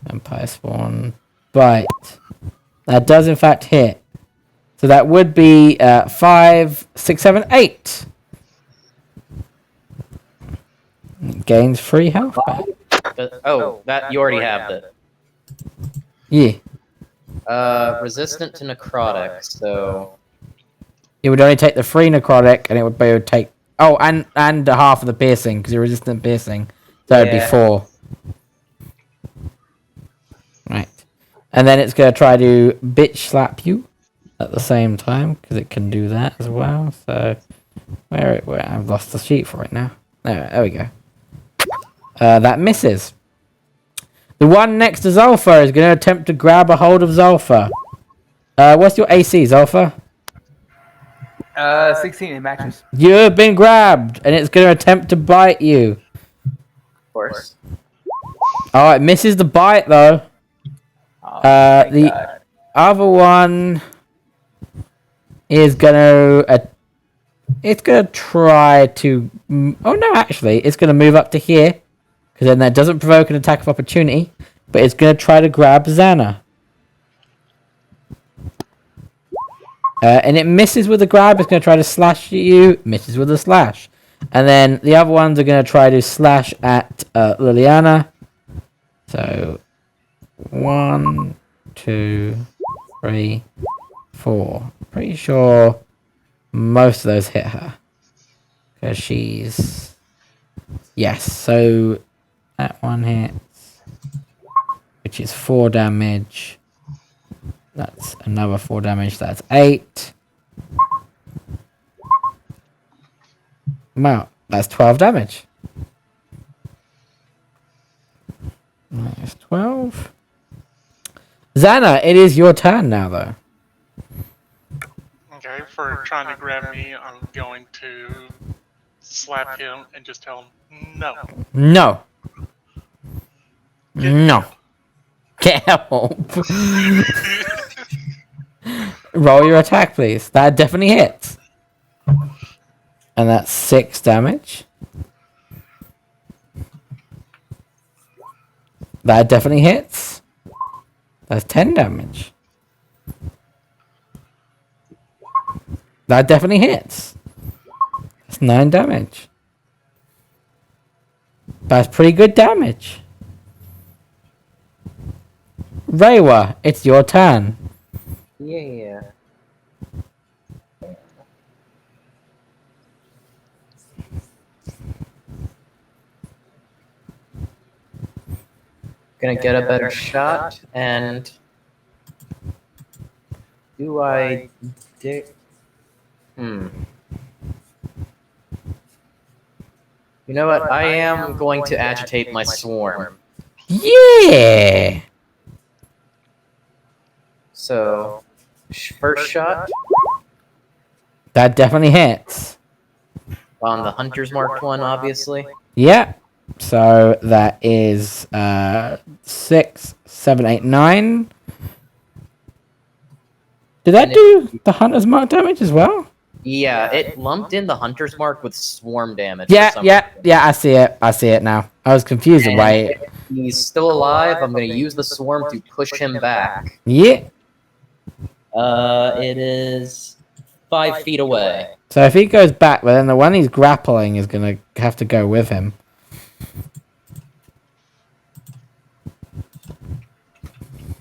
Vampire spawn bite. That does in fact hit. So that would be 5, 6, 7, 8. Gains 3 health back. That you already have that. Yeah. Resistant to necrotic, so It would only take the 3 necrotic, and it would take... Oh, and half of the piercing, because you're resistant piercing. So it'd be 4. Right. And then it's going to try to bitch slap you at the same time, because it can do that as well. So, where I've lost the sheet for it now. There we go. That misses. The one next to Zolfa is going to attempt to grab a hold of Zolfa. What's your AC, Zolfa? 16 in matches. You've been grabbed, and it's going to attempt to bite you. of course. Oh, it misses the bite, though. The God. other one is going to... it's going to try to... Oh, no, actually. It's going to move up to here. Because then that doesn't provoke an attack of opportunity. But it's going to try to grab Xana. And it misses with the grab. It's going to try to slash at you. Misses with a slash. And then the other ones are going to try to slash at Liliana. So 1, 2, 3, 4. Pretty sure most of those hit her. Because she's... Yes, so that one hits. Which is 4 damage. That's another 4 damage. That's 8. Wow, that's 12 damage. Minus 12. Xana, it is your turn now, though. Okay, for trying to grab me, I'm going to slap him and just tell him no. No. No. Can't help. Roll your attack, please. That definitely hits. And that's 6 damage. That definitely hits. That's 10 damage. That definitely hits. That's 9 damage. That's pretty good damage. Reiwa, it's your turn. Yeah. Gonna get a better shot, and do I dig? You know what? I am going to agitate my swarm. Yeah! So, first shot That definitely hits. on the hunter's marked one, obviously. Yeah. So that is 6, 7, 8, 9. Did that do the hunter's mark damage as well? Yeah, it lumped in the hunter's mark with swarm damage. Yeah. I see it. I see it now. I was confused And why. if he's still alive, I'm going to use the swarm to push him back. Yeah. It is 5 feet away. So if he goes back, well, then the one he's grappling is gonna have to go with him.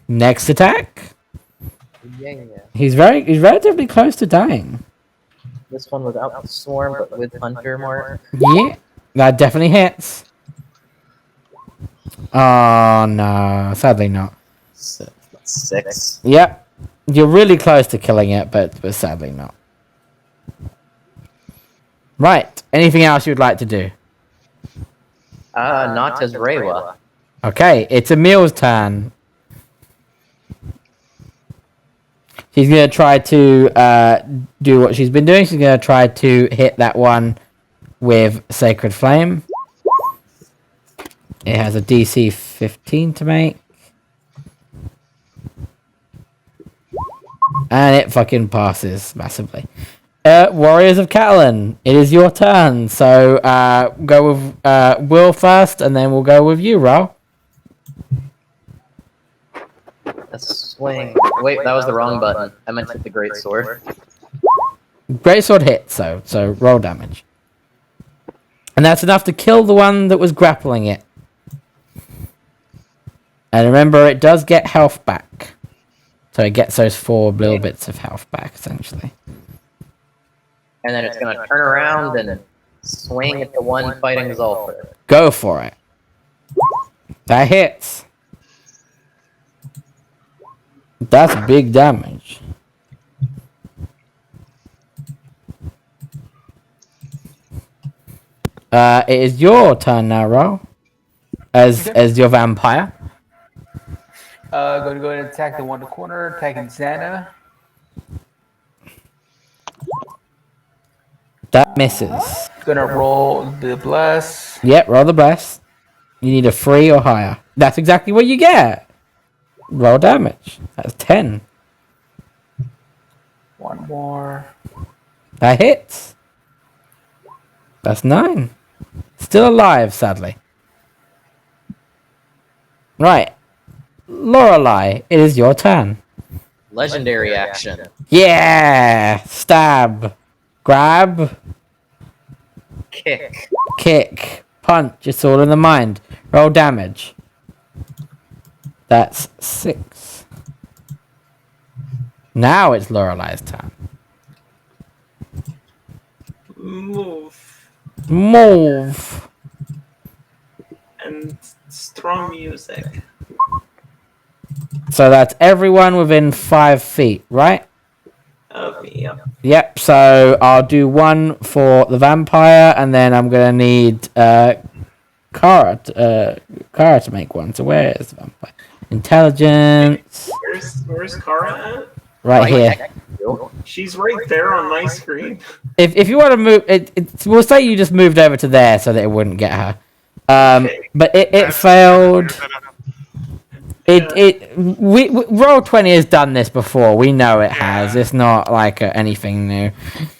Next attack. Yeah. He's relatively close to dying. This one without the swarm, but with hunter mark. Yeah, that definitely hits. Oh no, sadly not. 6. Yep, you're really close to killing it, but sadly not. Right. Anything else you'd like to do? Not as Reiwa. Okay, it's Emil's turn. She's gonna try to do what she's been doing. She's gonna try to hit that one with Sacred Flame. It has a DC 15 to make. And it fucking passes massively. Warriors of Catalan, it is your turn. So go with Will first, and then we'll go with you, Ro. A swing. Wait, that was the wrong button. I meant to hit the great sword. Greatsword hits, so roll damage. And that's enough to kill the one that was grappling it. And remember, it does get health back. So it gets those 4 little bits of health back, essentially. And then it's going to turn around and swing at the one fighting Zulfur. Go for it. That hits. That's big damage. It is your turn now, Ro. As your vampire. Going to go ahead and attack the one in the corner, attacking Xana. That misses. Gonna roll the bless. Yep, roll the bless. You need a 3 or higher. That's exactly what you get. Roll damage. That's 10. One more. That hits. That's 9. Still alive, sadly. Right. Lorelei, it is your turn. Legendary action. Yeah! Stab. Grab. Kick. Kick. Punch. It's all in the mind. Roll damage. That's 6. Now it's Lorelei's turn. Move. Move. And strong music. So that's everyone within 5 feet, right? Yep. Yep, so I'll do 1 for the vampire, and then I'm going to need Kara to make 1. So where is the vampire? Intelligence. Where's Kara at? Right here. She's right there on my screen. If you want to move, we'll say you just moved over to there so that it wouldn't get her. Okay. But it failed. Roll20 has done this before. We know it has. It's not like anything new.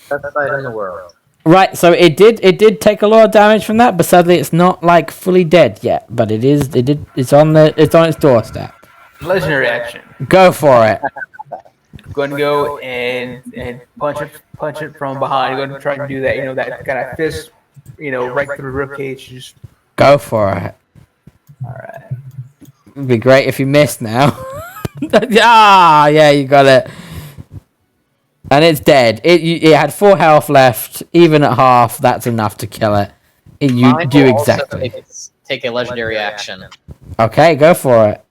Best fight in the world. Right, so it did take a lot of damage from that, but sadly it's not like fully dead yet. But it's on its doorstep. Legendary action. Go for it. Going to go and punch it from behind. Going to try to do that, that kind of fist, right through the ribcage, just Go for it. All right. It'd be great if you missed now. Yeah, you got it. And it's dead. It had 4 health left. Even at half, that's enough to kill it. You Mine do will also exactly. take a legendary action. Okay, go for it.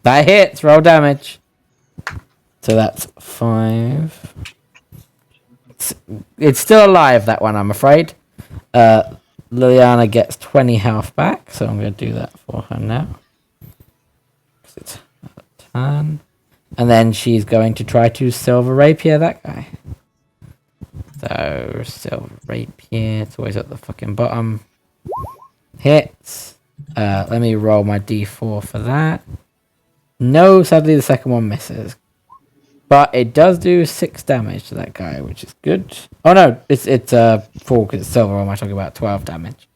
That hits. Roll damage. So that's 5. It's still alive, that one, I'm afraid. Liliana gets 20 health back, so I'm going to do that for her now. It's her turn. And then she's going to try to Silver Rapier that guy. So, Silver Rapier, it's always at the fucking bottom. Hits. Let me roll my d4 for that. No, sadly the second one misses. But it does do 6 damage to that guy, which is good. Oh no, it's 4 because it's silver. Or am I talking about 12 damage?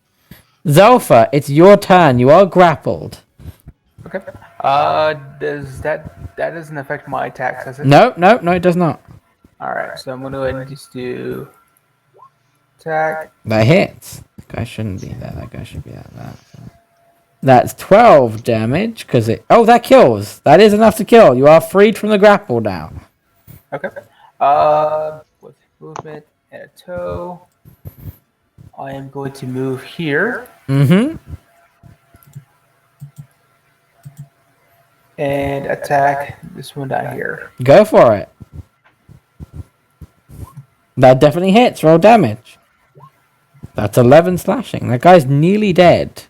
Zolfa, it's your turn. You are grappled. Okay. Does that doesn't affect my attacks, does it? No, it does not. All right. So I'm gonna go ahead and just do attack. That hits. That guy shouldn't be there. That guy should be at that. So. That's 12 damage because it. Oh, that kills. That is enough to kill. You are freed from the grapple now. Okay. With movement and a toe, I am going to move here. Mm-hmm. And attack this one down here. Go for it. That definitely hits. Roll damage. That's 11 slashing. That guy's nearly dead.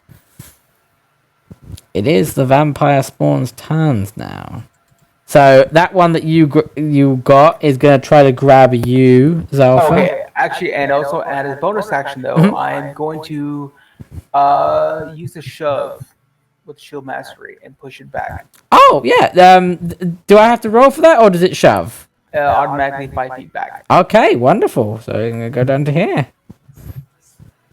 It is the vampire spawn's turns now. So that one that you got is going to try to grab you, Zalfa. Okay, actually, and also add a bonus action though. I'm going to use a shove with shield mastery and push it back. Oh yeah. Do I have to roll for that, or does it shove? Automatically 5 feet back. Okay, wonderful. So I'm gonna go down to here.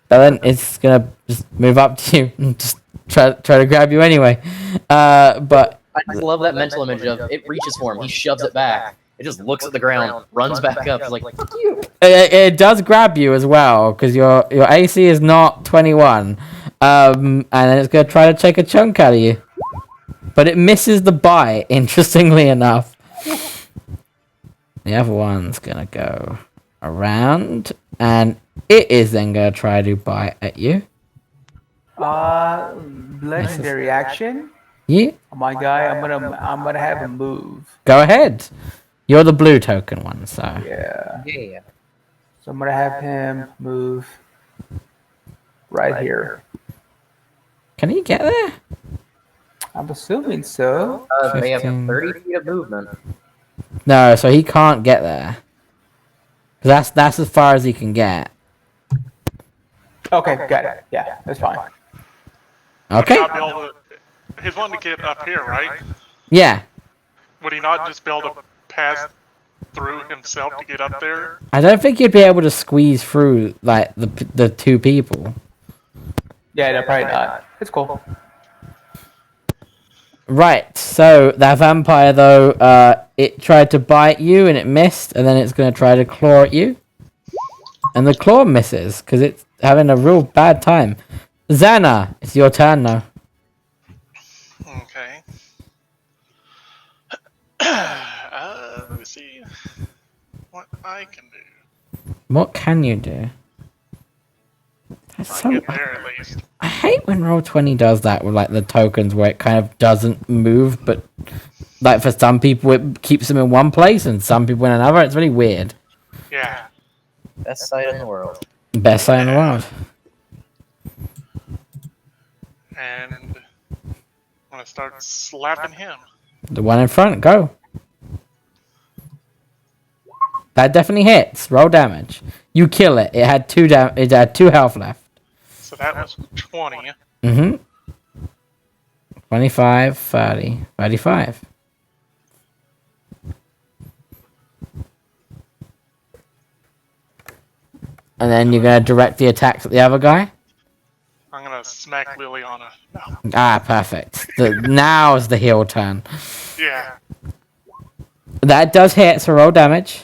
But then it's gonna just move up to you and just try to grab you anyway. But I just love that mental image of it reaches for him, he shoves it back. It just looks at the ground, runs back up, it's like, fuck you. It does grab you as well because your AC is not 21, and then it's gonna try to take a chunk out of you, but it misses the bite. Interestingly enough, the other one's gonna go around, and it is then gonna try to bite at you. Legendary action. Yeah, My guy, I'm gonna have him move. go ahead. You're the blue token one, so Yeah. Yeah. So I'm gonna have him move right here. can he get there? I'm assuming so. They have 15. 30 feet of movement. No, so he can't get there. 'Cause that's as far as he can get. Okay, got it. Yeah, that's fine. Okay. Not be able to, he's wanting to get up here, right? Yeah. Would he not just be able to pass through himself to get up there? I don't think you'd be able to squeeze through like the 2 people. Yeah, no, probably not. It's cool. Right. So that vampire though, it tried to bite you and it missed, and then it's going to try to claw at you, and the claw misses because it's having a real bad time. Xana, it's your turn now. Okay. Let me see what I can do. What can you do? That's I so. get there at least. I hate when Roll20 does that with like the tokens where it kind of doesn't move, but like for some people it keeps them in one place and some people in another. It's really weird. Yeah. Best sight in the world. Best side in the world. And I'm gonna start slapping him. The one in front, go. That definitely hits. Roll damage. You kill it. It had 2 It had 2 health left. So that was 20. Mm-hmm. 25, 30, 35. And then you're gonna direct the attacks at the other guy. I'm gonna smack Liliana. No. Ah, perfect. Now's the heal turn. Yeah. That does hit, so roll damage.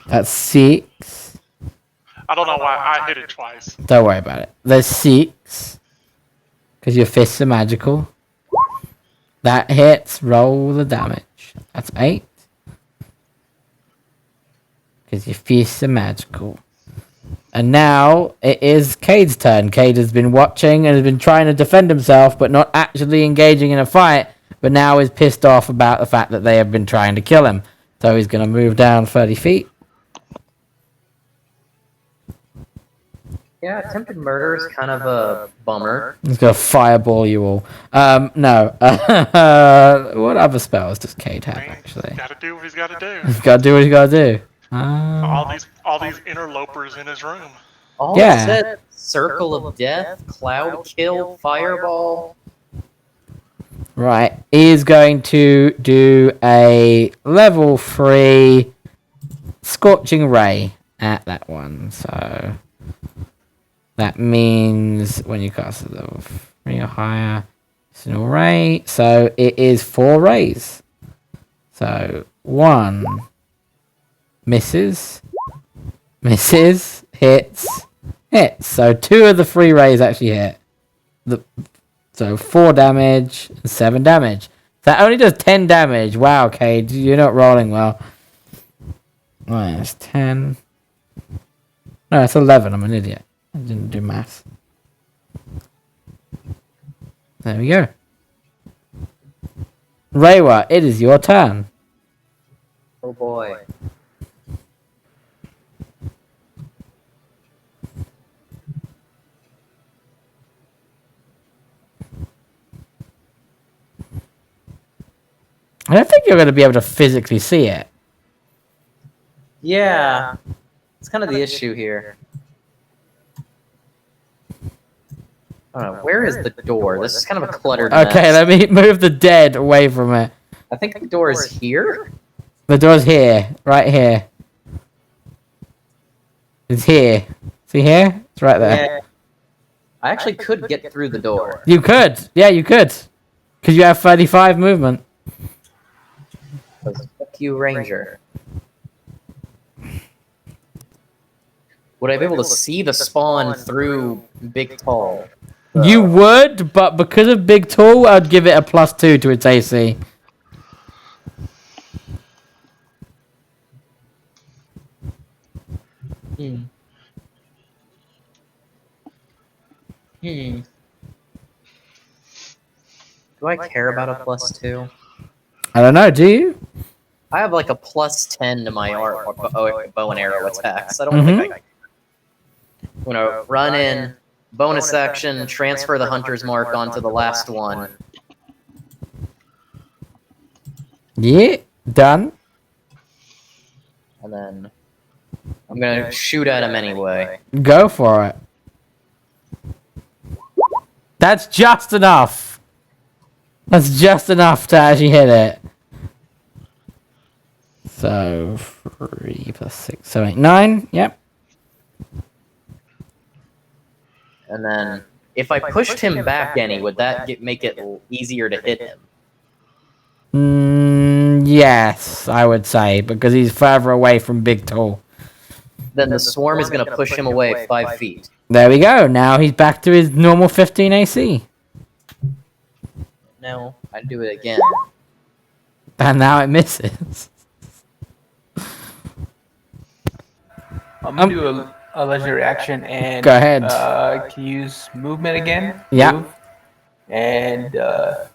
That's 6. I don't know why I hit it twice. Don't worry about it. There's 6. Because your fists are magical. That hits. Roll the damage. That's 8. Because your fists are magical. And now it is Cade's turn. Cade has been watching and has been trying to defend himself, but not actually engaging in a fight. But now is pissed off about the fact that they have been trying to kill him. So he's going to move down 30 feet. Yeah, attempted murder is kind of a bummer. He's going to fireball you all. No. What other spells does Cade have, actually? He's gotta do what he's gotta do. He's got to do what he's got to do. All these interlopers in his room. All Yeah. it said, Circle of Death, Cloud Kill, Fireball. Right. He's going to do a level 3 Scorching Ray at that one. So that means when you cast a level 3 or higher, it's an ray. So it is 4 rays. So 1 misses, hits. So 2 of the 3 rays actually hit. So 4 damage, 7 damage. That only does 10 damage. Wow, Cade, you're not rolling well. That's 10. No, it's 11. I'm an idiot. I didn't do math. There we go. Reiwa, it is your turn. Oh boy. I don't think you're going to be able to physically see it. Yeah. It's kind of the issue here. I don't know. Where is the door? This is kind of a cluttered mess. Okay, let me move the dead away from it. I think the door is here? The door's here. Right here. It's here. See here? It's right there. Yeah. I actually could get through the door. You could. Yeah, you could. Because you have 35 movement. Fuck you, Ranger. Would I be able to see the spawn through Big Tall? You would, but because of Big Tall, I'd give it a +2 to its AC. Do I care about a +2? I don't know, do you? I have like a +10 to my bow and arrow attacks. I don't think I'm gonna run in, bonus action, transfer the hunter's mark onto the last one. Yeah, done. And then I'm gonna shoot at him anyway. Go for it. That's just enough. That's just enough to actually hit it. So 3 + 6, 7, 8, 9. Yep. And then if I pushed him back any, would that make it easier to hit him? Yes, I would say, because he's further away from Big Tall. Then the swarm is gonna push him away 5 feet. There we go. Now he's back to his normal 15 AC. No, I'd do it again. And now it misses. I'm gonna do a legendary action and Go ahead. Can use movement again. Yeah. Move, and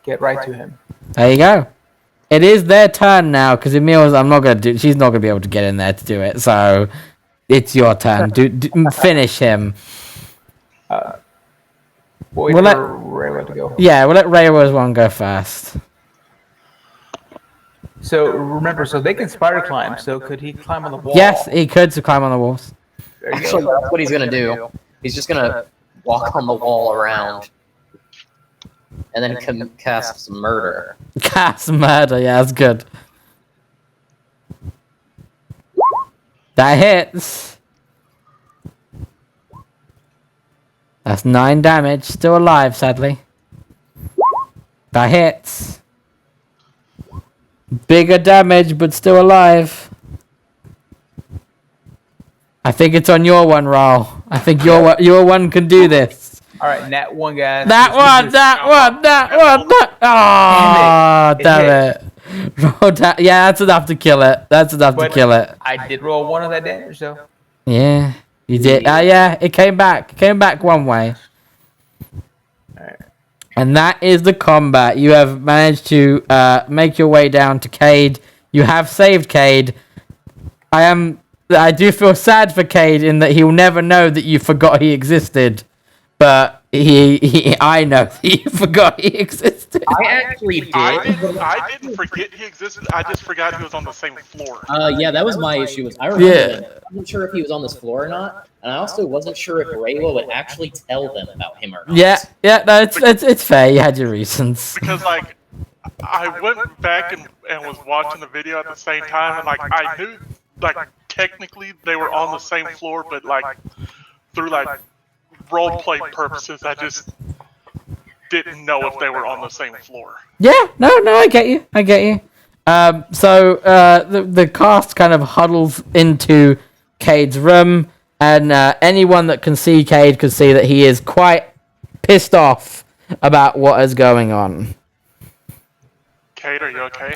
get right to him. There you go. It is their turn now because Emil's. She's not gonna be able to get in there to do it. So it's your turn. Finish him. Wait We'll let- for Reiwa to go. Yeah, we'll let Reiwa's one go first. So remember, so they can spider climb. So could he climb on the wall? Yes, he could to climb on the walls. There you Actually, go. that's what he's gonna do. He's just gonna walk on the wall around, and then cast some murder. Cast murder. Yeah, that's good. That hits. That's 9 damage. Still alive, sadly. That hits. Bigger damage, but still alive. I think it's on your one, Raul. I think your one can do this. All right, Nat 1, guys. That one. Oh, damn it. Yeah, that's enough to kill it. But I did roll 1 of that damage, though. Yeah, you did. Yeah, it came back. Came back one way. And that is the combat. You have managed to make your way down to Cade. You have saved Cade. I do feel sad for Cade in that he'll never know that you forgot he existed. But I know that you forgot he existed. I actually did. I didn't forget he existed. I just forgot he was on the same floor. Yeah, that was my issue. I remember that. I wasn't sure if he was on this floor or not, and I also wasn't sure if Reiwa would actually tell them about him or not. Yeah, no, it's fair. You had your reasons. Because like, I went back and was watching the video at the same time, and like I knew like technically they were on the same floor, but like through like roleplay purposes, I just didn't know if they were on the same floor. Yeah, no, I get you. So the cast kind of huddles into Cade's room, and anyone that can see Cade can see that he is quite pissed off about what is going on. Cade, are you okay?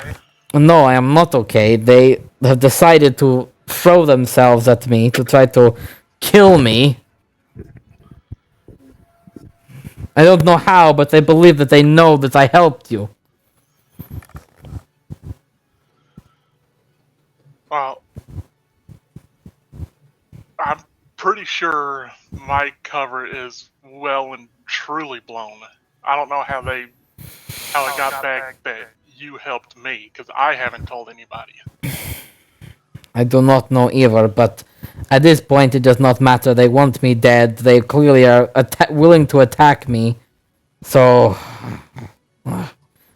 No, I am not okay. They have decided to throw themselves at me to try to kill me. I don't know how, but they believe that they know that I helped you. Well, I'm pretty sure my cover is well and truly blown. I don't know how it got back that you helped me, because I haven't told anybody. I do not know either, but at this point it does not matter. They want me dead. They clearly are willing to attack me. So, I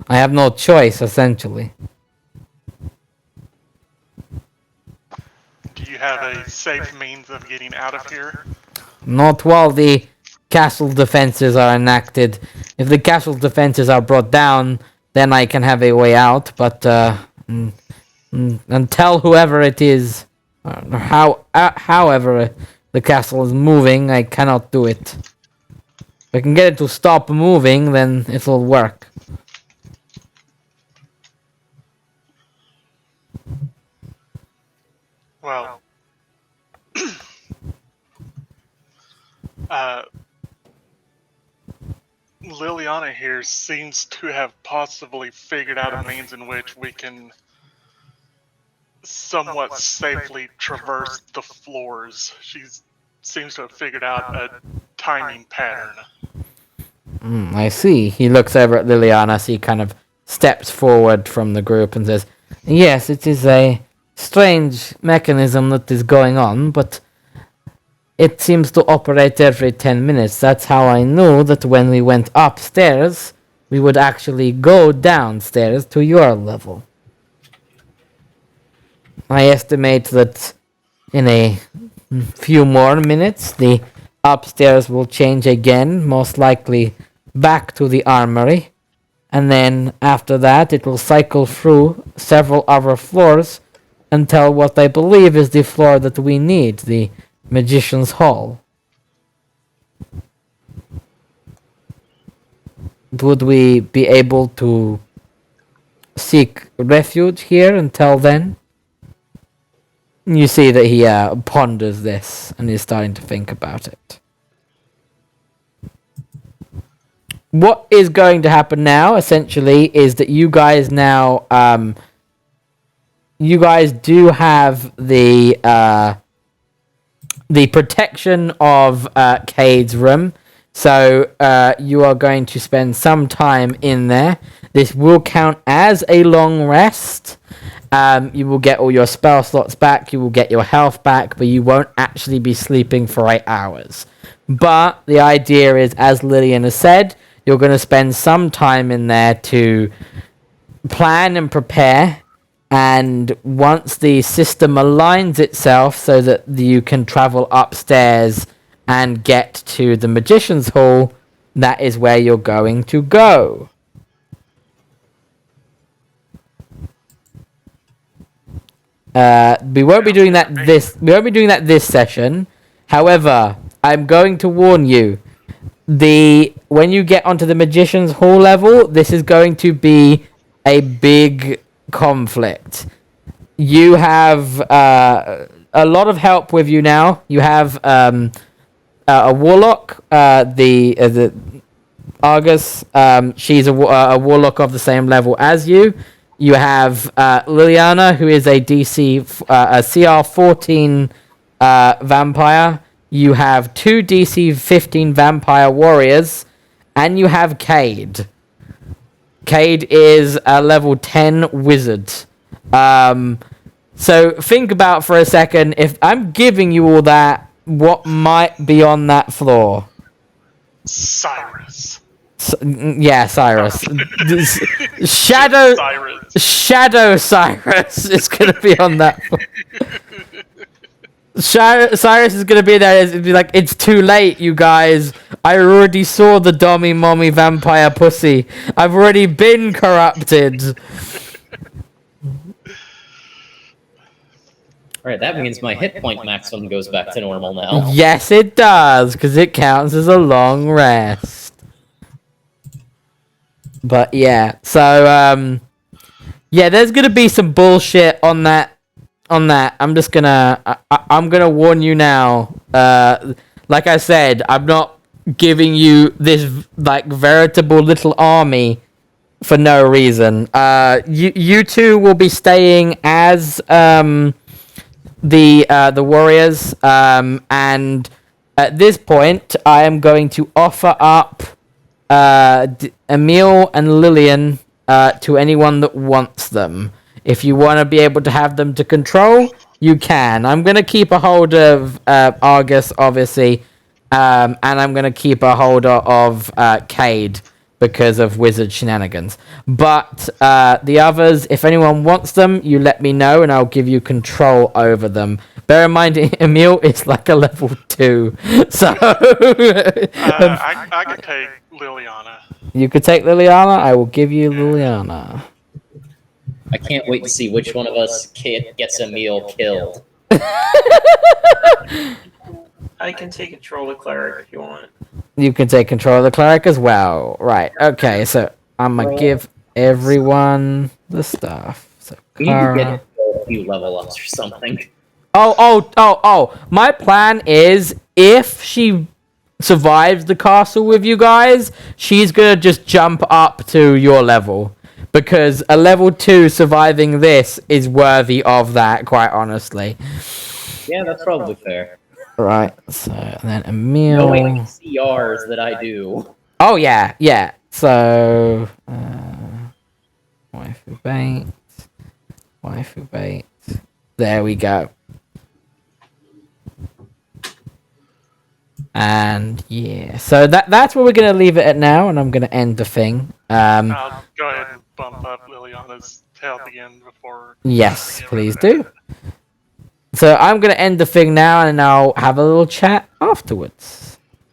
have no choice, essentially. Do you have a safe means of getting out of here? Not while the castle defenses are enacted. If the castle defenses are brought down, then I can have a way out, but until whoever it is, however the castle is moving, I cannot do it. If I can get it to stop moving, then it'll work. Well, Liliana here seems to have possibly figured out a means in which we can somewhat safely traverse the floors. She seems to have figured out a timing pattern. I see. He looks over at Liliana as he kind of steps forward from the group and says, "Yes, it is a strange mechanism that is going on, but it seems to operate every 10 minutes. That's how I knew that when we went upstairs, we would actually go downstairs to your level. I estimate that in a few more minutes, the upstairs will change again, most likely back to the armory, and then after that it will cycle through several other floors until what I believe is the floor that we need, the Magician's Hall. Would we be able to seek refuge here until then?" You see that he ponders this and is starting to think about it. What is going to happen now, essentially, is that you guys now, you guys do have the protection of Cade's room. So you are going to spend some time in there. This will count as a long rest. You will get all your spell slots back, you will get your health back, but you won't actually be sleeping for 8 hours. But the idea is, as Lillian has said, you're going to spend some time in there to plan and prepare, and once the system aligns itself so that you can travel upstairs and get to the Magician's Hall, that is where you're going to go. We won't be doing that this. We won't be doing that this session. However, I'm going to warn you. When you get onto the Magician's Hall level, this is going to be a big conflict. You have a lot of help with you now. You have a warlock, the Argus. She's a warlock of the same level as you. You have Liliana, who is a CR 14 vampire. You have 2 DC 15 vampire warriors, and you have Cade. Cade is a level 10 wizard. So think about for a second, if I'm giving you all that, what might be on that floor? Cyrus. Yeah, Cyrus. Shadow Cyrus is going to be on that floor. Cyrus is going to be there. It'd be like, it's too late, you guys. I already saw the dommy mommy vampire pussy. I've already been corrupted. Alright, that means my hit point maximum goes back to normal now. Yes, it does, because it counts as a long rest. But yeah, so yeah, there's gonna be some bullshit on that. I'm just gonna I'm gonna warn you now. Like I said, I'm not giving you this like veritable little army for no reason. You two will be staying as the warriors, and at this point, I am going to offer up Emil and Lillian to anyone that wants them. If you want to be able to have them to control, you can. I'm going to keep a hold of Argus, obviously, and I'm going to keep a hold of Cade because of wizard shenanigans. But the others, if anyone wants them, you let me know and I'll give you control over them. Bear in mind, Emil is like a level 2. So I could take Liliana. You could take Liliana? I will give you Liliana. I can't wait to see which one of us gets Emil killed. I can take control of the cleric if you want. You can take control of the cleric as well. Right, okay, so I'm gonna give everyone the stuff. So We need to get a few level ups or something. Oh. My plan is if she survives the castle with you guys, she's gonna just jump up to your level. Because a level 2 surviving this is worthy of that, quite honestly. Yeah, that's probably fair. Right, so then Emil. Knowing the CRs that I do. Oh, yeah. So, waifu bait. There we go. And yeah, so that's where we're gonna leave it at now, and I'm gonna end the thing. I'll go ahead and bump up Liliana's health again before. Yes, please do. So I'm gonna end the thing now, and I'll have a little chat afterwards.